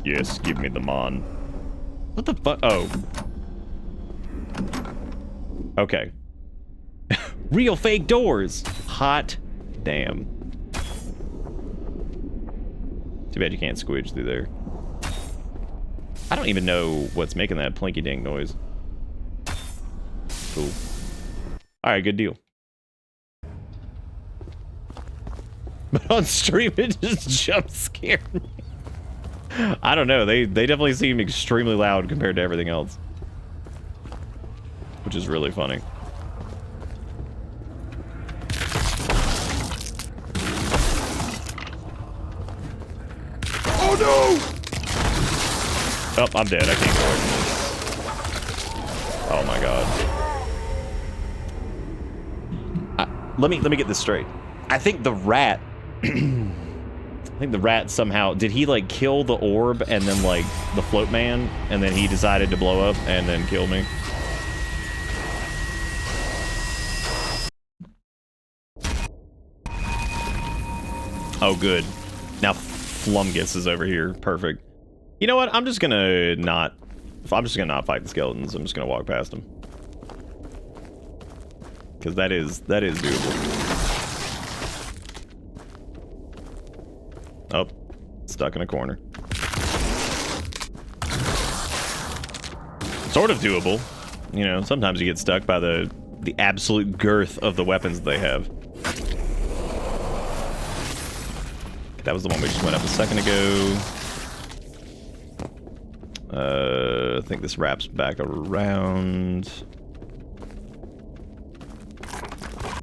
A: Yes, give me the mon. What the fuck? Oh. Okay. Real fake doors. Hot damn. Too bad you can't squidge through there. I don't even know what's making that plinky dink noise. Cool. Alright, good deal. But on stream it just jump scared me. I don't know, they definitely seem extremely loud compared to everything else. Which is really funny. Oh no! Oh, I'm dead. I can't go away from this. Oh my god. Let me get this straight. I think the rat somehow, did he like kill the orb and then like the float man and then he decided to blow up and then kill me? Oh good. Now Flumgus is over here. Perfect. You know what? I'm just gonna not fight the skeletons. I'm just gonna walk past them. Because that is doable. Oh, stuck in a corner. Sort of doable. You know, sometimes you get stuck by the absolute girth of the weapons they have. That was the one we just went up a second ago. I think this wraps back around.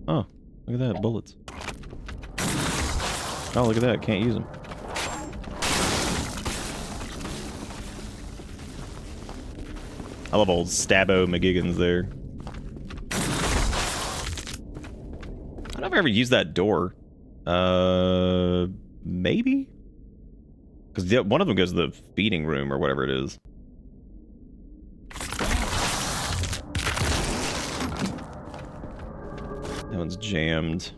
A: Oh, look at that, bullets. Oh, look at that, can't use them. I love old Stabbo McGiggins there. I don't know if I ever used that door. Maybe? Because one of them goes to the feeding room or whatever it is. That one's jammed.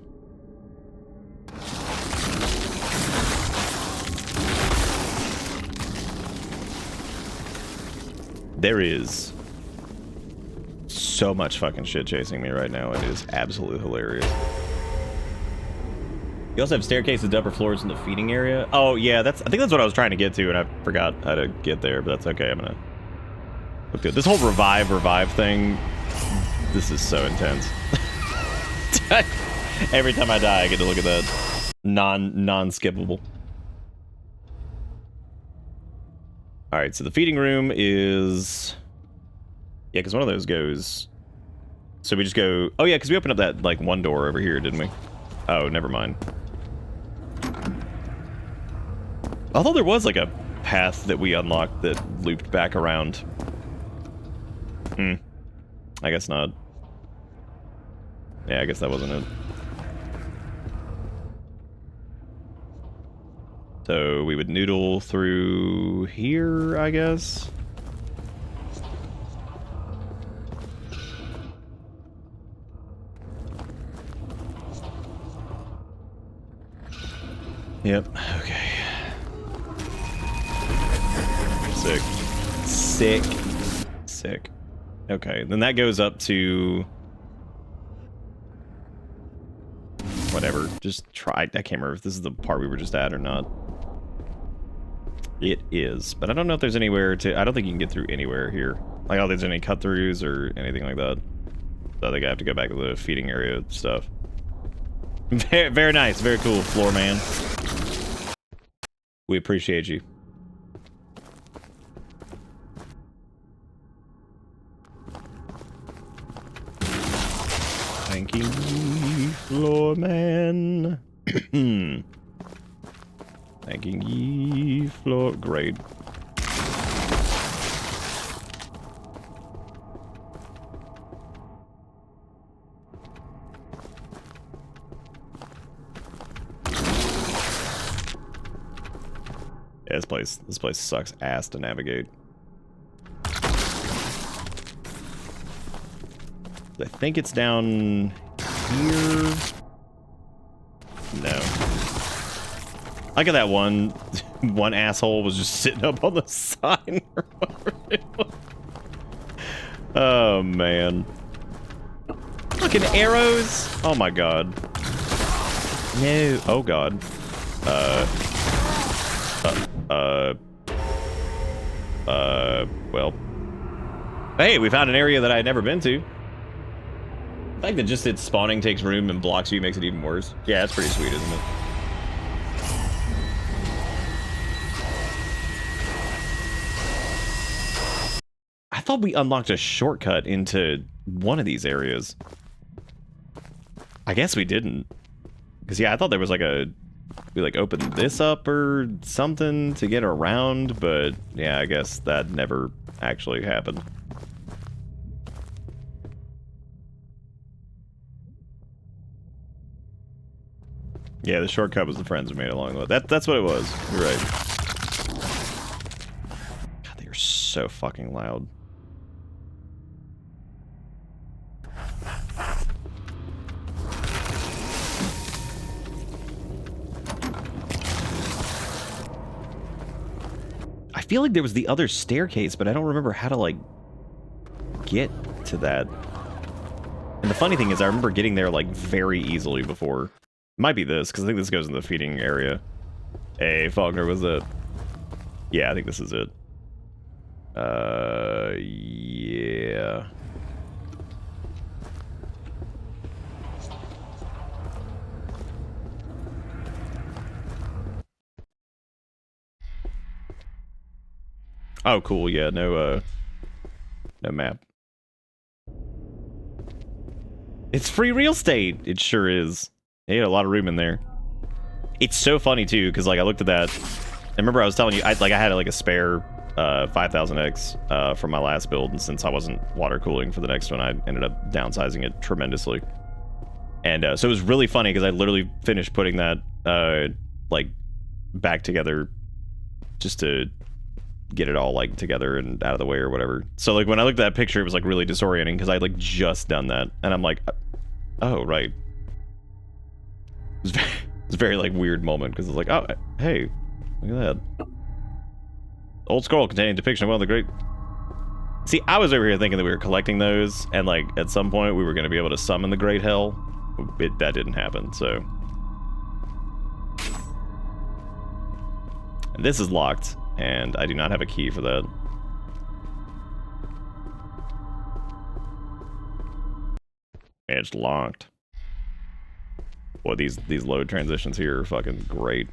A: There is so much fucking shit chasing me right now. It is absolutely hilarious. You also have staircases to upper floors in the feeding area. Oh yeah, I think that's what I was trying to get to, and I forgot how to get there. But that's okay. I'm gonna look good. This whole revive thing. This is so intense. Every time I die, I get to look at that. Non-skippable. All right, so the feeding room is, yeah, because one of those goes. So we just go. Oh yeah, because we opened up that like one door over here, didn't we? Oh, never mind. Although there was like a path that we unlocked that looped back around. I guess not. Yeah, I guess that wasn't it. So we would noodle through here, I guess. Yep, okay. Sick. Sick. Sick. Okay, then that goes up to... whatever, just try. I can't remember if this is the part we were just at or not. It is, but I don't know if there's anywhere to... I don't think you can get through anywhere here. Like, oh, there's any cut-throughs or anything like that. So I think I have to go back to the feeding area stuff. Very, very nice, very cool, floor man. We appreciate you. Thank you, floor man. Thanking ye, floor. Great. Yeah, this place sucks ass to navigate. I think it's down here. No. Look at that one asshole was just sitting up on the sign. Oh man. Fucking arrows. Oh my god. No. Oh god. Well. Hey, we found an area that I had never been to. The fact that just its spawning takes room and blocks you makes it even worse. Yeah, that's pretty sweet, isn't it? I thought we unlocked a shortcut into one of these areas. I guess we didn't. Because, yeah, I thought there was like a... We, like, opened this up or something to get around, but, yeah, I guess that never actually happened. Yeah, the shortcut was the friends we made along the way. That's what it was. You're right. God, they are so fucking loud. I feel like there was the other staircase, but I don't remember how to, like, get to that. And the funny thing is, I remember getting there, like, very easily before. Might be this, because I think this goes in the feeding area. Hey, Faulkner, was it? Yeah, I think this is it. Yeah. Oh, cool, yeah, no map. It's free real estate! It sure is. They had a lot of room in there. It's so funny too, because like I looked at that. I remember I was telling you, I had like a spare 5000X from my last build, and since I wasn't water cooling for the next one, I ended up downsizing it tremendously. And so it was really funny because I literally finished putting that like back together just to get it all like together and out of the way or whatever. So like when I looked at that picture, it was like really disorienting because I like just done that, and I'm like, oh right. It was a very like weird moment because it's like, oh hey, look at that old scroll containing depiction of one of the great. See, I was over here thinking that we were collecting those, and like at some point we were going to be able to summon the Great Hell. That didn't happen. So, and this is locked, and I do not have a key for that. It's locked. Boy, these load transitions here are fucking great.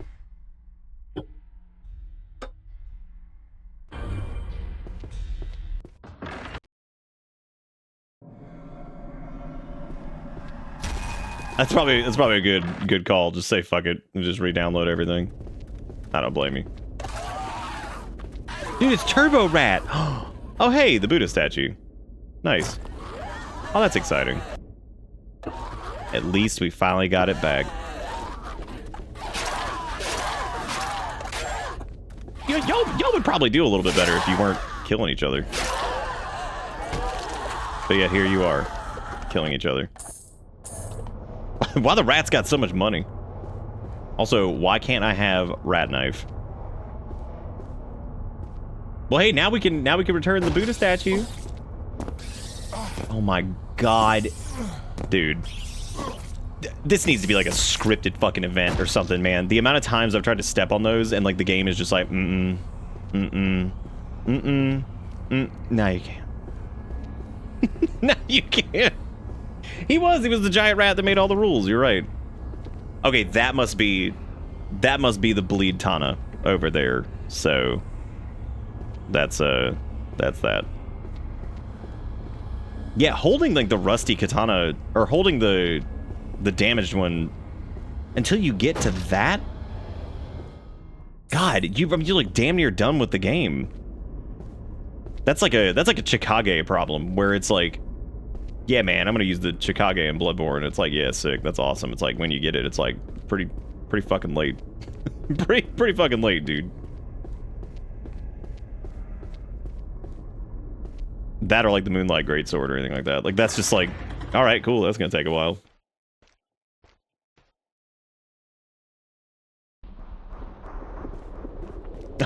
A: That's probably a good call. Just say fuck it and just re-download everything. I don't blame you. Dude, it's Turbo Rat. Oh hey, the Buddha statue. Nice. Oh, that's exciting. At least we finally got it back. Y'all would probably do a little bit better if you weren't killing each other. But yeah, here you are, killing each other. Why the rats got so much money? Also, why can't I have rat knife? Well, hey, now we can return the Buddha statue. Oh my god, dude. This needs to be like a scripted fucking event or something, man. The amount of times I've tried to step on those and like the game is just like, No, you can't. No, you can't. He was the giant rat that made all the rules. You're right. Okay, that must be the bleed Tana over there. So that's that. Yeah, holding like the rusty katana or holding the damaged one until you get to that. God, you're like damn near done with the game. That's like a Chikage problem where it's like, yeah, man, I'm gonna use the Chikage in Bloodborne. It's like, yeah, sick, that's awesome. It's like when you get it, it's like pretty fucking late. pretty fucking late, dude. That or like the Moonlight Greatsword or anything like that. Like that's just like, all right, cool. That's gonna take a while.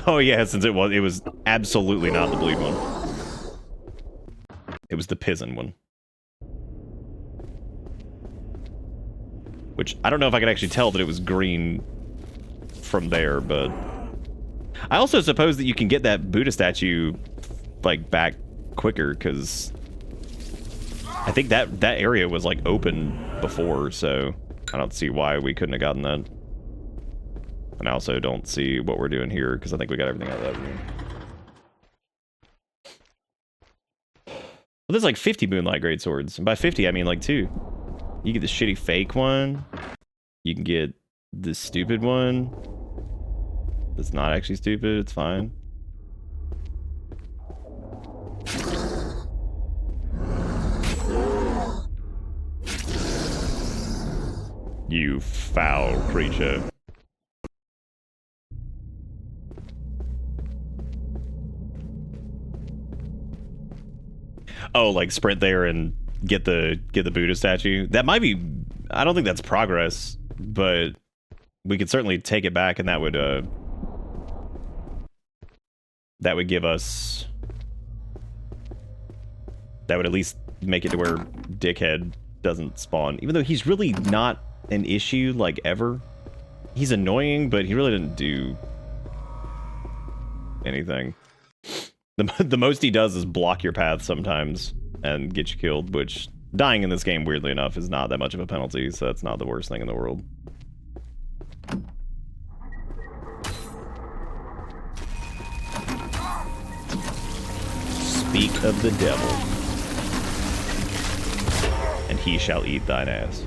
A: Oh yeah, since it was absolutely not the bleed one. It was the Pizen one. Which I don't know if I could actually tell that it was green from there, but I also suppose that you can get that Buddha statue like back quicker because I think that area was like open before, so I don't see why we couldn't have gotten that. And I also don't see what we're doing here because I think we got everything out of that room. Well, there's like 50 Moonlight Greatswords, and by 50 I mean like 2. You get the shitty fake one. You can get the stupid one. That's not actually stupid. It's fine. You foul creature. Oh, like sprint there and get the Buddha statue. That might be. I don't think that's progress, but we could certainly take it back, and that would give us. That would at least make it to where Dickhead doesn't spawn, even though he's really not an issue like ever. He's annoying, but he really didn't do anything. The most he does is block your path sometimes and get you killed, which dying in this game, weirdly enough, is not that much of a penalty, so that's not the worst thing in the world. Speak of the devil, and he shall eat thine ass.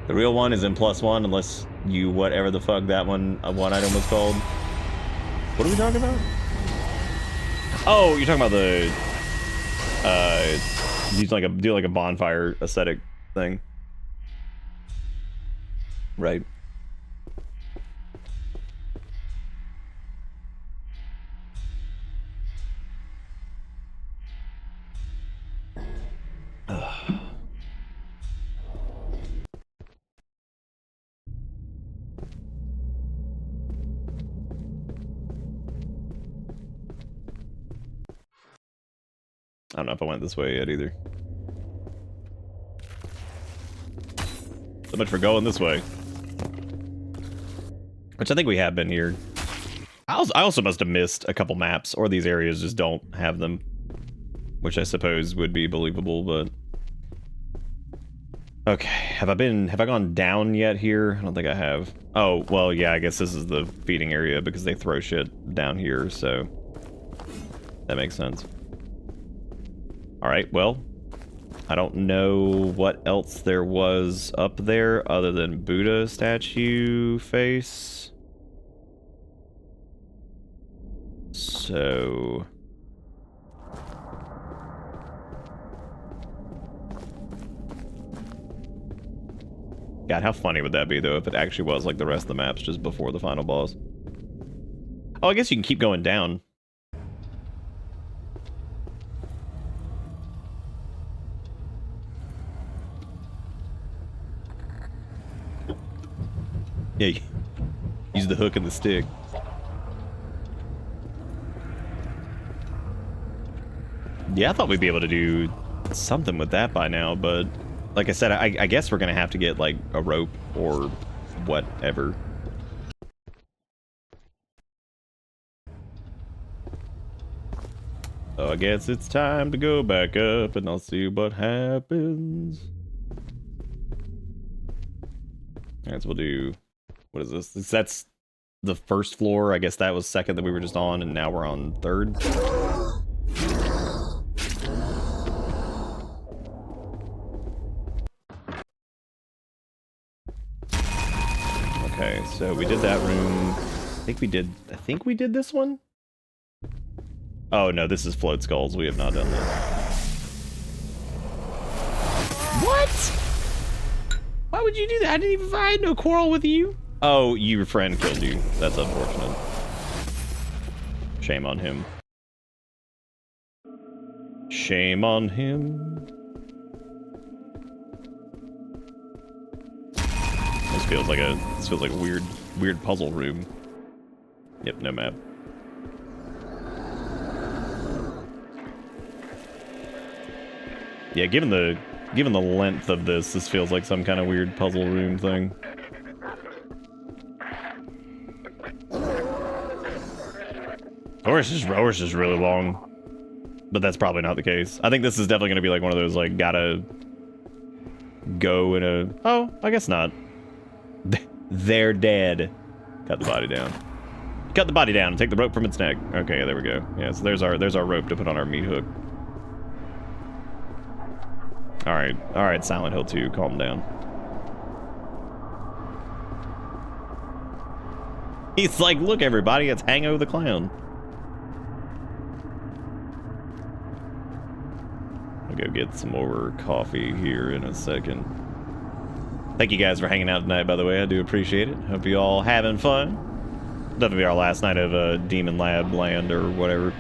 A: The real one is in +1 unless you whatever the fuck that one item was called. What are we talking about? Oh, you're talking about the do like a bonfire aesthetic thing. Right. I don't know if I went this way yet either. So much for going this way. Which I think we have been here. I also must have missed a couple maps, or these areas just don't have them. Which I suppose would be believable, but... Okay, have I gone down yet here? I don't think I have. Oh, well, yeah, I guess this is the feeding area because they throw shit down here, so... That makes sense. Alright, well, I don't know what else there was up there other than Buddha statue face. So... God, how funny would that be, though, if it actually was like the rest of the maps just before the final boss? Oh, I guess you can keep going down. Yeah, use the hook and the stick. Yeah, I thought we'd be able to do something with that by now, but like I said, I guess we're gonna have to get like a rope or whatever. So I guess it's time to go back up and I'll see what happens. Alright, so we'll do... What is this? That's the first floor. I guess that was second that we were just on, and now we're on third. Okay, so we did that room. I think we did this one? Oh no, this is Float Skulls. We have not done this. What? Why would you do that? I had no quarrel with you. Oh, your friend killed you. That's unfortunate. Shame on him. Shame on him. This feels like a weird puzzle room. Yep, no map. Yeah, given the length of this feels like some kind of weird puzzle room thing. Or it's just really long. But that's probably not the case. I think this is definitely going to be like one of those, like, gotta go in a... Oh, I guess not. They're dead. Cut the body down. Cut the body down and take the rope from its neck. Okay, there we go. Yeah, so there's our rope to put on our meat hook. Alright, Silent Hill 2, calm down. He's like, look everybody, it's Hango the Clown. I'll go get some more coffee here in a second. Thank you guys for hanging out tonight, by the way. I do appreciate it. Hope you all having fun. That'll be our last night of Demon Lab Land or whatever.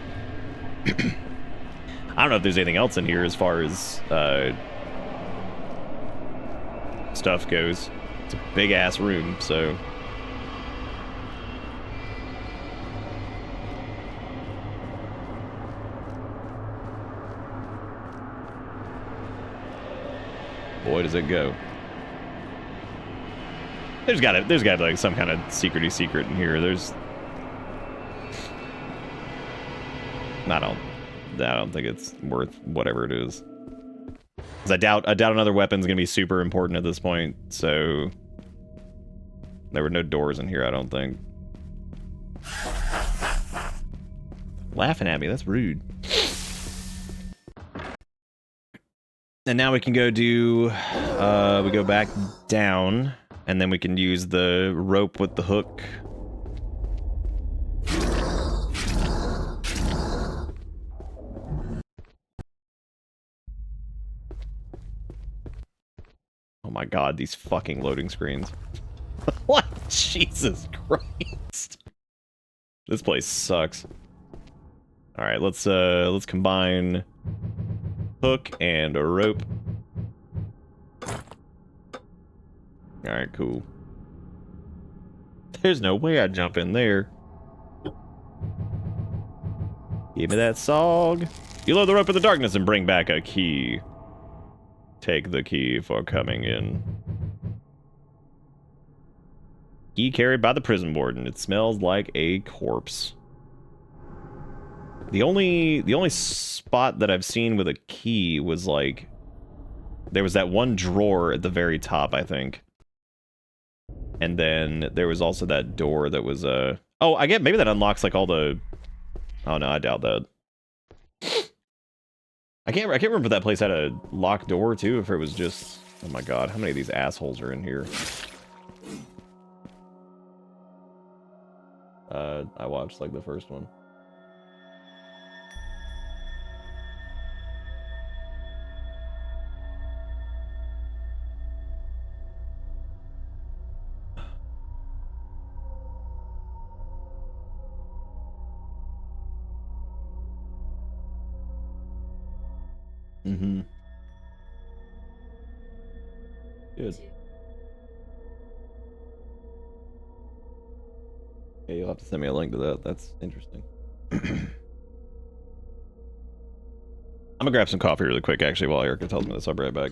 A: I don't know if there's anything else in here as far as stuff goes. It's a big ass room, so. Boy, does it go. There's gotta be like some kind of secret in here. I don't think it's worth whatever it is. 'Cause I doubt another weapon's gonna be super important at this point, so there were no doors in here, I don't think. Laughing at me, that's rude. And now we can go do we go back down, and then we can use the rope with the hook. Oh my god, these fucking loading screens. What? Jesus Christ. This place sucks. Alright, let's combine hook and a rope. Alright, cool. There's no way I'd jump in there. Give me that sog. You load the rope in the darkness and bring back a key. Take the key for coming in. Key carried by the prison warden. It smells like a corpse. The only spot that I've seen with a key was like there was that one drawer at the very top, I think. And then there was also that door that was oh, I get maybe that unlocks like all the... Oh no, I doubt that. I can't remember if that place had a locked door too, if it was just... Oh my god, how many of these assholes are in here? I watched like the first one. Mm-hmm. Good. Yeah, you'll have to send me a link to that. That's interesting. I'm gonna grab some coffee really quick, actually, while Erica tells me this. I'll be right back.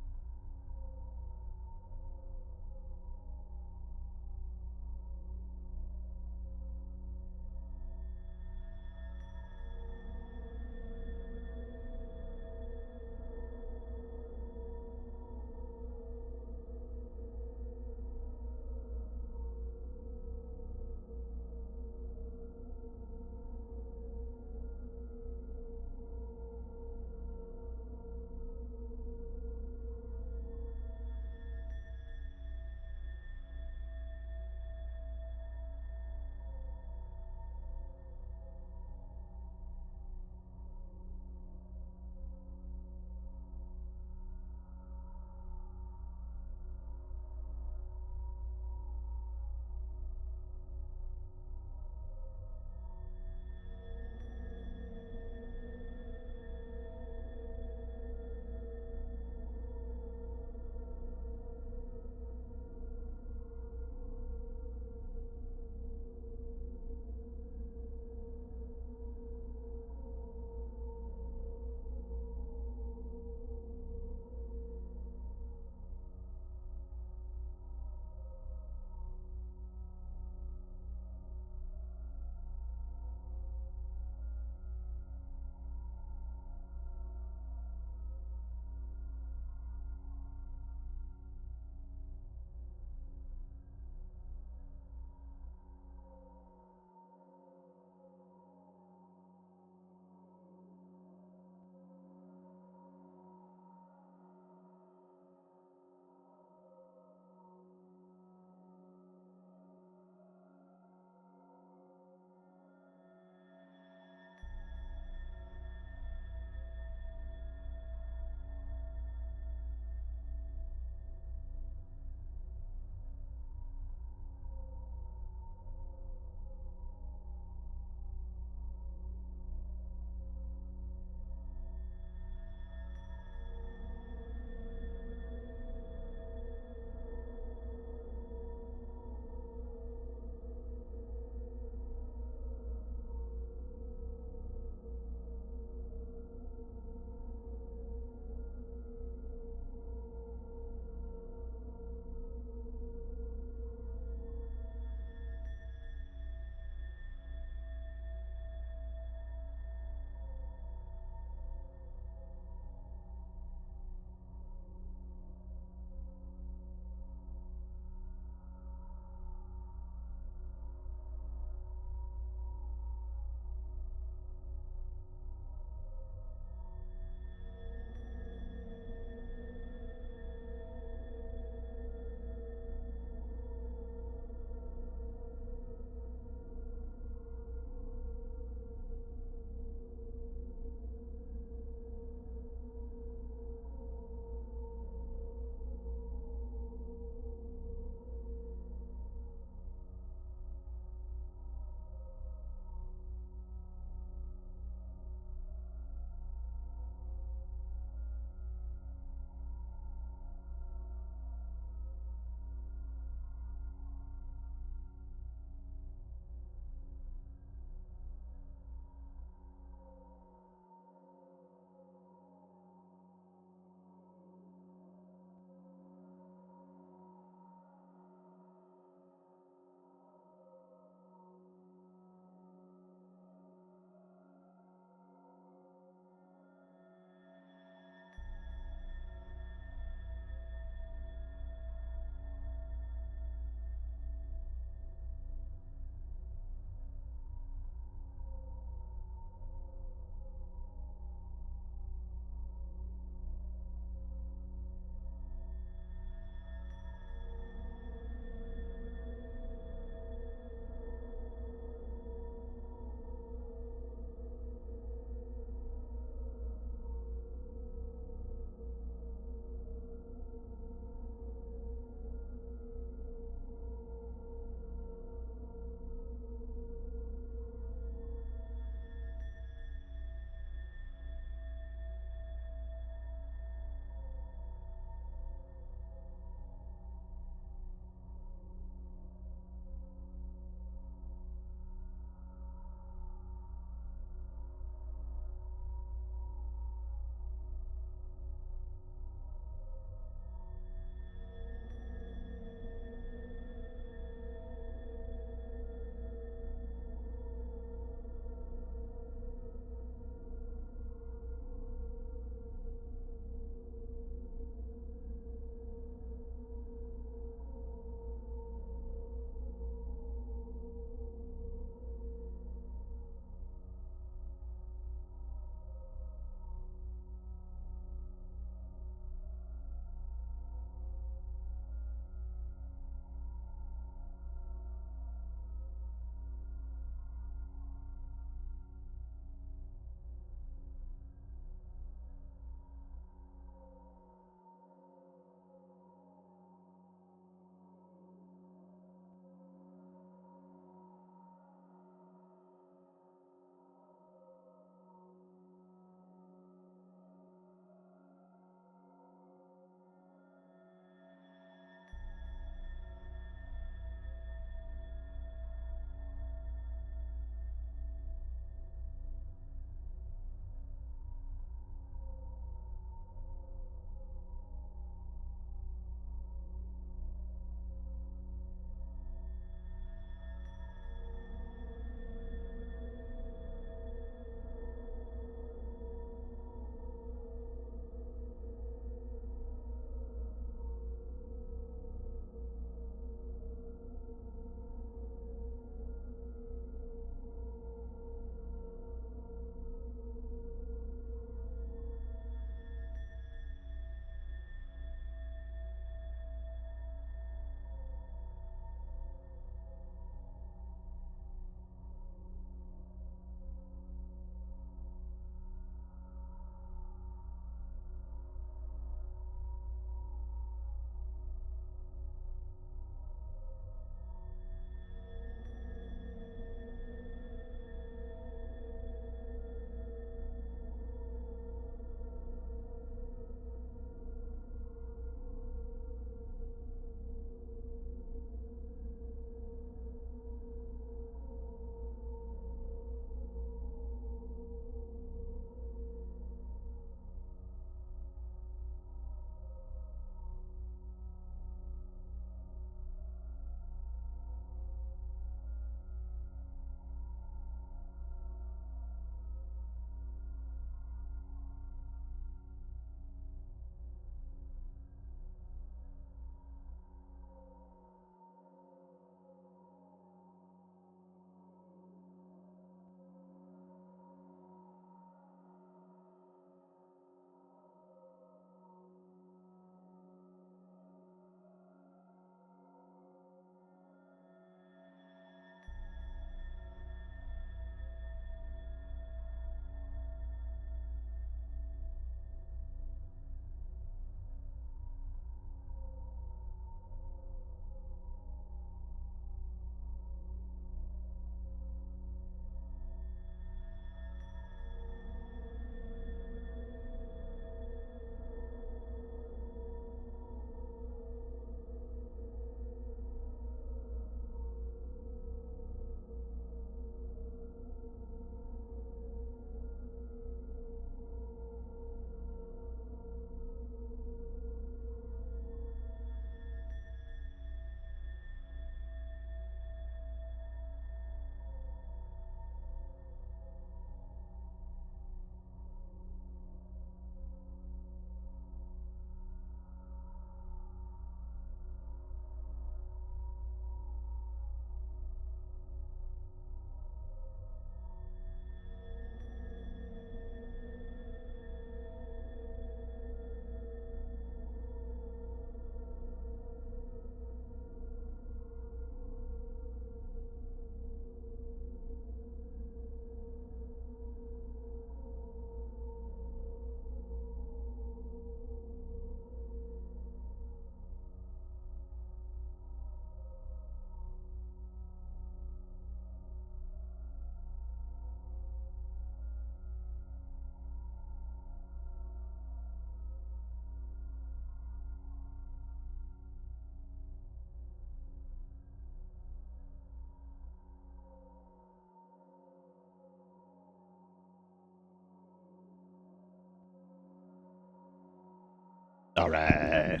A: All right.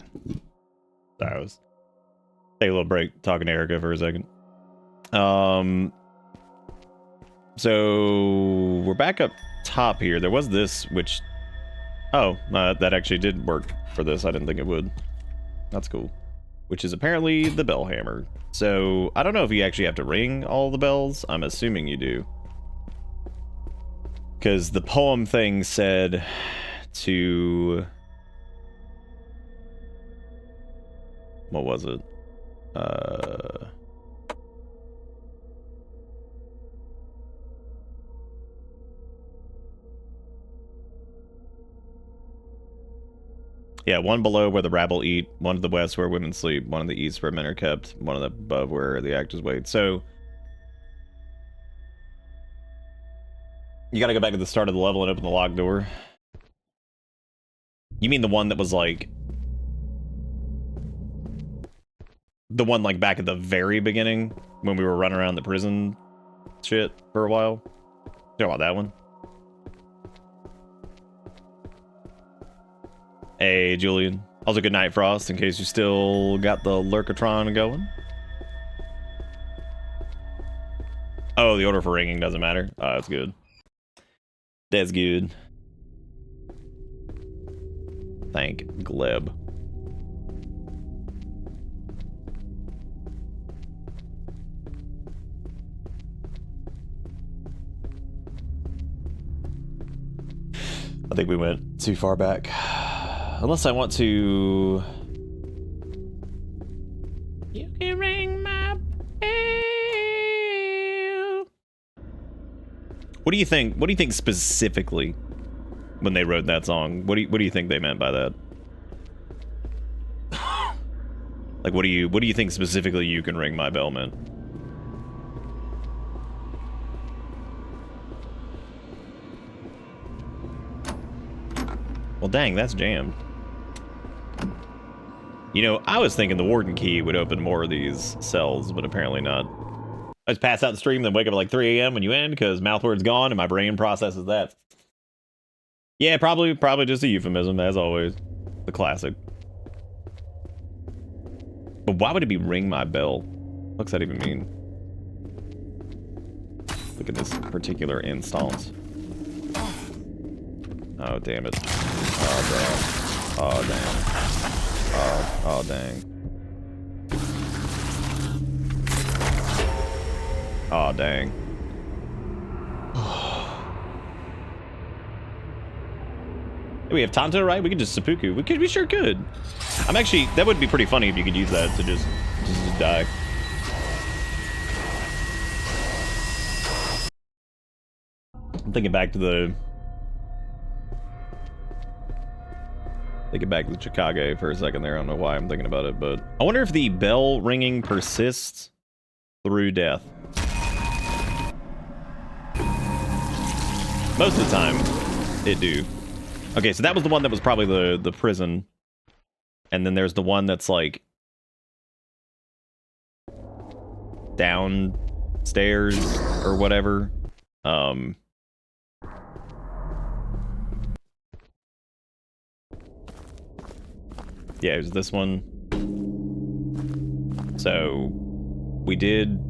A: Sorry, I was take a little break talking to Erica for a second. So we're back up top here. There was this, which that actually did work for this. I didn't think it would. That's cool. Which is apparently the bell hammer. So I don't know if you actually have to ring all the bells. I'm assuming you do. Because the poem thing said to... What was it? Yeah, one below where the rabble eat, one to the west where women sleep, one in the east where men are kept, one on the above where the actors wait. So you gotta go back to the start of the level and open the locked door. You mean the one that was like the one like back at the very beginning when we were running around the prison shit for a while? You know about that one? Hey, Julian. Also, good night, Frost, in case you still got the Lurkatron going. Oh, the order for ringing doesn't matter. Oh, that's good. That's good. Thank Gleb. I think we went too far back. Unless I want to... You can ring my bell. What do you think? What do you think specifically when they wrote that song? What do you think they meant by that? Like, what do you think specifically you can ring my bell meant? Well, dang, that's jammed. You know, I was thinking the warden key would open more of these cells, but apparently not. I just pass out the stream, then wake up at like 3 a.m. when you end, because mouthword's gone and my brain processes that. Yeah, probably just a euphemism, as always. The classic. But why would it be ring my bell? What's that even mean? Look at this particular instance. Oh, damn it. Oh, damn. Oh, damn. Oh, dang. Oh, dang. We have Tanto, right? We could just seppuku. We sure could. I'm actually... That would be pretty funny if you could use that to just die. I'm thinking back to the... Thinking back to Chicago for a second there. I don't know why I'm thinking about it, but... I wonder if the bell ringing persists through death. Most of the time, it do. Okay, so that was the one that was probably the prison. And then there's the one that's like... downstairs or whatever. Yeah, it was this one. So, we did...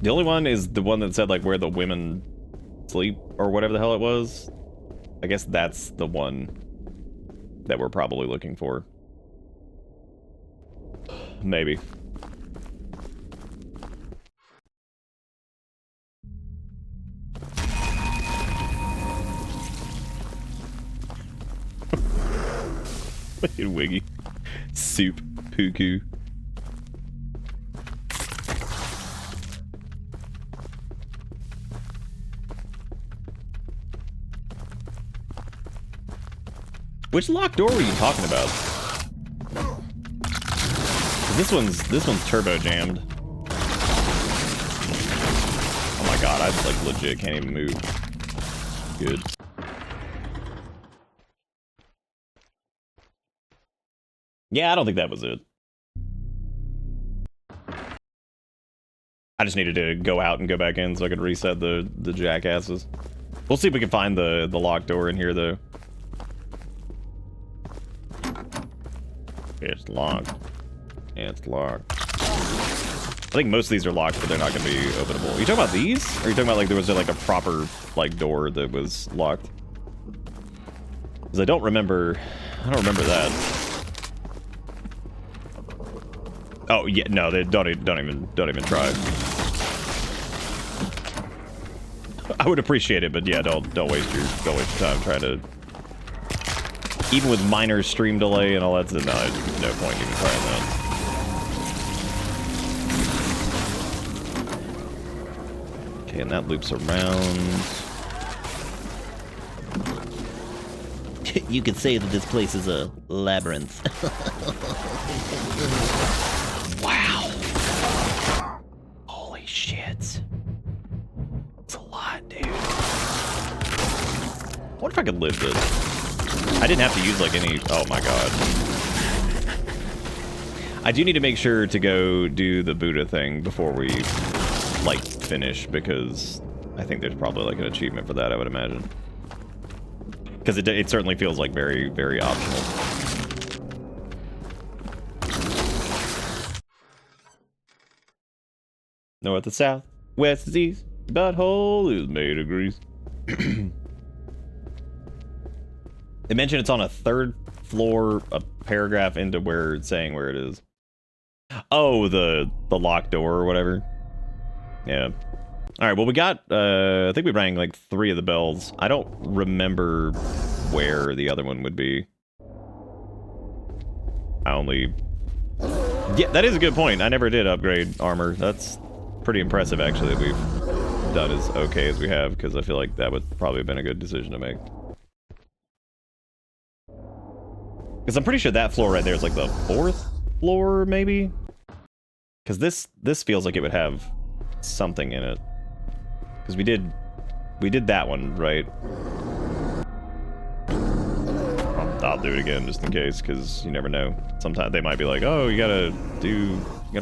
A: The only one is the one that said, like, where the women sleep, or whatever the hell it was. I guess that's the one that we're probably looking for. Maybe. Fucking Wiggy. Soup. Puku. Which locked door were you talking about? This one's turbo jammed. Oh my god, I like legit can't even move. Good. Yeah, I don't think that was it. I just needed to go out and go back in so I could reset the jackasses. We'll see if we can find the locked door in here, though.
C: It's locked.
A: It's locked. I think most of these are locked, but they're not going to be openable. Are you talking about these? Or are you talking about like there was like a proper like door that was locked? Because I don't remember that. Oh yeah, no, they don't even try. I would appreciate it, but yeah, don't waste your time trying to. Even with minor stream delay and all that, no point even trying that. Okay, and that loops around.
B: You could say that this place is a labyrinth.
A: Wow. Holy shit. It's a lot, dude. I wonder if I could live this. I didn't have to use like any... Oh my god. I do need to make sure to go do the Buddha thing before we, like, finish, because I think there's probably like an achievement for that, I would imagine. Because it certainly feels like very, very optional. North to south, west to east, butthole is made of grease. They mentioned it's on a 3rd floor, a paragraph into where it's saying where it is. Oh, the locked door or whatever. Yeah. All right, well, we got, I think we rang like 3 of the bells. I don't remember where the other one would be. Yeah, that is a good point. I never did upgrade armor. That's pretty impressive, actually, that we've done as okay as we have, because I feel like that would probably have been a good decision to make. Because I'm pretty sure that floor right there is like the 4th floor, maybe? Because this feels like it would have something in it. Because we did that one, right? I'll do it again just in case, because you never know. Sometimes they might be like, oh, you gotta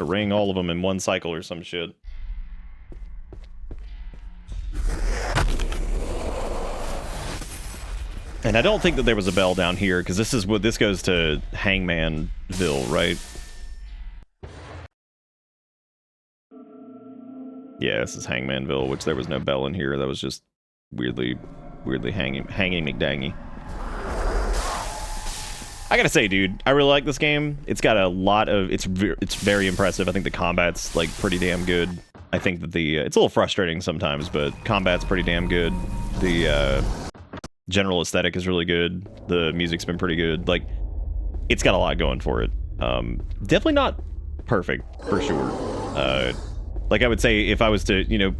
A: ring all of them in one cycle or some shit. And I don't think that there was a bell down here, because this goes to Hangmanville, right? Yeah, this is Hangmanville, which there was no bell in here. That was just weirdly hanging McDangy. I gotta say, dude, I really like this game. It's got a lot of... It's very impressive. I think the combat's, like, pretty damn good. I think that it's a little frustrating sometimes, but combat's pretty damn good. The, general aesthetic is really good. The music's been pretty good. Like, it's got a lot going for it. Definitely not perfect, for sure. Like, I would say, if I was to, you know...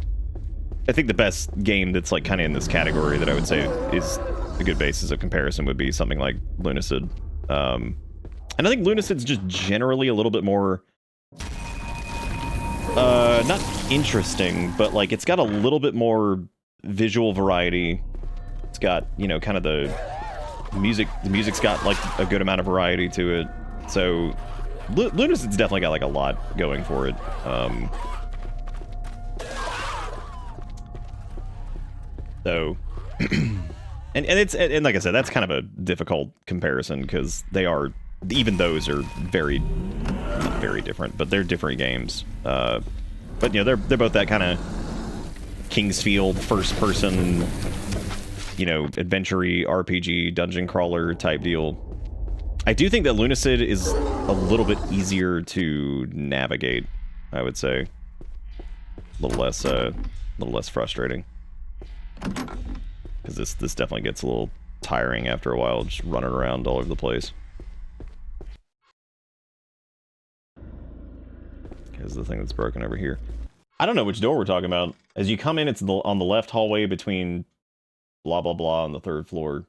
A: I think the best game that's, like, kind of in this category that I would say is a good basis of comparison would be something like Lunacid. And I think Lunacid's just generally a little bit more... not interesting, but, like, it's got a little bit more visual variety. It's got, you know, kind of the music's got, like, a good amount of variety to it. So, Lunacid's definitely got, like, a lot going for it. So, and like I said, that's kind of a difficult comparison because even those are not very different, but they're different games. But you know, they're both that kind of Kingsfield first person, you know, adventure-y RPG dungeon crawler type deal. I do think that Lunacid is a little bit easier to navigate, I would say. A little less frustrating. Because this definitely gets a little tiring after a while, just running around all over the place. Here's the thing that's broken over here. I don't know which door we're talking about. As you come in, it's on the left hallway between blah blah blah on the 3rd floor.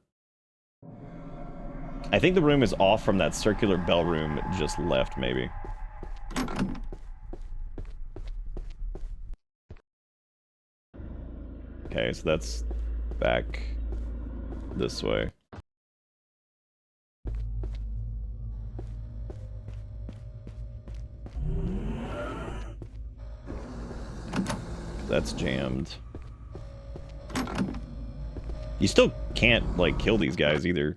A: I think the room is off from that circular bell room just left, maybe. Okay, so that's back this way. That's jammed. You still can't, like, kill these guys either.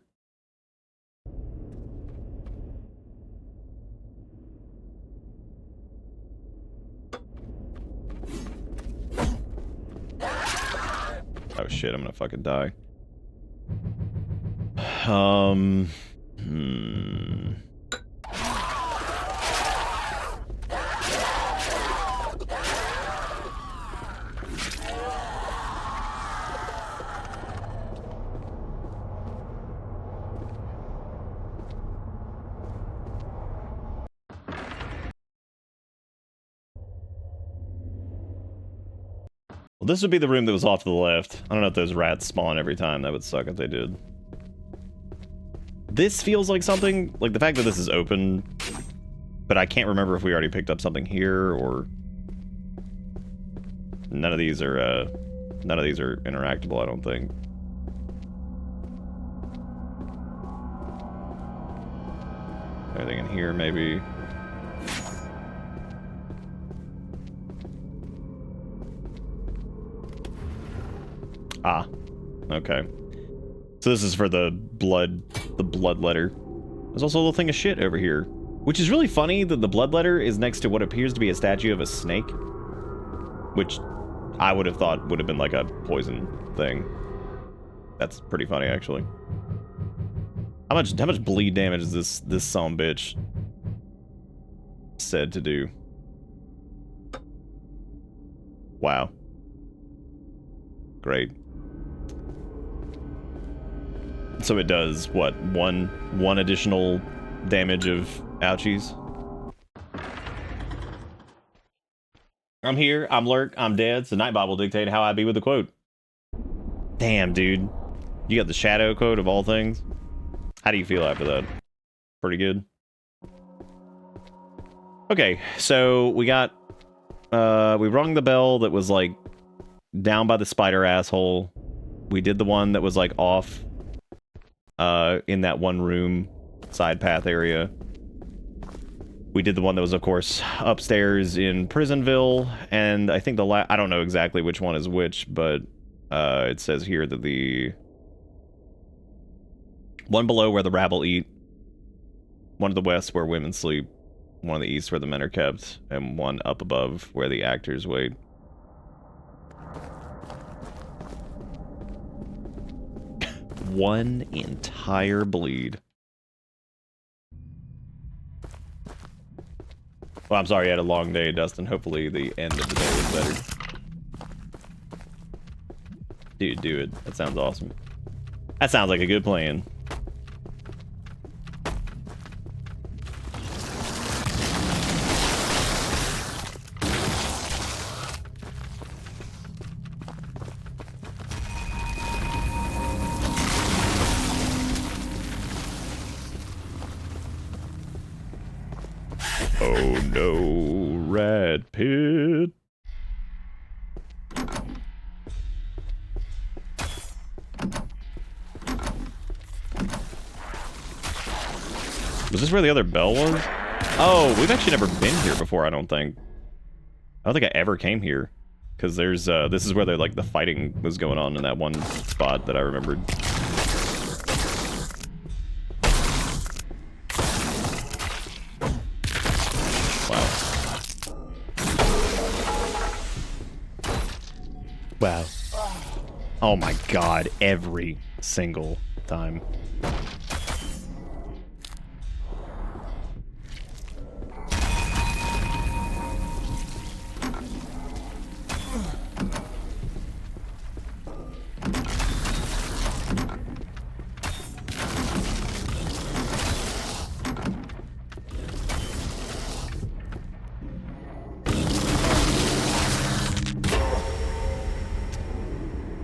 A: Oh shit, I'm gonna fucking die. Hmm. Well, this would be the room that was off to the left. I don't know if those rats spawn every time. That would suck if they did. This feels like something, like the fact that this is open, but I can't remember if we already picked up something here or... None of these are interactable, I don't think. Anything in here, maybe? Ah, okay. So this is for the blood letter. There's also a little thing of shit over here, which is really funny that the blood letter is next to what appears to be a statue of a snake, which I would have thought would have been like a poison thing. That's pretty funny, actually. How much bleed damage is this sumbitch said to do? Wow. Great. So it does what, one additional damage of ouchies? I'm here, I'm lurk, I'm dead, so Nightbot will dictate how I be with the quote. Damn, dude. You got the shadow quote of all things? How do you feel after that? Pretty good? Okay, so we got... we rung the bell that was, like, down by the spider asshole. We did the one that was, like, off... in that one room, side path area. We did the one that was, of course, upstairs in Prisonville, and I think I don't know exactly which one is which, but it says here that the one below where the rabble eat, one to the west where women sleep, one to the east where the men are kept, and one up above where the actors wait. One entire bleed. Well, I'm sorry you had a long day, Dustin. Hopefully the end of the day was better. Dude, do it. That sounds awesome. That sounds like a good plan. Oh no, rat pit. Was this where the other bell was? Oh, we've actually never been here before, I don't think. I don't think I ever came here. Because there's, this is where like the fighting was going on in that one spot that I remembered. Wow. Oh my god, every single time.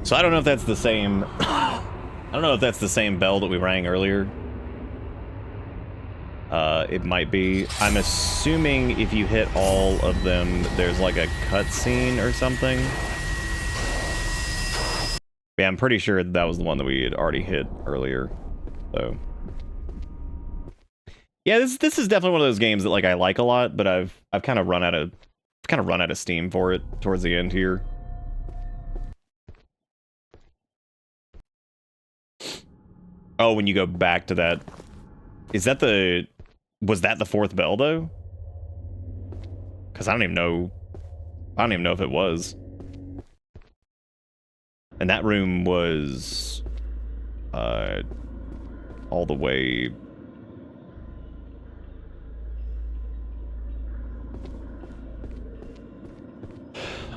A: So I don't know if that's the same... I don't know if that's the same bell that we rang earlier. It might be. I'm assuming if you hit all of them, there's like a cutscene or something. Yeah, I'm pretty sure that was the one that we had already hit earlier. So... yeah, this is definitely one of those games that like I like a lot, but I've kind of run out of steam for it towards the end here. Oh, when you go back to that... is that the... was that the fourth bell, though? Because I don't even know... I don't even know if it was. And that room was all the way.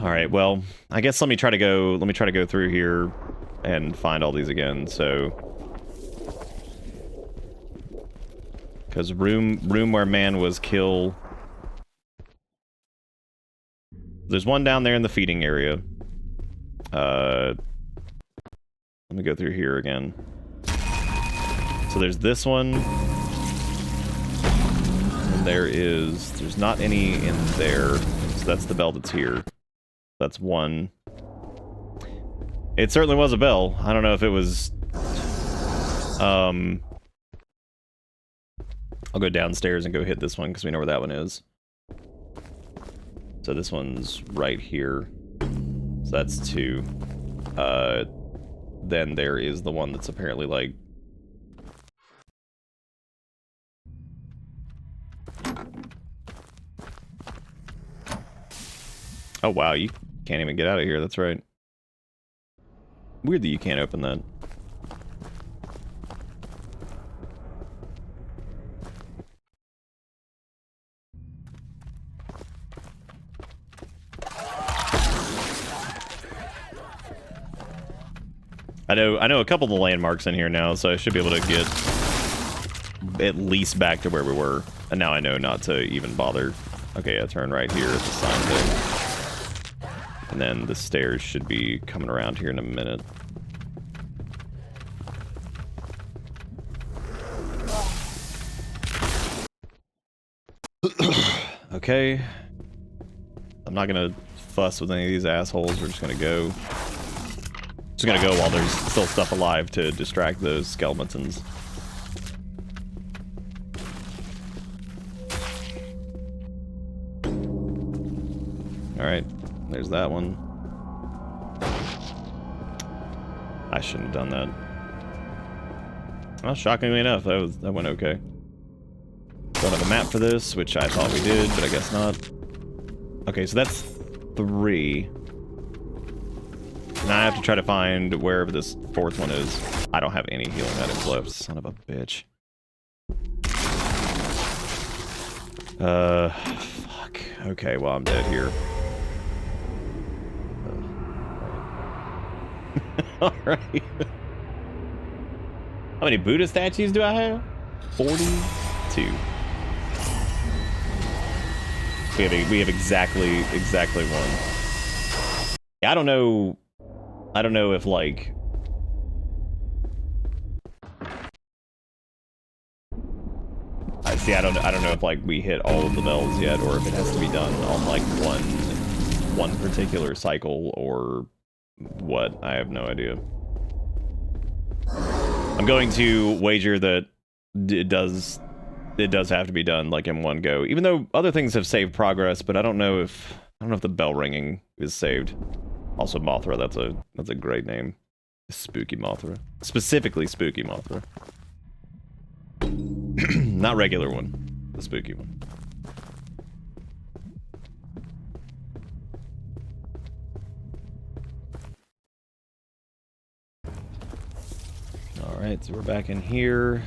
A: All right, well, I guess let me try to go through here and find all these again. So, because room where man was killed. There's one down there in the feeding area. Let me go through here again. So there's this one. And there's not any in there. So that's the bell that's here. That's one. It certainly was a bell. I don't know if it was... I'll go downstairs and go hit this one because we know where that one is. So this one's right here. So that's 2. Then there is the one that's apparently like... Oh wow, you can't even get out of here, that's right. Weird that you can't open that. I know a couple of the landmarks in here now, so I should be able to get at least back to where we were. And now I know not to even bother. Okay, I turn right here at the sign thing. And then the stairs should be coming around here in a minute. Okay. I'm not gonna fuss with any of these assholes. We're just gonna go. Just gonna go while there's still stuff alive to distract those skeletons. Alright, there's that one. I shouldn't have done that. Well, shockingly enough, that went okay. Don't have a map for this, which I thought we did, but I guess not. Okay, so that's 3. Now I have to try to find wherever this 4th one is. I don't have any healing items left, son of a bitch. Fuck. Okay, well, I'm dead here. Alright. How many Buddha statues do I have? 42. We have exactly 1. Yeah, I don't know if like I don't know if like we hit all of the bells yet, or if it has to be done on like one particular cycle or what. I have no idea. I'm going to wager that it does have to be done like in one go, even though other things have saved progress, but I don't know if the bell ringing is saved. Also Mothra, that's a great name. Spooky Mothra. Specifically Spooky Mothra. Not regular one. The spooky one. Alright, so we're back in here.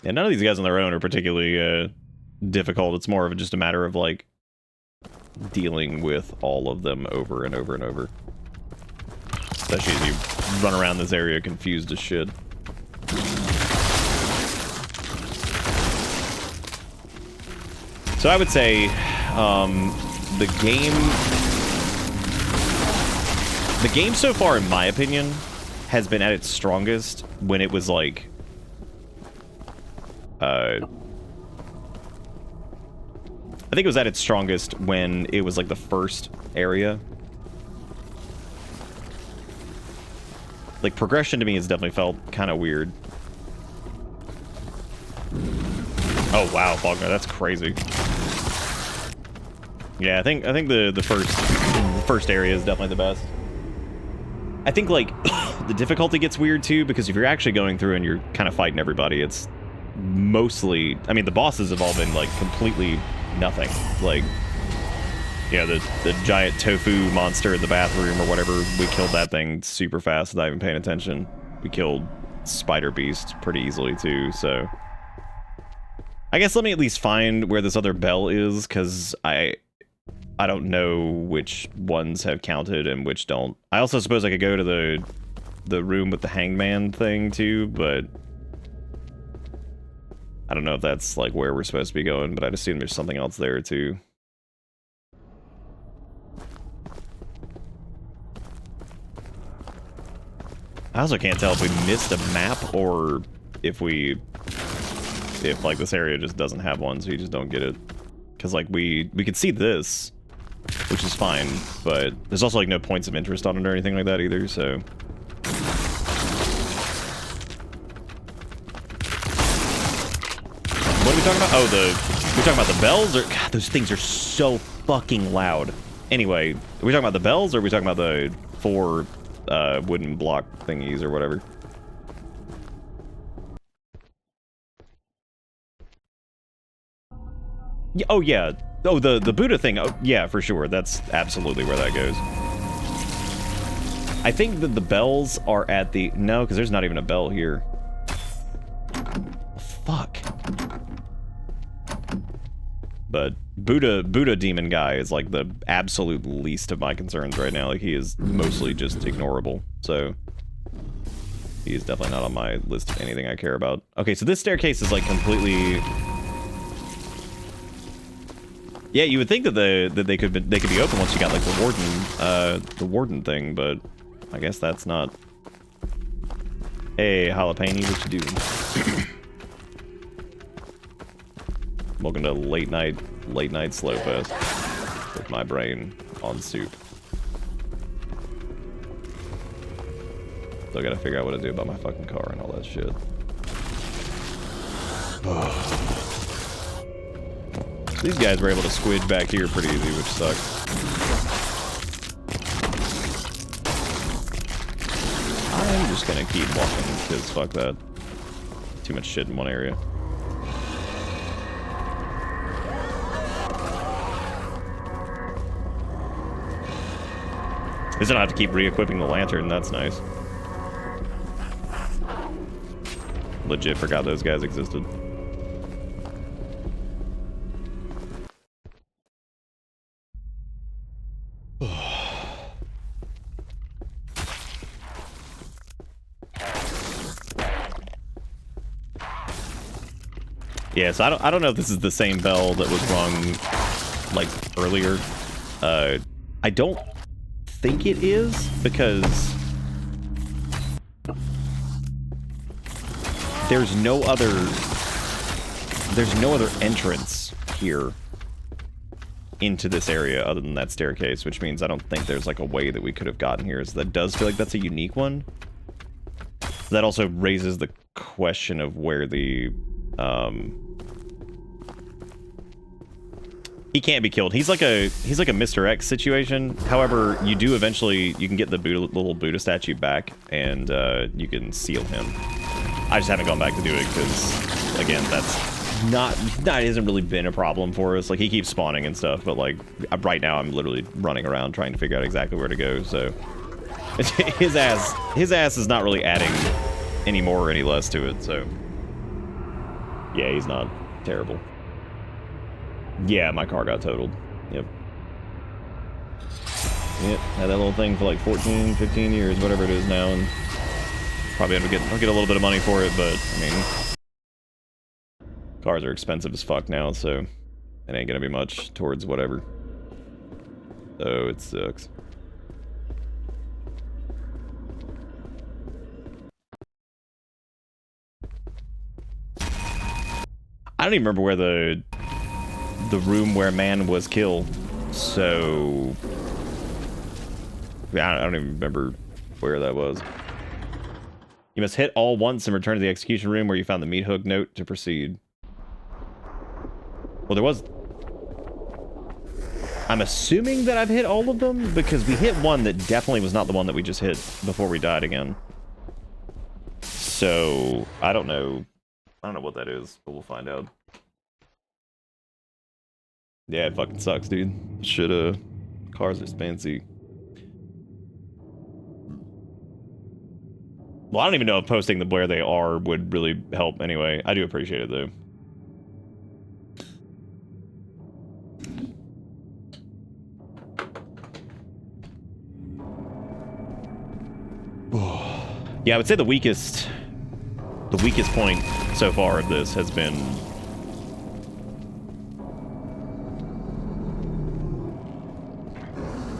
A: And none of these guys on their own are particularly difficult. It's more of just a matter of like dealing with all of them over and over and over. Especially as you run around this area confused as shit. So I would say the game so far, in my opinion, has been at its strongest when it was like I think it was at its strongest when it was like the first area. Like progression to me has definitely felt kind of weird. Oh wow, Faulkner, that's crazy. Yeah, I think the first area is definitely the best. I think like the difficulty gets weird too, because if you're actually going through and you're kind of fighting everybody, it's mostly, I mean, the bosses have all been like completely nothing. Like, yeah, the giant tofu monster in the bathroom or whatever, we killed that thing super fast without even paying attention. We killed Spider Beast pretty easily too, so I guess let me at least find where this other bell is, because I don't know which ones have counted and which don't. I also suppose I could go to the room with the hangman thing too, but I don't know if that's like where we're supposed to be going, but I'd assume there's something else there too. I also can't tell if we missed a map or if like this area just doesn't have one, so you just don't get it. Because like we could see this, which is fine, but there's also like no points of interest on it or anything like that either, so. What are we talking about? Oh, we're talking about the bells? Or God, those things are so fucking loud. Anyway, are we talking about the bells or are we talking about the 4 wooden block thingies or whatever? Oh yeah. Oh, the Buddha thing. Oh yeah, for sure. That's absolutely where that goes. I think that the bells are at the... No, because there's not even a bell here. Fuck. But Buddha demon guy is like the absolute least of my concerns right now. Like, he is mostly just ignorable. So he is definitely not on my list of anything I care about. Okay, so this staircase is like completely... Yeah, you would think that they could be open once you got like the warden thing, but I guess that's not. Hey, jalapeno, what you doing? Welcome to late night slow fest with my brain on soup. Still gotta figure out what to do about my fucking car and all that shit. These guys were able to squid back here pretty easy, which sucks. I'm just gonna keep walking, because fuck that. Too much shit in one area. At least I don't have to keep re-equipping the lantern, that's nice. Legit forgot those guys existed. Yeah, so I don't know if this is the same bell that was rung like earlier. I don't think it is, because there's no other entrance here into this area other than that staircase, which means I don't think there's like a way that we could have gotten here. So that does feel like that's a unique one. That also raises the question of where the he can't be killed. He's like a Mr. X situation. However, you can get the little Buddha statue back, and you can seal him. I just haven't gone back to do it because, again, that hasn't really been a problem for us. Like, he keeps spawning and stuff, but like right now I'm literally running around trying to figure out exactly where to go. So his ass is not really adding any more or any less to it. So yeah, he's not terrible. Yeah, my car got totaled. Yep. Had that little thing for like 14, 15 years, whatever it is now, and probably I'll get a little bit of money for it, but I mean, cars are expensive as fuck now, so it ain't gonna be much towards whatever. So it sucks. I don't even remember where the room where man was killed, so I don't even remember where that was. You must hit all once and return to the execution room where you found the meat hook note to proceed. Well, there was... I'm assuming that I've hit all of them, because we hit one that definitely was not the one that we just hit before we died again. So I don't know. I don't know what that is, but we'll find out. Yeah, it fucking sucks, dude. Shoulda. Cars are fancy. Well, I don't even know if posting them where they are would really help anyway. I do appreciate it, though. Yeah, I would say the weakest point so far of this has been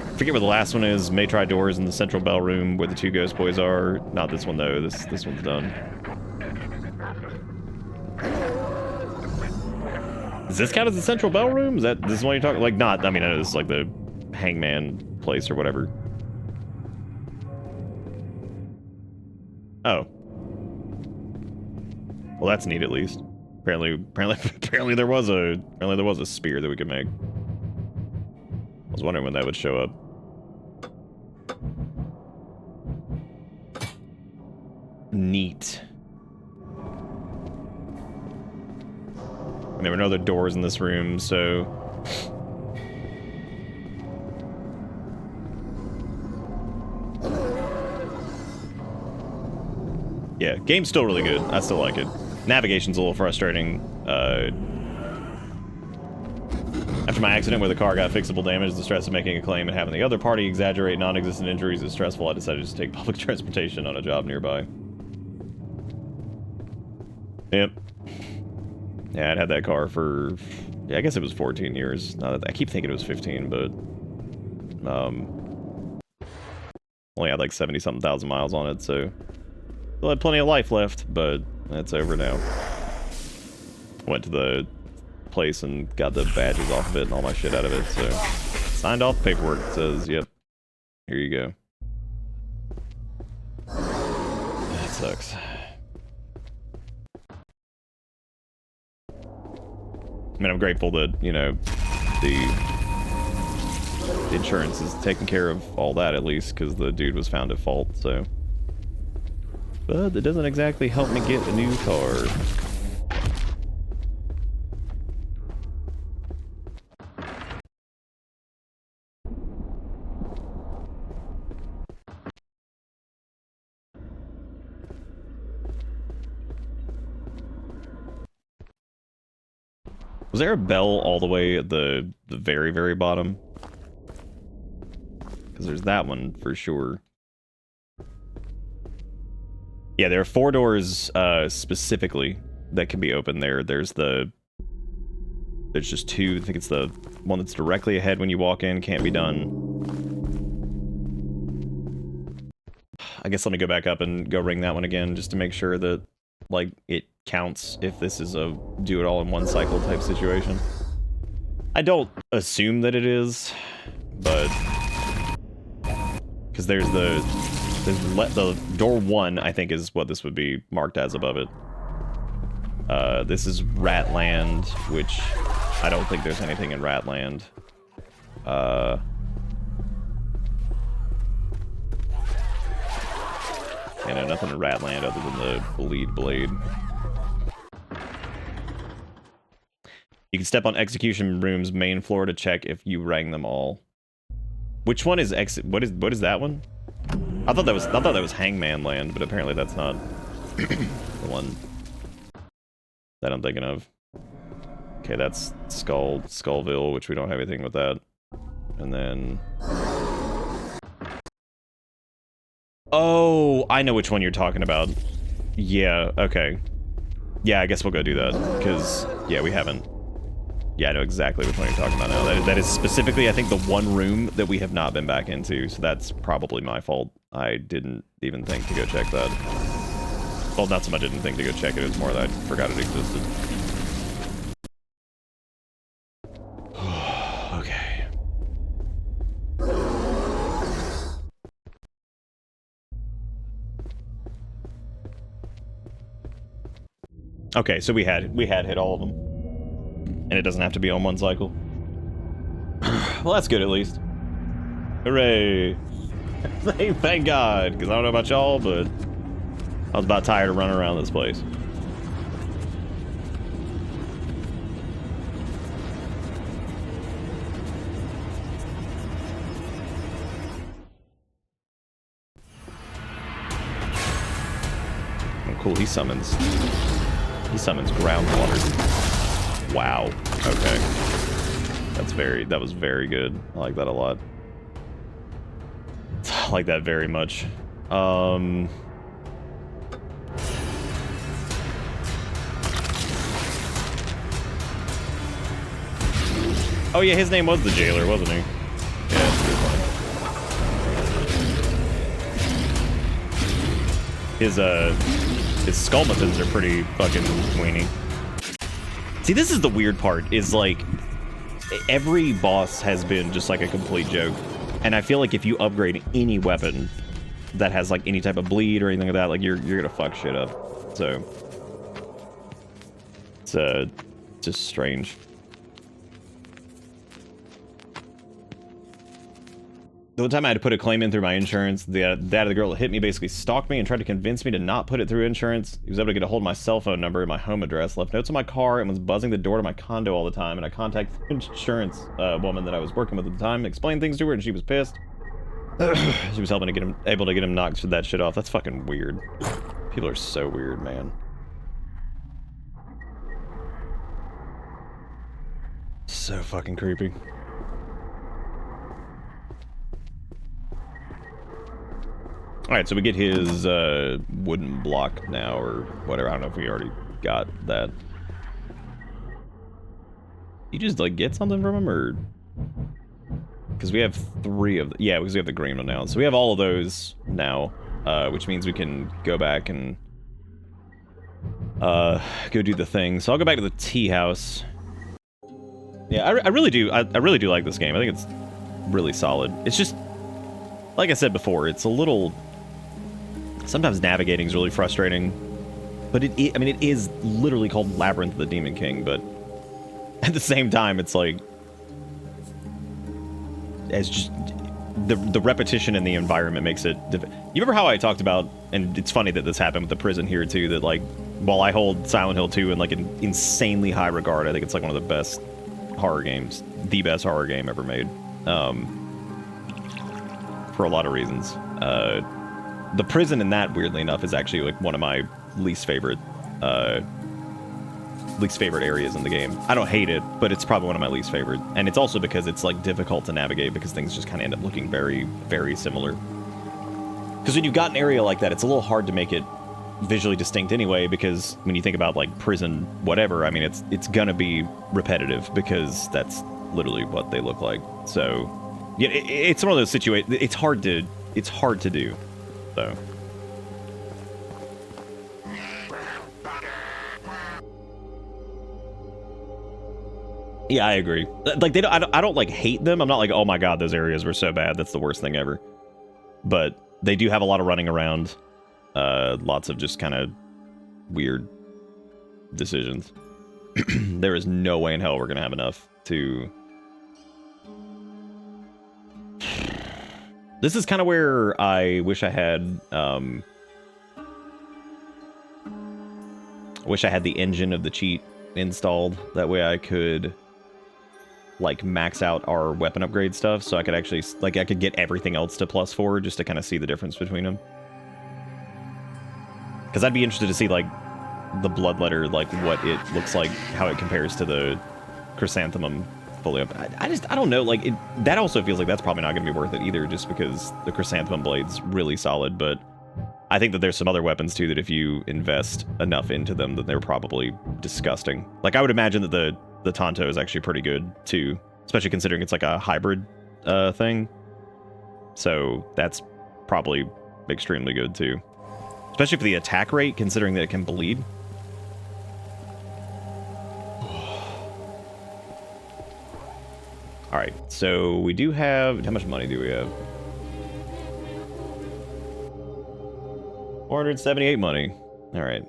A: I forget where the last one is. May try doors in the central bell room where the two ghost boys are. Not this one though. This one's done. Does this count as the central bell room? Is that this is what you're talking? Like not. I mean, I know this is like the hangman place or whatever. Oh. Well, that's neat at least. Apparently there was a spear that we could make. I was wondering when that would show up. Neat. And there were no other doors in this room, so... Yeah, game's still really good. I still like it. Navigation's a little frustrating. After my accident where the car got fixable damage, the stress of making a claim and having the other party exaggerate non-existent injuries is stressful. I decided to take public transportation on a job nearby. Yep. Yeah, I'd had that car for... Yeah, I guess it was 14 years. Now that I keep thinking it was 15, but... only had like 70-something thousand miles on it, so... Still had plenty of life left, but that's over now. Went to the place and got the badges off of it and all my shit out of it, so... Signed off the paperwork. It says, yep. Here you go. That sucks. I mean, I'm grateful that, you know, the insurance is taking care of all that at least, because the dude was found at fault, so... But it doesn't exactly help me get a new car. Was there a bell all the way at the very, very bottom? Because there's that one for sure. Yeah, there are 4 doors specifically that can be opened there. There's just 2. I think it's the one that's directly ahead when you walk in. Can't be done. I guess let me go back up and go ring that one again just to make sure that, like, it counts if this is a do it all in one cycle type situation. I don't assume that it is, but because there's the door 1, I think, is what this would be marked as above it. This is Ratland, which I don't think there's anything in Ratland. You know, nothing in Ratland other than the bleed blade. You can step on Execution Room's main floor to check if you rang them all. Which one is what is that one? I thought that was Hangman Land, but apparently that's not the one that I'm thinking of. Okay, that's Skullville, which we don't have anything with that. And then... Oh, I know which one you're talking about. Yeah, okay. Yeah, I guess we'll go do that, because, yeah, we haven't. Yeah, I know exactly which one you're talking about now. That is specifically, I think, the one room that we have not been back into, so that's probably my fault. I didn't even think to go check that. Well, not so much I didn't think to go check it, it's more that I forgot it existed. Okay. Okay, so we had hit all of them. And it doesn't have to be on one cycle. Well, that's good at least. Hooray! Thank God, because I don't know about y'all, but I was about tired of running around this place. Oh, cool. He summons groundwater. Wow. Okay. That was very good. I like that a lot. I like that very much. Oh yeah, his name was the jailer, wasn't he? Yeah, that's a good one. His skullmatons are pretty fucking weenie. See, this is the weird part, is like every boss has been just like a complete joke. And I feel like if you upgrade any weapon that has like any type of bleed or anything like that, like you're gonna fuck shit up. So it's just strange. The one time I had to put a claim in through my insurance, the girl that hit me basically stalked me and tried to convince me to not put it through insurance. He was able to get a hold of my cell phone number and my home address, left notes on my car, and was buzzing the door to my condo all the time. And I contacted the insurance woman that I was working with at the time, explained things to her, and she was pissed. She was able to get him knocked that shit off. That's fucking weird. People are so weird, man. So fucking creepy. Alright, so we get his wooden block now, or whatever. I don't know if we already got that. You just, like, get something from him, or... Because we have 3 of... Yeah, because we have the green one now. So we have all of those now, which means we can go back and go do the thing. So I'll go back to the tea house. Yeah, I really do. I really do like this game. I think it's really solid. It's just, like I said before, it's a little... Sometimes navigating is really frustrating, but I mean, it is literally called Labyrinth of the Demon King, but at the same time, it's like, as just the repetition in the environment makes it difficult. You remember how I talked about, and it's funny that this happened with the prison here too, that like, while I hold Silent Hill 2 in like an insanely high regard, I think it's like one of the best horror games, the best horror game ever made, for a lot of reasons. The prison in that, weirdly enough, is actually like one of my least favorite areas in the game. I don't hate it, but it's probably one of my least favorite. And it's also because it's like difficult to navigate because things just kind of end up looking very, very similar. Because when you've got an area like that, it's a little hard to make it visually distinct anyway, because when you think about like prison, whatever, I mean, it's gonna be repetitive because that's literally what they look like. So yeah, it's one of those situations. It's hard to do. So. Yeah, I agree. Like I don't like hate them. I'm not like, oh my god, those areas were so bad. That's the worst thing ever. But they do have a lot of running around. Lots of just kind of weird decisions. There is no way in hell we're gonna have enough to. This is kind of where I wish I had, the engine of the cheat installed. That way I could, like, max out our weapon upgrade stuff, so I could actually, like, I could get everything else to +4 just to kind of see the difference between them. Because I'd be interested to see, like, the Bloodletter, like, what it looks like, how it compares to the Chrysanthemum fully up. I don't know, like, that also feels like that's probably not going to be worth it either, just because the Chrysanthemum blade's really solid, but I think that there's some other weapons too that if you invest enough into them, that they're probably disgusting. Like, I would imagine that the Tonto is actually pretty good too, especially considering it's like a hybrid thing. So that's probably extremely good too. Especially for the attack rate, considering that it can bleed. Alright, so we do have... How much money do we have? 478 money. Alright.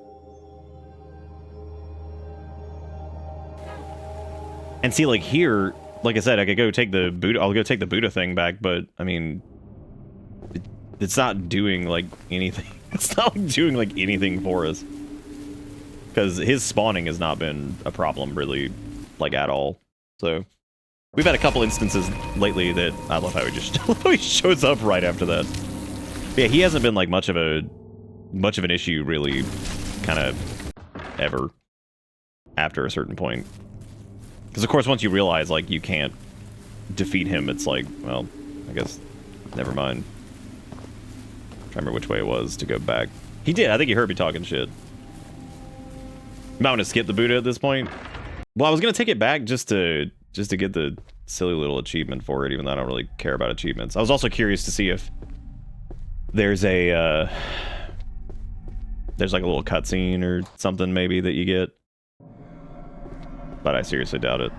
A: And see, like, here, like I said, I could go take the Buddha... I'll go take the Buddha thing back, but, I mean... it's not doing like anything. It's not like doing like anything for us. Because his spawning has not been a problem really, like at all. So we've had a couple instances lately that I love how he just he shows up right after that. But yeah, he hasn't been like much of an issue really, kind of ever after a certain point. Because of course once you realize like you can't defeat him, it's like, well, I guess never mind. I can't remember which way it was to go back. He did. I think he heard me talking shit. I'm going to skip the Buddha at this point. Well, I was gonna take it back just to get the silly little achievement for it, even though I don't really care about achievements. I was also curious to see if there's a there's like a little cutscene or something maybe that you get, but I seriously doubt it.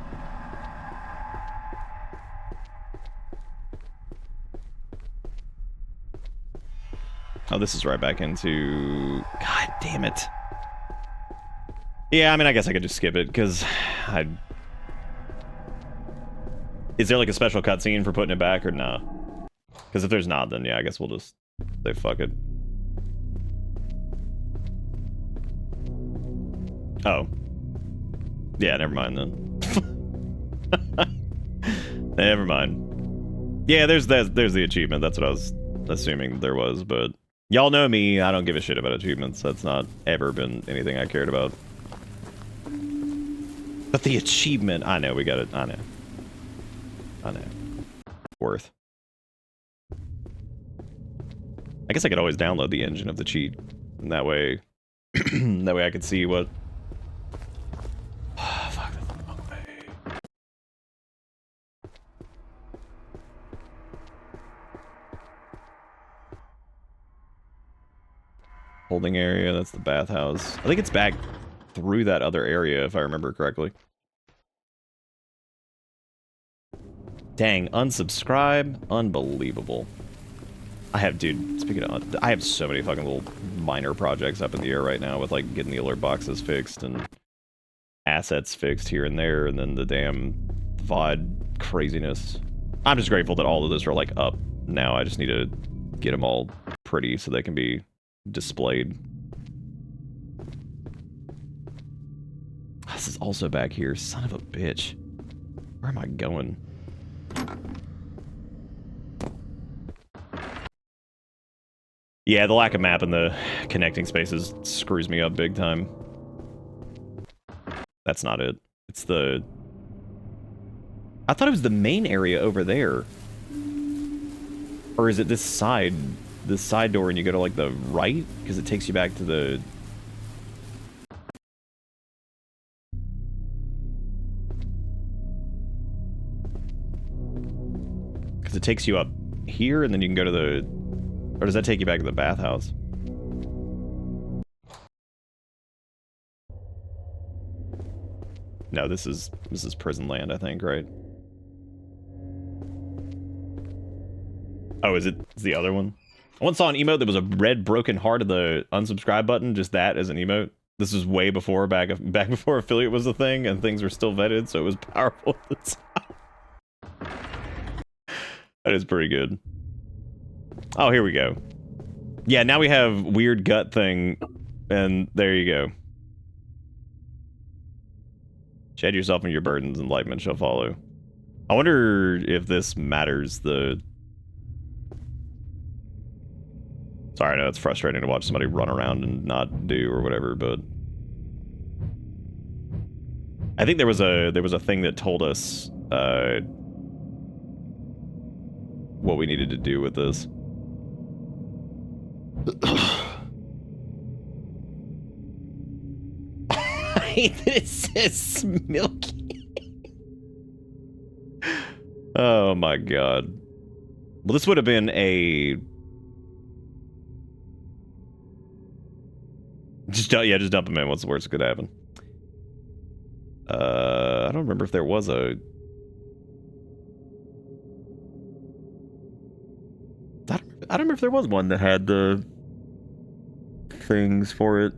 A: Oh, this is right back into... God damn it. Yeah, I mean, I guess I could just skip it, because I... Is there like a special cutscene for putting it back, or nah? Because if there's not, then yeah, I guess we'll just say fuck it. Oh. Yeah, never mind then. Never mind. Yeah, there's the achievement. That's what I was assuming there was, but... Y'all know me, I don't give a shit about achievements. That's not ever been anything I cared about. But the achievement, I know, we got it. I know. Worth. I guess I could always download the engine of the cheat. And that way... that way I could see what... Fuck, that's the wrong way. Holding area, that's the bathhouse. I think it's back through that other area, if I remember correctly. Dang, unsubscribe? Unbelievable. I have, dude, speaking of, I have so many fucking little minor projects up in the air right now with, like, getting the alert boxes fixed and assets fixed here and there, and then the damn VOD craziness. I'm just grateful that all of those are, like, up now. I just need to get them all pretty so they can be displayed. This is also back here. Son of a bitch. Where am I going? Yeah, the lack of map and the connecting spaces screws me up big time. That's not it. It's the... I thought it was the main area over there. Or is it this side door and you go to, like, the right? Because it takes you back to the... Because it takes you up here and then you can go to the... Or does that take you back to the bathhouse? No, this is prison land, I think, right? Oh, is it the other one? I once saw an emote that was a red broken heart of the unsubscribe button, just that as an emote. This was way before, back before affiliate was a thing, and things were still vetted, so it was powerful at the time. That is pretty good. Oh, here we go. Yeah, now we have weird gut thing, and there you go. Shed yourself and your burdens, enlightenment shall follow. I wonder if this matters, the... Sorry, I know it's frustrating to watch somebody run around and not do or whatever, but... I think there was a thing that told us, what we needed to do with this. I hate that it says milky. Oh my god. Well, this would have been a... just dump him in. What's the worst that could happen? I don't remember if there was a... I don't remember if there was one that had the things for it.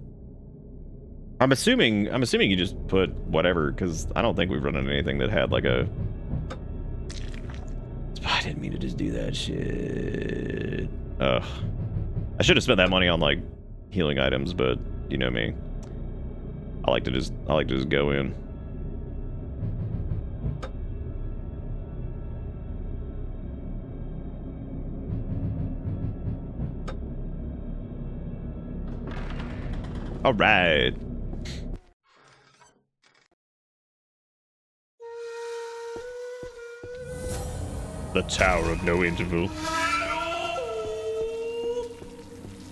A: I'm assuming you just put whatever, because I don't think we've run into anything that had like a... I didn't mean to just do that shit. Ugh. I should have spent that money on like healing items, but you know me. I like to just go in. All right. The Tower of No Interval.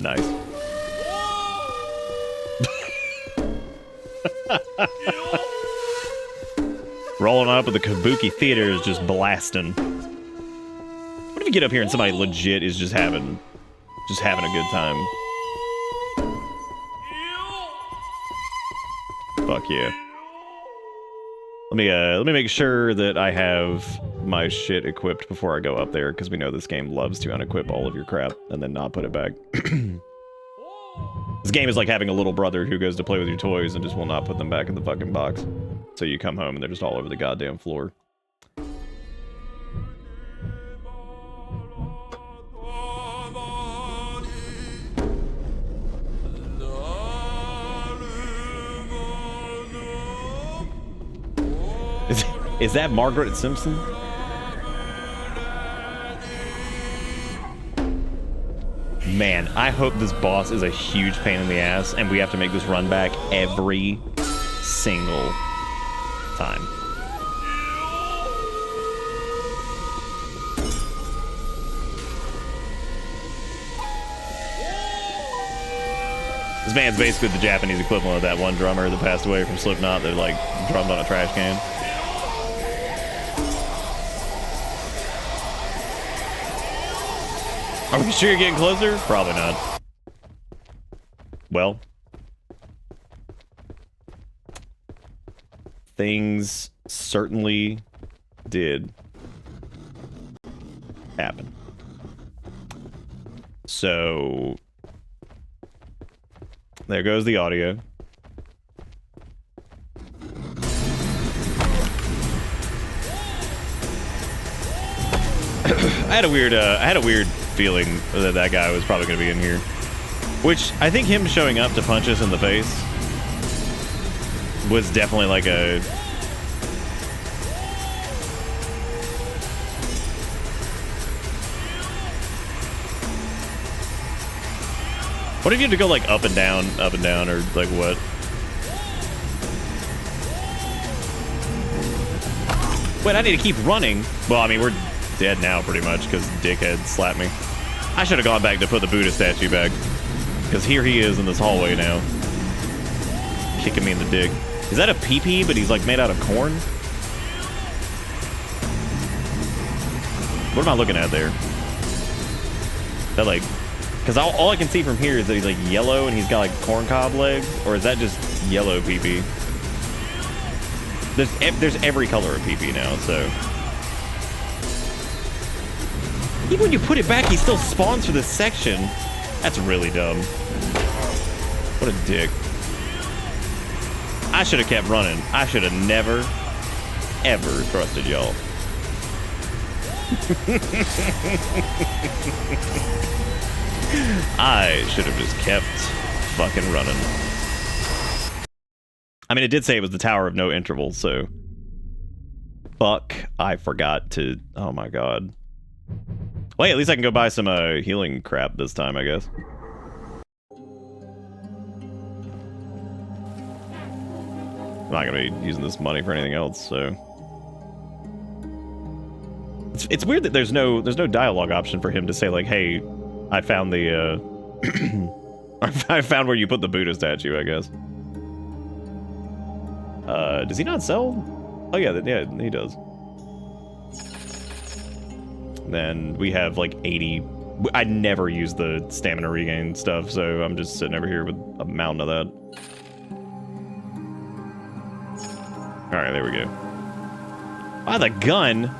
A: Nice. Rolling up at the Kabuki Theater is just blasting. What if you get up here and somebody legit is just having a good time? Fuck yeah. Let me make sure that I have my shit equipped before I go up there, because we know this game loves to unequip all of your crap and then not put it back. This game is like having a little brother who goes to play with your toys and just will not put them back in the fucking box. So you come home and they're just all over the goddamn floor. Is that Margaret Simpson? Man, I hope this boss is a huge pain in the ass and we have to make this run back every single time. This band's basically the Japanese equivalent of that one drummer that passed away from Slipknot that like drummed on a trash can. Are we sure you're getting closer? Probably not. Well. Things certainly did happen. So, there goes the audio. I had a weird feeling that that guy was probably going to be in here. Which, I think him showing up to punch us in the face was definitely like a... What if you had to go like up and down, or like what? Wait, I need to keep running. Well, I mean, we're dead now pretty much because dickhead slapped me. I should have gone back to put the Buddha statue back. Because here he is in this hallway now. Kicking me in the dick. Is that a pee-pee, but he's like made out of corn? What am I looking at there? That like... Because all I can see from here is that he's like yellow and he's got like corn cob legs. Or is that just yellow pee-pee? There's every color of pee-pee now, so... Even when you put it back, he still spawns for this section. That's really dumb. What a dick. I should have kept running. I should have never, ever trusted y'all. I should have just kept fucking running. I mean, it did say it was the Tower of No Interval, so... Fuck, I forgot to... Oh my god. Well, at least I can go buy some healing crap this time, I guess. I'm not gonna be using this money for anything else, so... It's weird that there's no dialogue option for him to say, like, hey, I found the, I found where you put the Buddha statue, I guess. Does he not sell? Oh, yeah, he does. Then we have like 80. I never use the stamina regain stuff, so I'm just sitting over here with a mountain of that. Alright, there we go. Ah, the gun!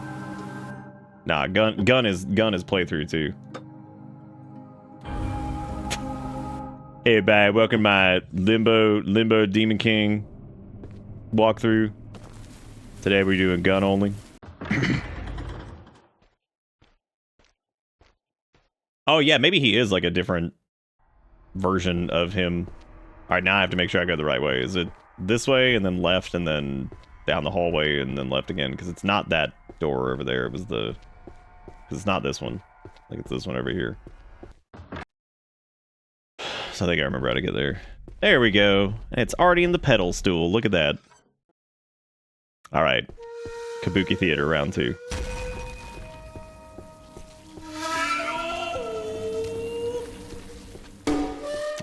A: Nah, gun is playthrough too. Hey everybody, welcome to my Limbo Demon King walkthrough. Today we're doing gun only. Oh, yeah, maybe he is, like, a different version of him. All right, now I have to make sure I go the right way. Is it this way, and then left, and then down the hallway, and then left again? Because it's not that door over there. It was the... Because it's not this one. I think it's this one over here. So I think I remember how to get there. There we go. It's already in the pedal stool. Look at that. All right. Kabuki Theater round 2.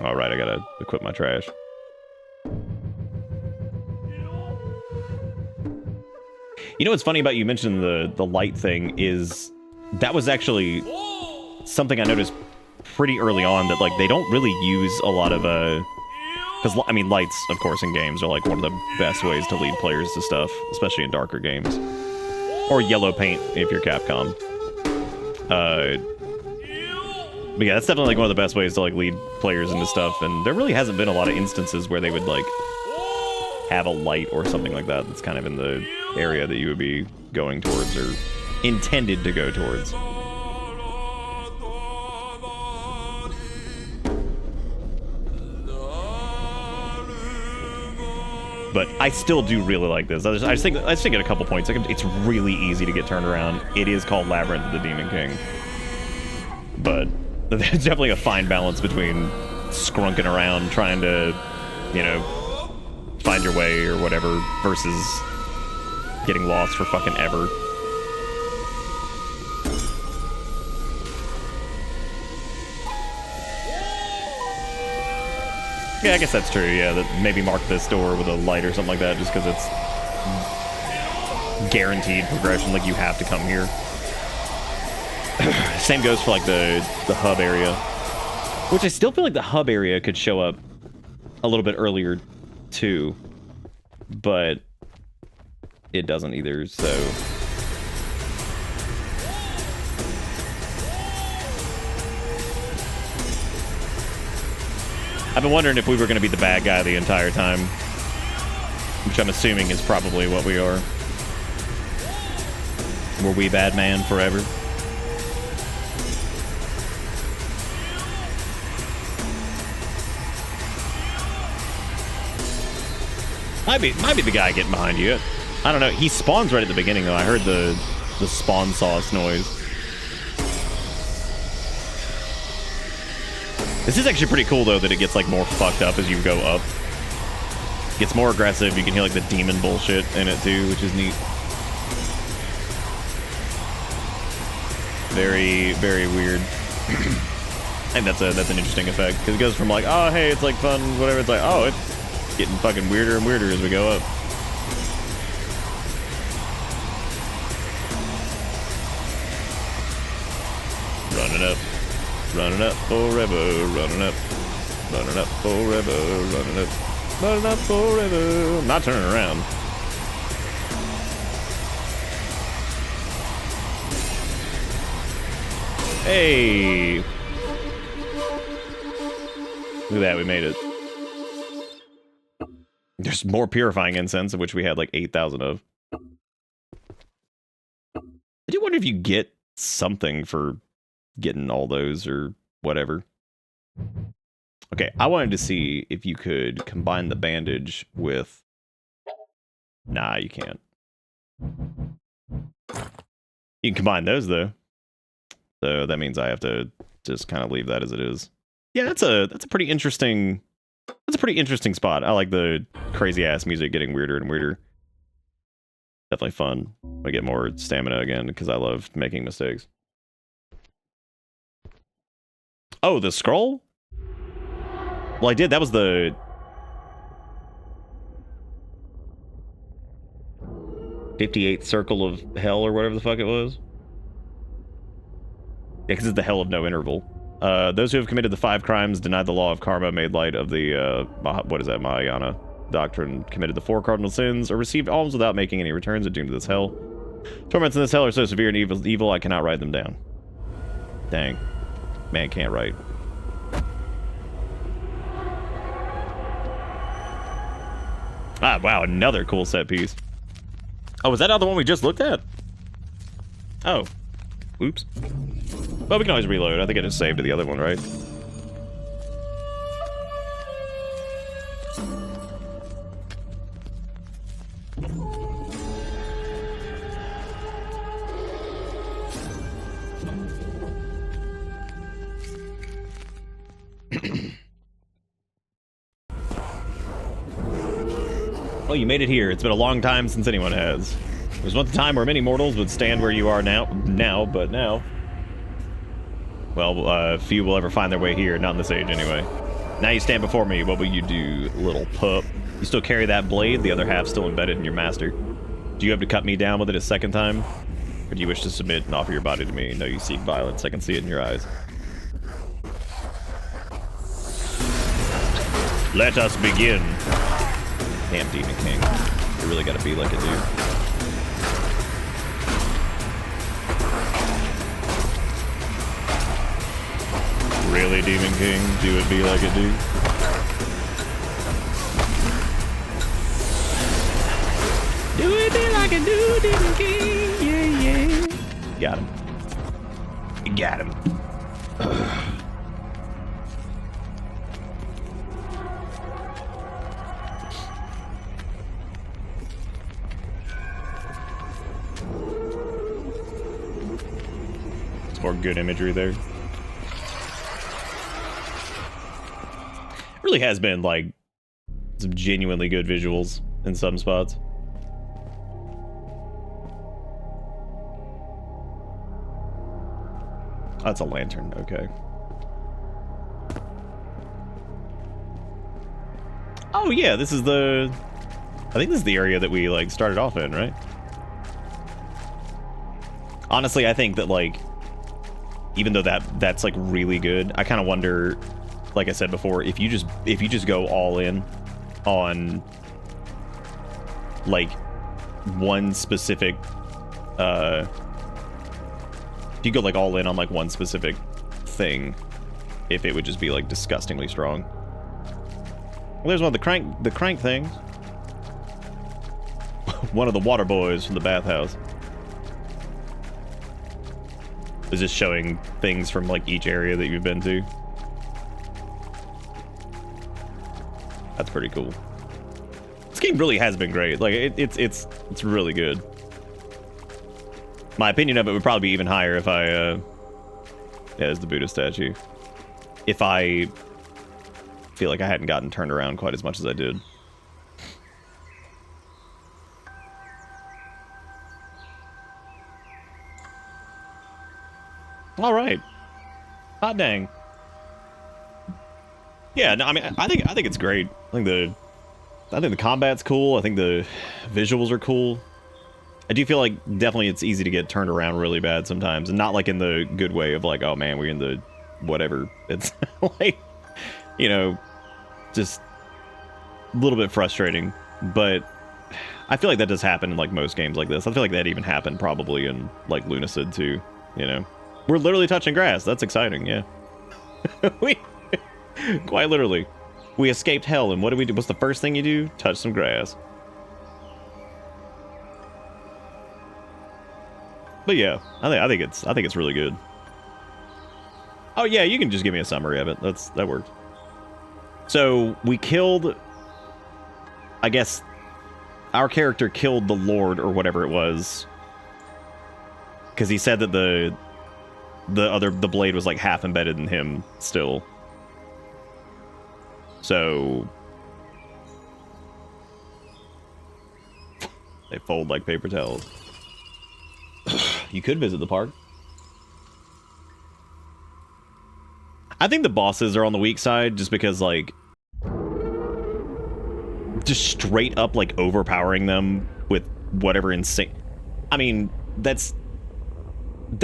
A: All right, I gotta equip my trash. You know what's funny about you mentioning the light thing is that was actually something I noticed pretty early on, that like they don't really use a lot of because I mean lights of course in games are like one of the best ways to lead players to stuff, especially in darker games, or yellow paint if you're Capcom. But yeah, that's definitely like one of the best ways to like lead players into stuff, and there really hasn't been a lot of instances where they would like have a light or something like that that's kind of in the area that you would be going towards or intended to go towards. But I still do really like this. I just think at a couple points, like, it's really easy to get turned around. It is called Labyrinth of the Demon King, but there's definitely a fine balance between scrunking around trying to, you know, find your way or whatever versus getting lost for fucking ever. Yeah, I guess that's true, yeah, that maybe mark this door with a light or something like that just because it's guaranteed progression, like you have to come here. Same goes for like the hub area, which I still feel like the hub area could show up a little bit earlier too, but it doesn't either, so... I've been wondering if we were going to be the bad guy the entire time, which I'm assuming is probably what we are. Were we bad man forever? Might be the guy getting behind you. I don't know. He spawns right at the beginning, though. I heard the spawn sauce noise. This is actually pretty cool, though, that it gets, like, more fucked up as you go up. It gets more aggressive. You can hear, like, the demon bullshit in it, too, which is neat. Very, very weird. I think that's an interesting effect, because it goes from, like, oh, hey, it's, like, fun, whatever. It's like, oh, it's getting fucking weirder and weirder as we go up. Running up. Running up forever, running up forever, running up forever. I'm not turning around. Hey! Look at that, we made it. There's more purifying incense, of which we had like 8,000 of. I do wonder if you get something for getting all those or whatever. Okay, I wanted to see if you could combine the bandage with... Nah, you can't. You can combine those, though. So that means I have to just kind of leave that as it is. Yeah, that's a pretty interesting... That's a pretty interesting spot. I like the crazy-ass music getting weirder and weirder. Definitely fun. I get more stamina again, because I love making mistakes. Oh, the scroll? Well, I did. That was the... 58th Circle of Hell, or whatever the fuck it was. Yeah, because it's the Hell of No Interval. Those who have committed the 5 crimes, denied the law of karma, made light of the, what is that, Mahayana doctrine, committed the 4 cardinal sins, or received alms without making any returns, are doomed to this hell. Torments in this hell are so severe and evil, I cannot write them down. Dang. Man can't write. Ah, wow, another cool set piece. Oh, was that not the one we just looked at? Oh. Oops. But we can always reload. I think I just saved to the other one, right? Well, you made it here. It's been a long time since anyone has. There was once a time where many mortals would stand where you are now, but now... Well, few will ever find their way here, not in this age anyway. Now you stand before me, what will you do, little pup? You still carry that blade, the other half still embedded in your master. Do you have to cut me down with it a second time? Or do you wish to submit and offer your body to me? No, you seek violence, I can see it in your eyes. Let us begin. Damn, Demon King. You really gotta be like a dude. Really, Demon King? Do it be like a dude? Do it be like a dude, Demon King? Yeah, yeah. Got him. You got him. More good imagery there. Really has been like some genuinely good visuals in some spots. That's a lantern, okay. Oh yeah, this is the... I think this is the area that we like started off in, right? Honestly, I think that like even though that's like really good, I kind of wonder, like I said before, if you just go all in on like one specific if you go like all in on like one specific thing, if it would just be like disgustingly strong. Well, there's one of the crank things. One of the water boys from the bathhouse. Is just showing things from like each area that you've been to. That's pretty cool. This game really has been great. Like it's really good. My opinion of it would probably be even higher if I yeah, there's the Buddha statue. If I feel like I hadn't gotten turned around quite as much as I did. All right. Hot dang. Yeah, no, I mean, I think it's great. I think the combat's cool. I think the visuals are cool. I do feel like definitely it's easy to get turned around really bad sometimes, and not like in the good way of like, oh man, we're in the whatever. It's like, you know, just a little bit frustrating. But I feel like that does happen in like most games like this. I feel like that even happened probably in like Lunacid too, you know. We're literally touching grass. That's exciting, yeah. We quite literally. We escaped hell, and what do we do? What's the first thing you do? Touch some grass. But yeah, I think it's really good. Oh yeah, you can just give me a summary of it. That works. So we killed, I guess, our character killed the Lord or whatever it was, because he said that the blade was like half embedded in him still. So they fold like paper towels. You could visit the park. I think the bosses are on the weak side just because like just straight up like overpowering them with whatever insane. I mean, that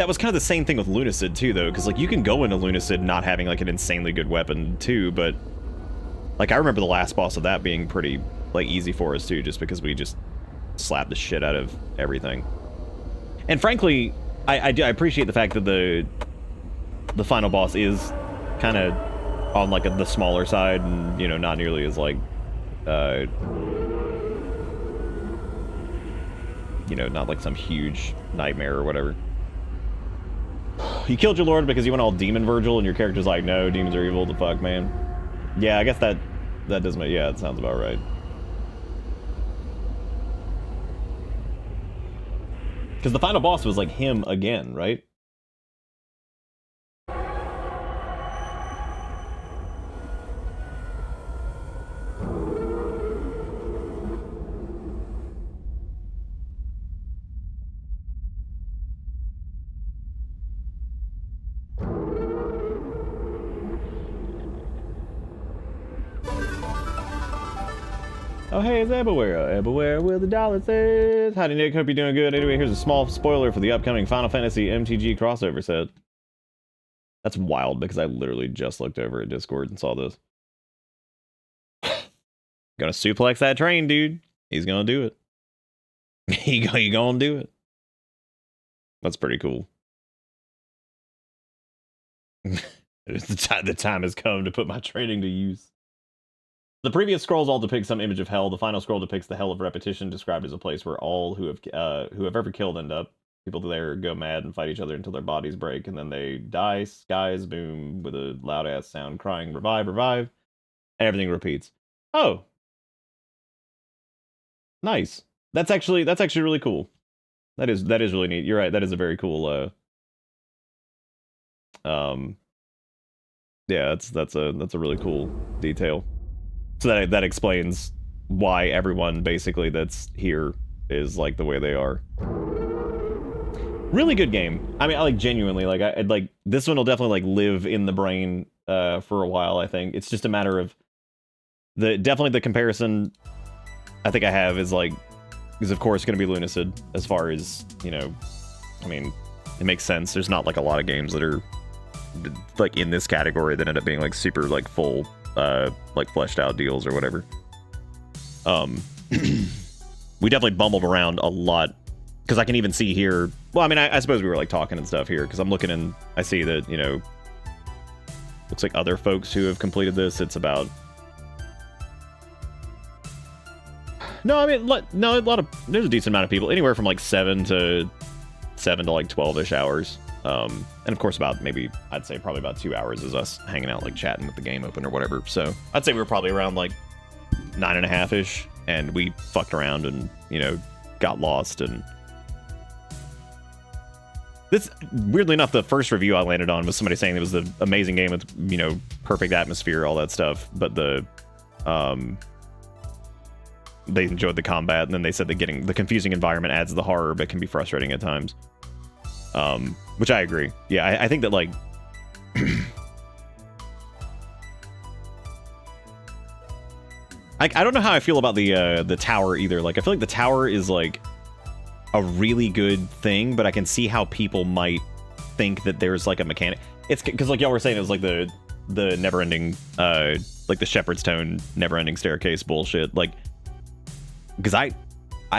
A: was kind of the same thing with Lunacid too, though, because like you can go into Lunacid not having like an insanely good weapon too, but like I remember the last boss of that being pretty like easy for us too, just because we just slapped the shit out of everything. And frankly, I appreciate the fact that the final boss is kind of on like the smaller side, and you know, not nearly as like you know, not like some huge nightmare or whatever. You killed your lord because you went all demon Virgil and your character's like, no, demons are evil, the fuck, man. Yeah, I guess that does make, yeah, it sounds about right. Because the final boss was like him again, right? Oh, hey, it's everywhere. Everywhere where the dollar says. Howdy, Nick. Hope you're doing good. Anyway, here's a small spoiler for the upcoming Final Fantasy MTG crossover set. That's wild because I literally just looked over at Discord and saw this. Gonna suplex that train, dude. He's gonna do it. He gonna do it. That's pretty cool. The time has come to put my training to use. The previous scrolls all depict some image of hell. The final scroll depicts the hell of repetition, described as a place where all who have ever killed end up. People there go mad and fight each other until their bodies break, and then they die. Skies boom with a loud ass sound, crying "revive, revive," and everything repeats. Oh, nice. That's actually really cool. That is really neat. You're right. That is a very cool. Yeah, that's a really cool detail. So that explains why everyone basically that's here is like the way they are. Really good game. I mean, I like genuinely like I'd like this one will definitely like live in the brain for a while. I think it's just a matter of definitely the comparison I think I have is like is of course going to be Lunacid as far as, you know, I mean, it makes sense. There's not like a lot of games that are like in this category that end up being like super like full like fleshed out deals or whatever. We definitely bumbled around a lot because I can even see here. Well, I mean, I suppose we were like talking and stuff here because I'm looking and I see that, you know, looks like other folks who have completed this. It's about no, I mean, no, a lot of there's a decent amount of people, anywhere from like 7 to like 12ish hours. And of course about maybe I'd say probably about 2 hours is us hanging out like chatting with the game open or whatever. So I'd say we were probably around like 9.5ish, and we fucked around and, you know, got lost. And this, weirdly enough, the first review I landed on was somebody saying it was an amazing game with, you know, perfect atmosphere, all that stuff, but they enjoyed the combat, and then they said that getting the confusing environment adds to the horror but can be frustrating at times. Which I agree. Yeah, I think that like I don't know how I feel about the tower either. Like I feel like the tower is like a really good thing, but I can see how people might think that there's like a mechanic. It's because like y'all were saying, it was like the never-ending like the Shepherd's Tone never-ending staircase bullshit. Like because I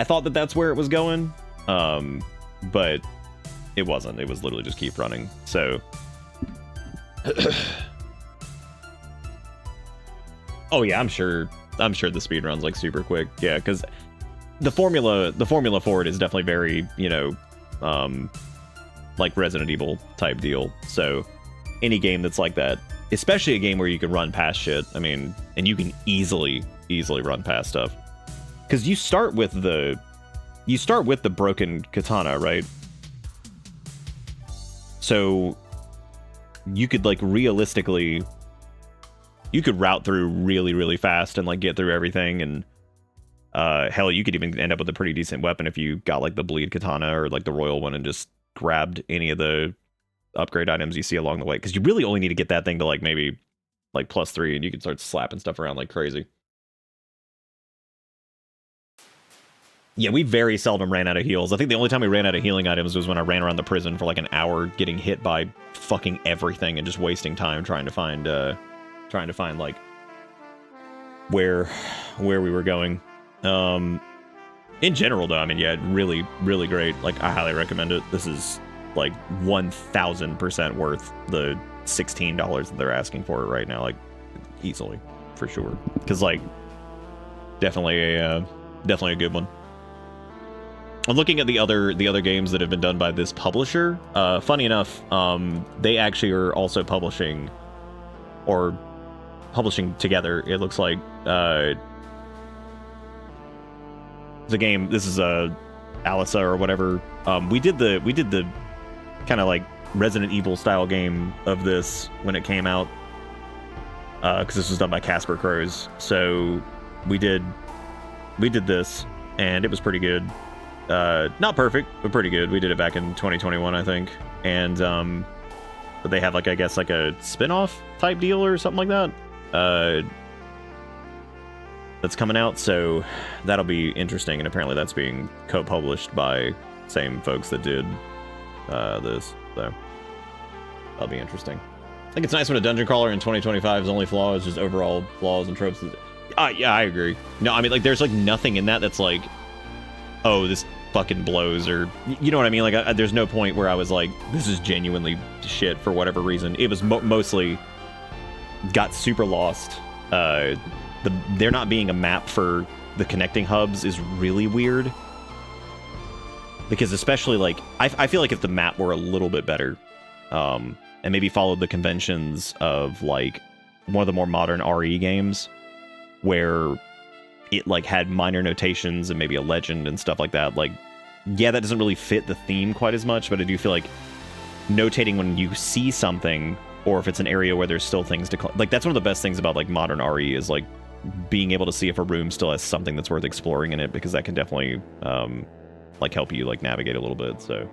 A: thought that that's where it was going, but it wasn't. It was literally just keep running. So oh yeah, I'm sure the speed run's like super quick. Yeah, because the formula for it is definitely very, you know, like Resident Evil type deal. So any game that's like that, especially a game where you can run past shit, I mean, and you can easily run past stuff, because you start with the broken katana, right? So you could like realistically, you could route through really fast and like get through everything. And hell, you could even end up with a pretty decent weapon if you got like the bleed katana or like the royal one and just grabbed any of the upgrade items you see along the way. Because you really only need to get that thing to like maybe like +3, and you can start slapping stuff around like crazy. Yeah, we very seldom ran out of heals. I think the only time we ran out of healing items was when I ran around the prison for like an hour, getting hit by fucking everything and just wasting time trying to find like where we were going. In general though, I mean, yeah, really great. Like I highly recommend it. This is like 1000% worth the $16 that they're asking for it right now, like easily, for sure. Because like definitely a good one. I'm looking at the other games that have been done by this publisher. Funny enough, they actually are also publishing together. It looks like the game. This is Alisa or whatever. We did the kind of like Resident Evil style game of this when it came out, because this was done by Casper Crows. So we did this, and it was pretty good. Not perfect, but pretty good. We did it back in 2021, I think. And but they have like, I guess, like a spin-off type deal or something like that. That's coming out, so that'll be interesting. And apparently that's being co-published by same folks that did this, so that'll be interesting. I think it's nice when a dungeon crawler in 2025's only flaw is just overall flaws and tropes. Yeah, I agree. No, I mean, like, there's like nothing in that that's like, oh, this fucking blows, or you know what I mean? Like, there's no point where I was like, this is genuinely shit for whatever reason. It was mostly got super lost. There not being a map for the connecting hubs is really weird, because especially like I feel like if the map were a little bit better, and maybe followed the conventions of like one of the more modern RE games, where it like had minor notations and maybe a legend and stuff like that. Like, yeah, that doesn't really fit the theme quite as much, but I do feel like notating when you see something, or if it's an area where there's still things to like, that's one of the best things about like modern RE is like being able to see if a room still has something that's worth exploring in it, because that can definitely like help you like navigate a little bit. So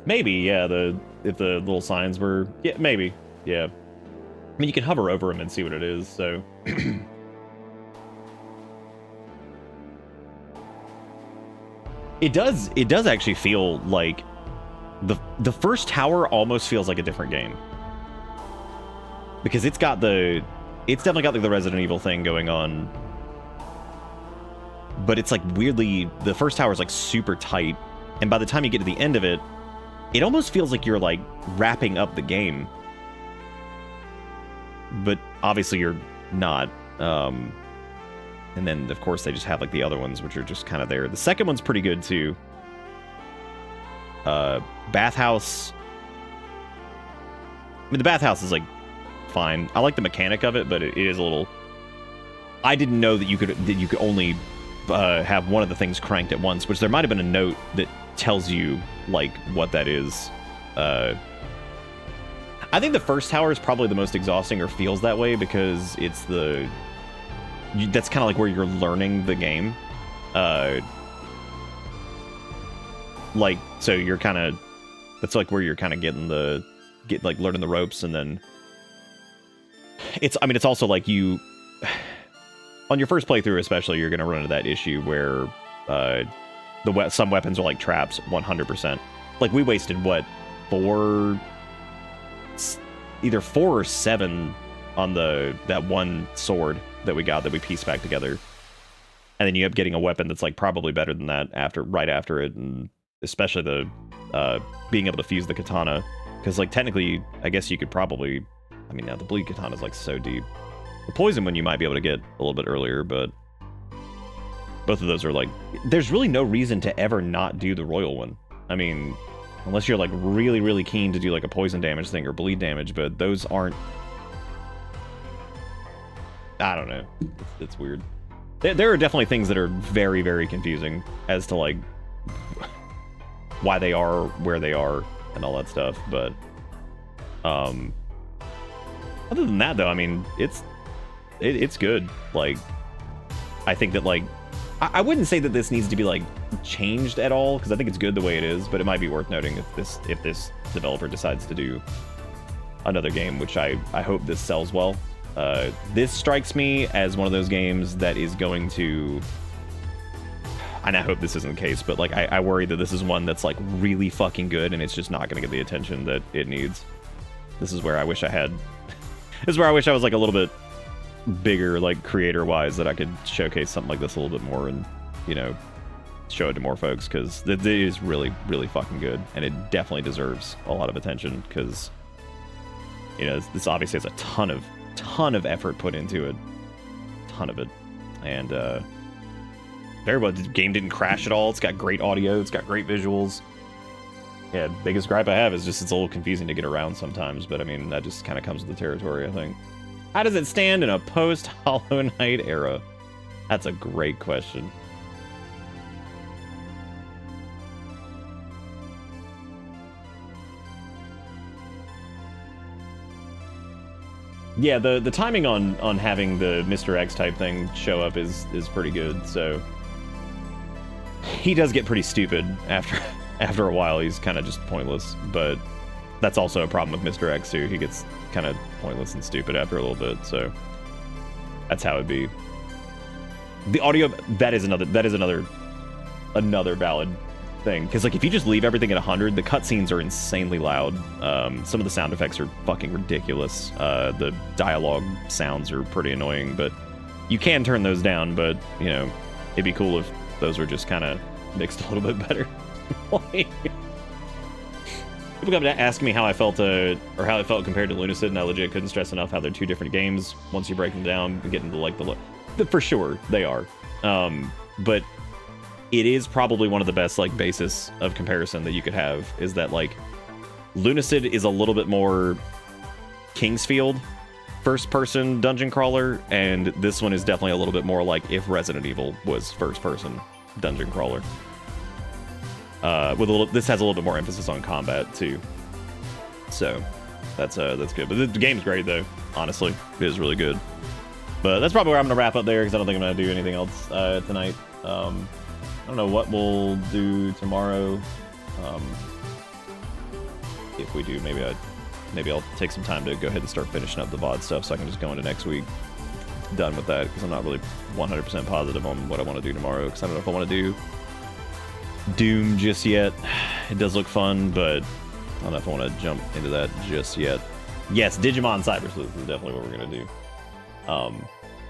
A: maybe, yeah, if the little signs were, yeah, maybe, yeah. I mean, you can hover over them and see what it is, so. It does actually feel like the first tower almost feels like a different game. Because it's definitely got like the Resident Evil thing going on. But it's like weirdly, the first tower is like super tight, and by the time you get to the end of it, it almost feels like you're like wrapping up the game. But obviously you're not. And then of course they just have like the other ones, which are just kind of there. The second one's pretty good too. Bathhouse. I mean, the bathhouse is like fine. I like the mechanic of it, but it is a little. I didn't know that you could only have one of the things cranked at once, which there might have been a note that tells you like what that is. I think the first tower is probably the most exhausting, or feels that way, because it's that's kind of like where you're learning the game. Like, so you're kind of, that's like where you're kind of learning the ropes, and then it's also like you, on your first playthrough especially, you're going to run into that issue where some weapons are like traps 100%. Like, we wasted, what, either 4 or 7 on that one sword that we got that we pieced back together, and then you end up getting a weapon that's like probably better than that right after it, and especially the being able to fuse the katana, because like technically I guess you could probably, I mean, now the bleed katana is like so deep. The poison one you might be able to get a little bit earlier, but both of those are like, there's really no reason to ever not do the royal one. I mean, unless you're like really, really keen to do like a poison damage thing or bleed damage, but those aren't, I don't know. It's weird. There are definitely things that are very, very confusing as to like why they are where they are and all that stuff. But other than that, though, I mean, it's good. Like, I think that like I wouldn't say that this needs to be like changed at all, because I think it's good the way it is, but it might be worth noting if this developer decides to do another game, which I hope this sells well. This strikes me as one of those games that is going to, and I hope this isn't the case, but like I worry that this is one that's like really fucking good and it's just not going to get the attention that it needs. This is where I wish I was like a little bit bigger, like creator-wise, that I could showcase something like this a little bit more and, you know, show it to more folks, because it is really, really fucking good, and it definitely deserves a lot of attention, because, you know, this obviously has a ton of effort put into it, ton of it, and very well. The game didn't crash at all. It's got great audio. It's got great visuals. Yeah, biggest gripe I have is just it's a little confusing to get around sometimes, but I mean, that just kind of comes with the territory, I think. How does it stand in a post-Hollow Knight era? That's a great question. Yeah, the timing on having the Mr. X type thing show up is pretty good, so he does get pretty stupid after a while. He's kind of just pointless, but that's also a problem with Mr. X too. He gets kind of pointless and stupid after a little bit, so that's how it'd be. The audio, that is another valid thing, because like if you just leave everything at 100, the cutscenes are insanely loud. Some of the sound effects are fucking ridiculous. The dialogue sounds are pretty annoying, but you can turn those down. But you know, it'd be cool if those were just kind of mixed a little bit better. People come to ask me how I felt, or how it felt compared to Lunacid, and I legit couldn't stress enough how they're two different games. Once you break them down and get into like for sure they are. But it is probably one of the best like basis of comparison that you could have, is that like Lunacid is a little bit more Kingsfield first person dungeon crawler, and this one is definitely a little bit more like if Resident Evil was first person dungeon crawler. This has a little bit more emphasis on combat too, so that's good. But the game's great though. Honestly, it is really good. But that's probably where I'm gonna wrap up there, because I don't think I'm gonna do anything else tonight. I don't know what we'll do tomorrow. If we do, maybe I'll take some time to go ahead and start finishing up the VOD stuff, so I can just go into next week done with that, because I'm not really 100% positive on what I want to do tomorrow, because I don't know if I want to do Doom just yet. It does look fun, but I don't know if I want to jump into that just yet. Yes, Digimon Cyber Sleuth is definitely what we're gonna do.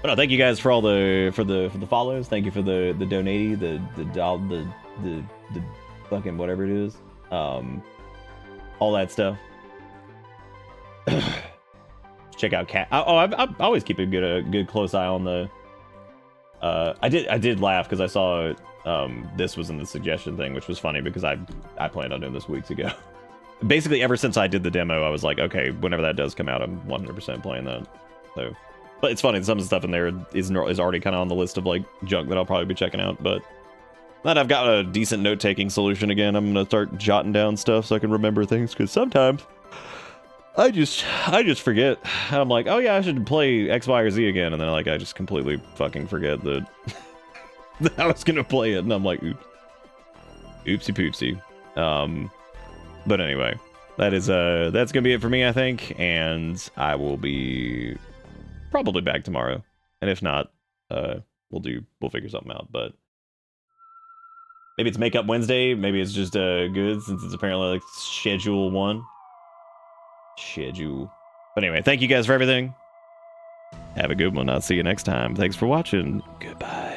A: But no, thank you guys for all the follows. Thank you for the donating, the fucking whatever it is, all that stuff. Check out Cat. I always keep a good close eye on the. I did laugh because I saw this was in the suggestion thing, which was funny because I planned on doing this weeks ago. Basically, ever since I did the demo, I was like, okay, whenever that does come out, I'm 100% playing that. So, but it's funny, some of the stuff in there is already kind of on the list of like junk that I'll probably be checking out. But now that I've got a decent note-taking solution again, I'm gonna start jotting down stuff so I can remember things, because sometimes I just forget. I'm like, oh yeah, I should play X, Y, or Z again, and then like I just completely fucking forget that I was gonna play it, and I'm like, oopsie poopsie. But anyway, that's gonna be it for me, I think, and I will be probably back tomorrow, and if not, we'll figure something out. But maybe it's Makeup Wednesday, maybe it's just good, since it's apparently like schedule 1. But anyway, thank you guys for everything. Have a good one. I'll see you next time. Thanks for watching. Goodbye.